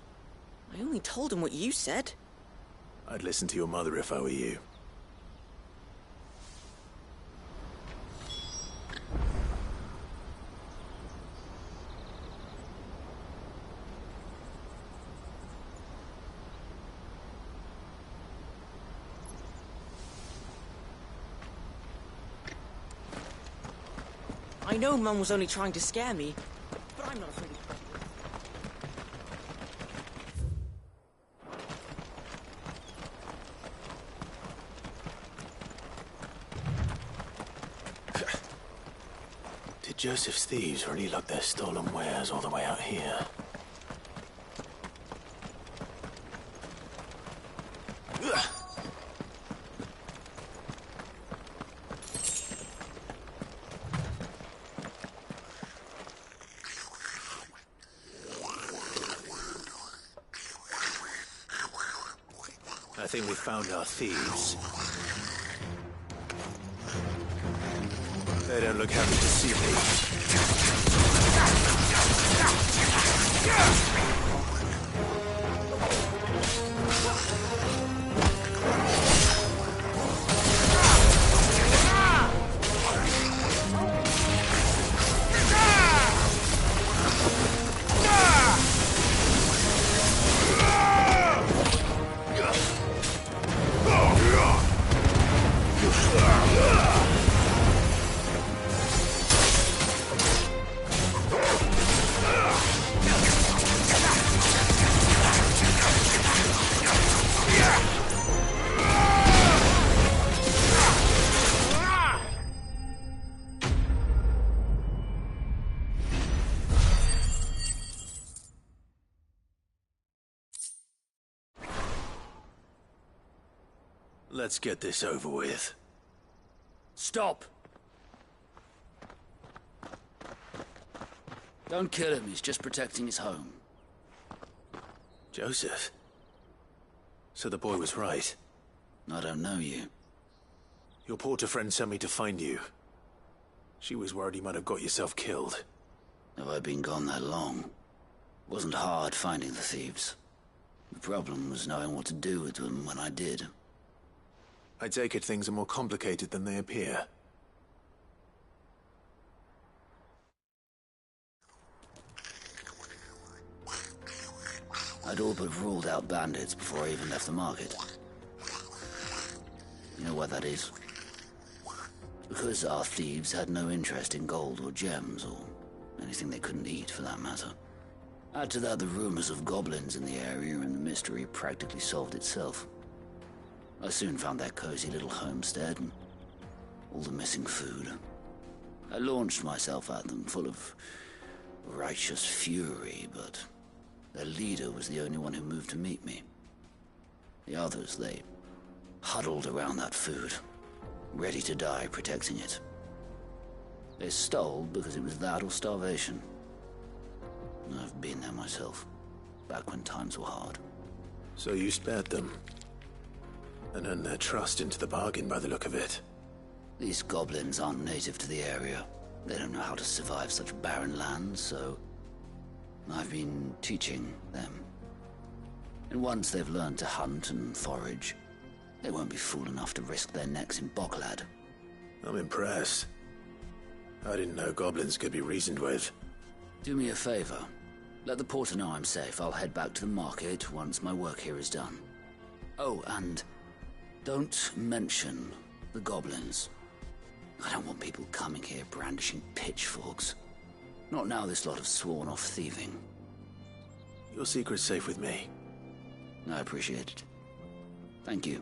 I only told him what you said. I'd listen to your mother if I were you. I know Mum was only trying to scare me, but I'm not afraid of Did Joseph's thieves really lug their stolen wares all the way out here? I think we found our thieves. They don't look happy to see Let's get this over with. Stop! Don't kill him, he's just protecting his home. Joseph? So the boy was right. I don't know you. Your porter friend sent me to find you. She was worried you might have got yourself killed. Have I been gone that long? It wasn't hard finding the thieves. The problem was knowing what to do with them when I did. I take it things are more complicated than they appear. I'd all but ruled out bandits before I even left the market. You know why that is? Because our thieves had no interest in gold or gems, or anything they couldn't eat for that matter. Add to that the rumors of goblins in the area, and the mystery practically solved itself. I soon found their cozy little homestead and all the missing food. I launched myself at them, full of righteous fury, but their leader was the only one who moved to meet me. The others, they huddled around that food, ready to die protecting it. They stole because it was that or starvation. I've been there myself, back when times were hard. So you spared them, and earned their trust into the bargain by the look of it. These goblins aren't native to the area. They don't know how to survive such barren lands, so I've been teaching them. And once they've learned to hunt and forage, they won't be fool enough to risk their necks in Boklad. I'm impressed. I didn't know goblins could be reasoned with. Do me a favor. Let the porter know I'm safe. I'll head back to the market once my work here is done. Oh, and don't mention the goblins. I don't want people coming here brandishing pitchforks. Not now this lot have sworn off thieving. Your secret's safe with me. I appreciate it. Thank you.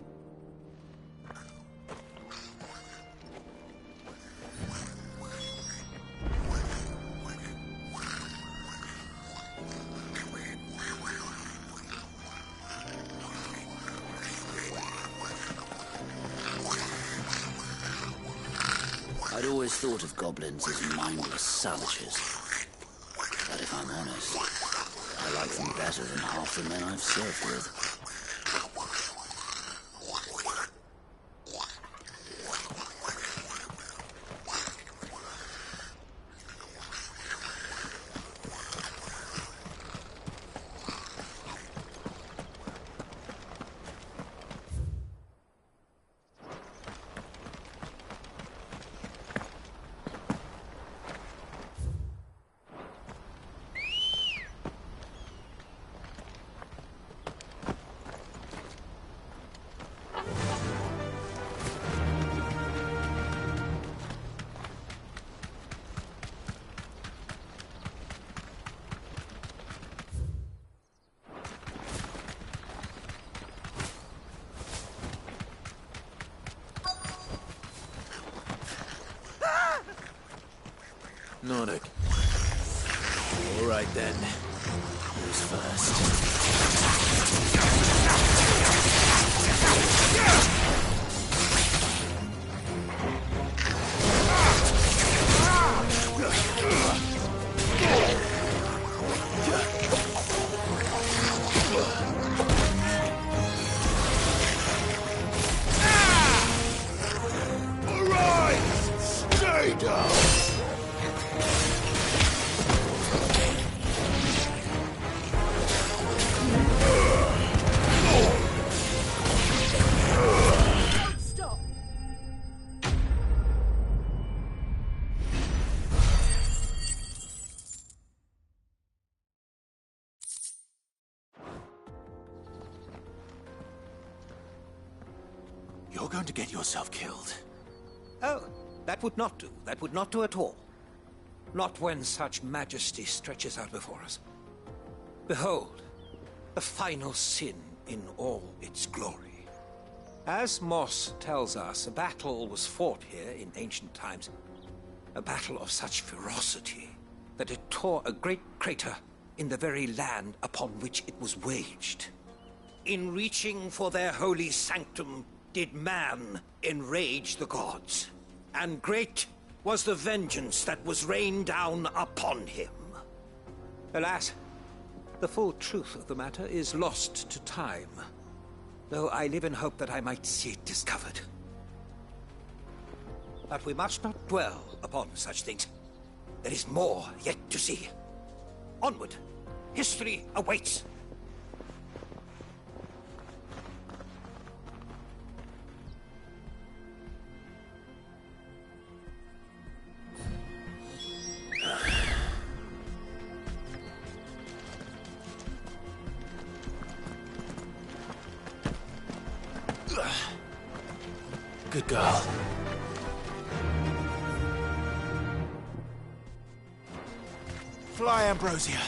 I'd always thought of goblins as mindless savages. But if I'm honest, I like them better than half the men I've served with. Nordic. All right then. Who's first? All right! Stay down! You're going to get yourself killed. Oh, that would not do. That would not do at all. Not when such majesty stretches out before us. Behold, the final sin in all its glory. As Moss tells us, a battle was fought here in ancient times. A battle of such ferocity that it tore a great crater in the very land upon which it was waged. In reaching for their holy sanctum, did man enrage the gods, and great was the vengeance that was rained down upon him. Alas, the full truth of the matter is lost to time, though I live in hope that I might see it discovered. But we must not dwell upon such things. There is more yet to see. Onward! History awaits! Good girl. Fly, Ambrosia.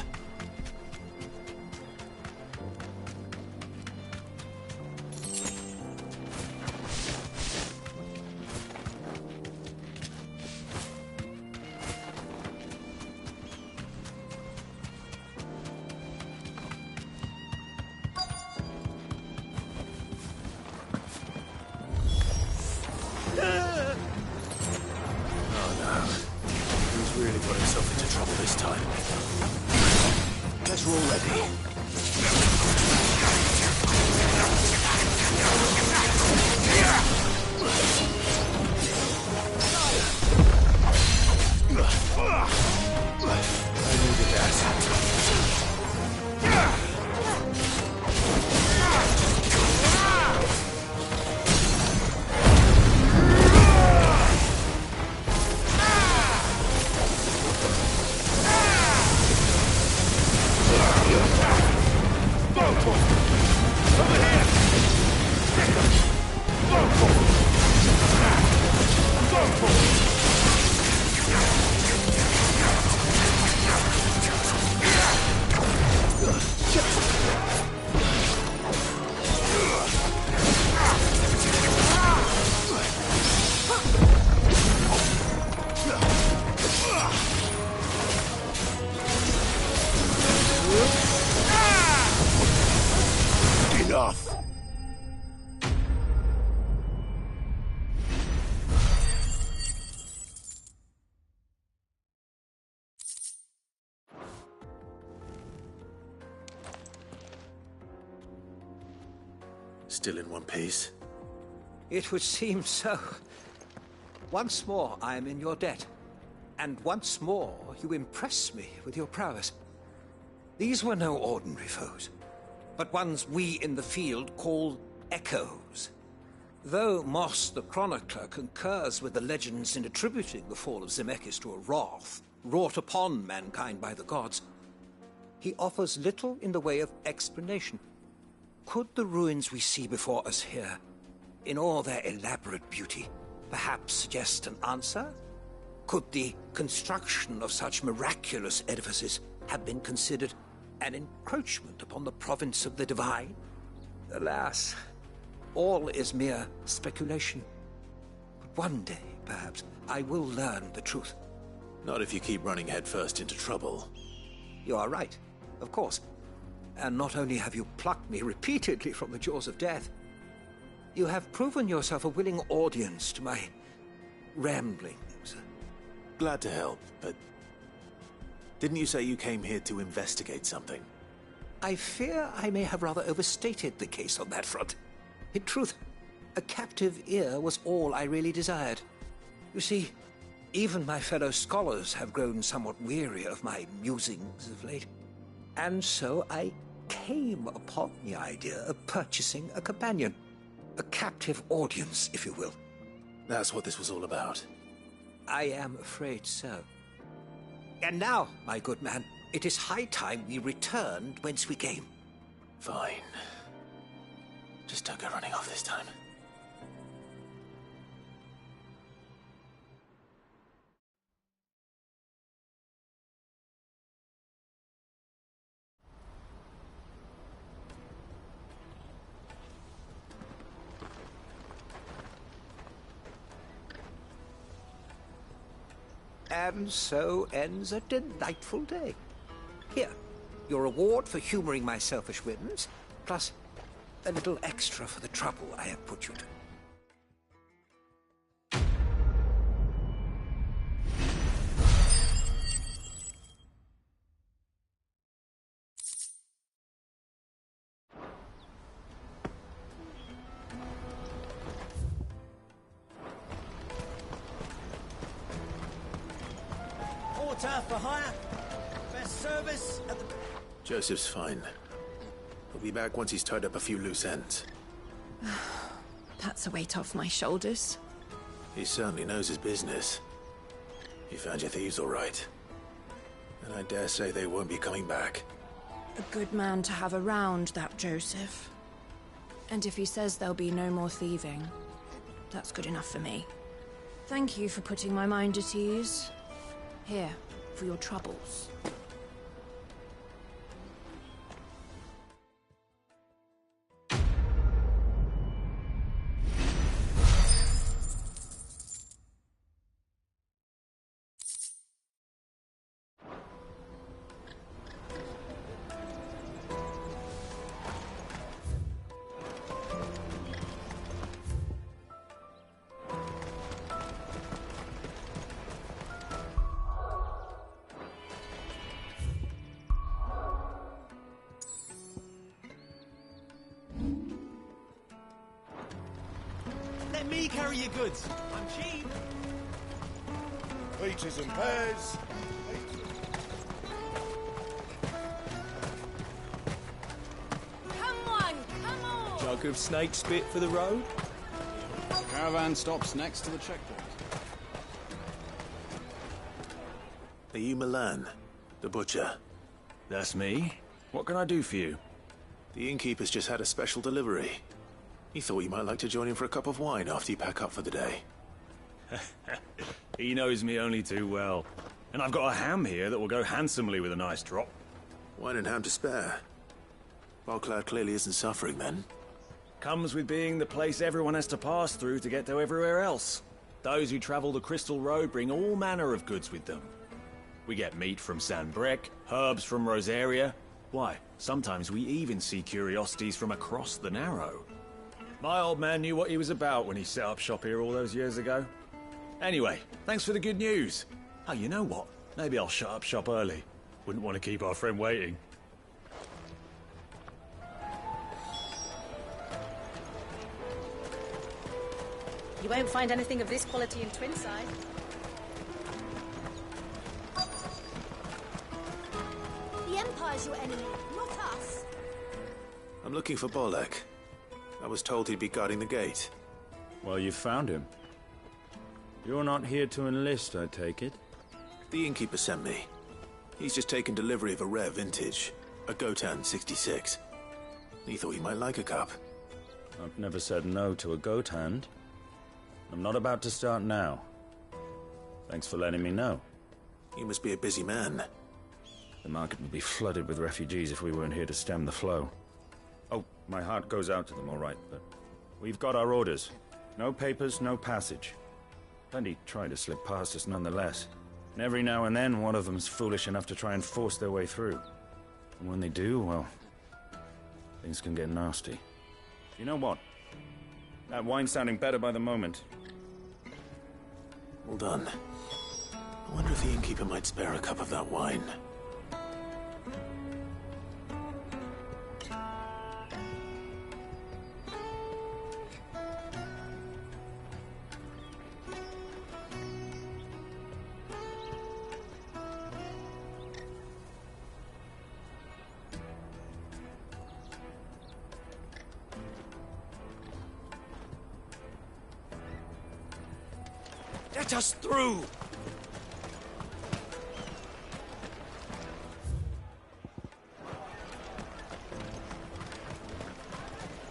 Still in one piece? It would seem so. Once more I am in your debt. And once more you impress me with your prowess. These were no ordinary foes, but ones we in the field call echoes. Though Moss the Chronicler concurs with the legends in attributing the fall of Zemeckis to a wrath wrought upon mankind by the gods, he offers little in the way of explanation. Could the ruins we see before us here, in all their elaborate beauty, perhaps suggest an answer? Could the construction of such miraculous edifices have been considered an encroachment upon the province of the divine? Alas, all is mere speculation. But one day, perhaps, I will learn the truth. Not if you keep running headfirst into trouble. You are right, of course. And not only have you plucked me repeatedly from the jaws of death, you have proven yourself a willing audience to my ramblings. Glad to help, but didn't you say you came here to investigate something? I fear I may have rather overstated the case on that front. In truth, a captive ear was all I really desired. You see, even my fellow scholars have grown somewhat weary of my musings of late. And so I came upon the idea of purchasing a companion. A captive audience, if you will. That's what this was all about. I am afraid so. And now, my good man, it is high time we returned whence we came. Fine. Just don't go running off this time. And so ends a delightful day. Here, your reward for humoring my selfish whims, plus a little extra for the trouble I have put you to. For hire. Best service at the... Joseph's fine. He'll be back once he's tied up a few loose ends. That's a weight off my shoulders. He certainly knows his business. He found your thieves all right. And I dare say they won't be coming back. A good man to have around, that Joseph. And if he says there'll be no more thieving, that's good enough for me. Thank you for putting my mind at ease. Here, for your troubles. Let me carry your goods. I'm cheap. Peaches and pears. Come on! Jug of snake spit for the road? Caravan stops next to the checkpoint. Are you Milan, the butcher? That's me. What can I do for you? The innkeeper's just had a special delivery. He thought you might like to join him for a cup of wine after you pack up for the day. He knows me only too well. And I've got a ham here that will go handsomely with a nice drop. Wine and ham to spare. Bogcloud clearly isn't suffering, then. Comes with being the place everyone has to pass through to get to everywhere else. Those who travel the Crystal Road bring all manner of goods with them. We get meat from Sanbreque, herbs from Rosaria. Why, sometimes we even see curiosities from across the Narrow. My old man knew what he was about when he set up shop here all those years ago. Anyway, thanks for the good news. Oh, you know what? Maybe I'll shut up shop early. Wouldn't want to keep our friend waiting. You won't find anything of this quality in Twinside. The Empire's your enemy, not us. I'm looking for Bolek. I was told he'd be guarding the gate. Well, you found him. You're not here to enlist, I take it? The innkeeper sent me. He's just taken delivery of a rare vintage, a Gotan 66. He thought you might like a cup. I've never said no to a goat hand. I'm not about to start now. Thanks for letting me know. You must be a busy man. The market would be flooded with refugees if we weren't here to stem the flow. Oh, my heart goes out to them, all right, but we've got our orders. No papers, no passage. Plenty try to slip past us nonetheless. And every now and then, one of them's foolish enough to try and force their way through. And when they do, well, things can get nasty. You know what? That wine's sounding better by the moment. Well done. I wonder if the innkeeper might spare a cup of that wine. Let us through!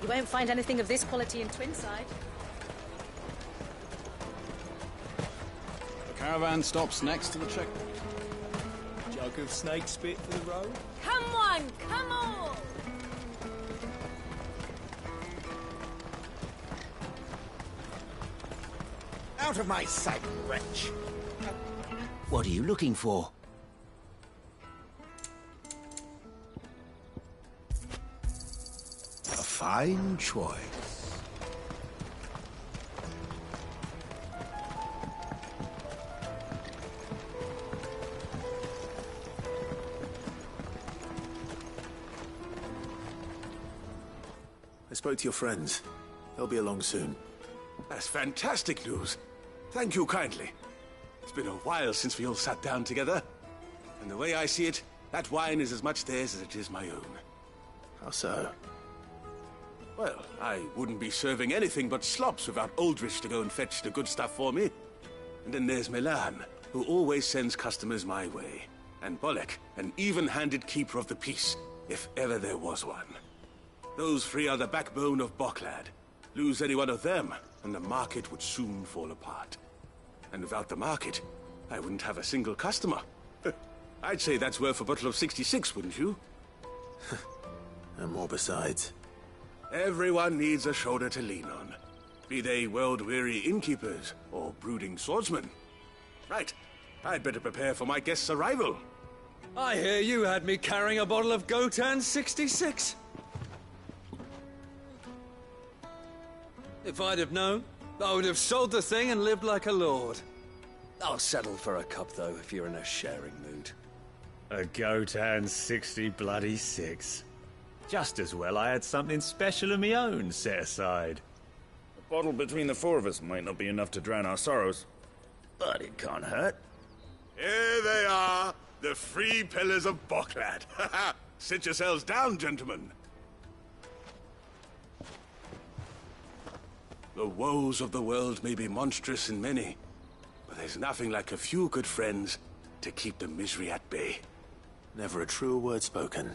You won't find anything of this quality in Twinside. The caravan stops next to the checkpoint. Jug of snake spit for the road? Come on! Come on! Out of my sight, wretch! What are you looking for? A fine choice. I spoke to your friends. They'll be along soon. That's fantastic news. Thank you kindly. It's been a while since we all sat down together. And the way I see it, that wine is as much theirs as it is my own. How so? Well, I wouldn't be serving anything but slops without Aldrich to go and fetch the good stuff for me. And then there's Milan, who always sends customers my way. And Bolek, an even-handed keeper of the peace, if ever there was one. Those three are the backbone of Boklad. Lose any one of them, and the market would soon fall apart. And without the market, I wouldn't have a single customer. I'd say that's worth a bottle of 66, wouldn't you? And more besides. Everyone needs a shoulder to lean on. Be they world-weary innkeepers or brooding swordsmen. Right. I'd better prepare for my guest's arrival. I hear you had me carrying a bottle of Gotan 66. If I'd have known, I would have sold the thing and lived like a lord. I'll settle for a cup, though, if you're in a sharing mood. A Gotan 66. Just as well I had something special of my own set aside. A bottle between the four of us might not be enough to drown our sorrows, but it can't hurt. Here they are, the three pillars of Boklad. Sit yourselves down, gentlemen. The woes of the world may be monstrous in many, but there's nothing like a few good friends to keep the misery at bay. Never a truer word spoken.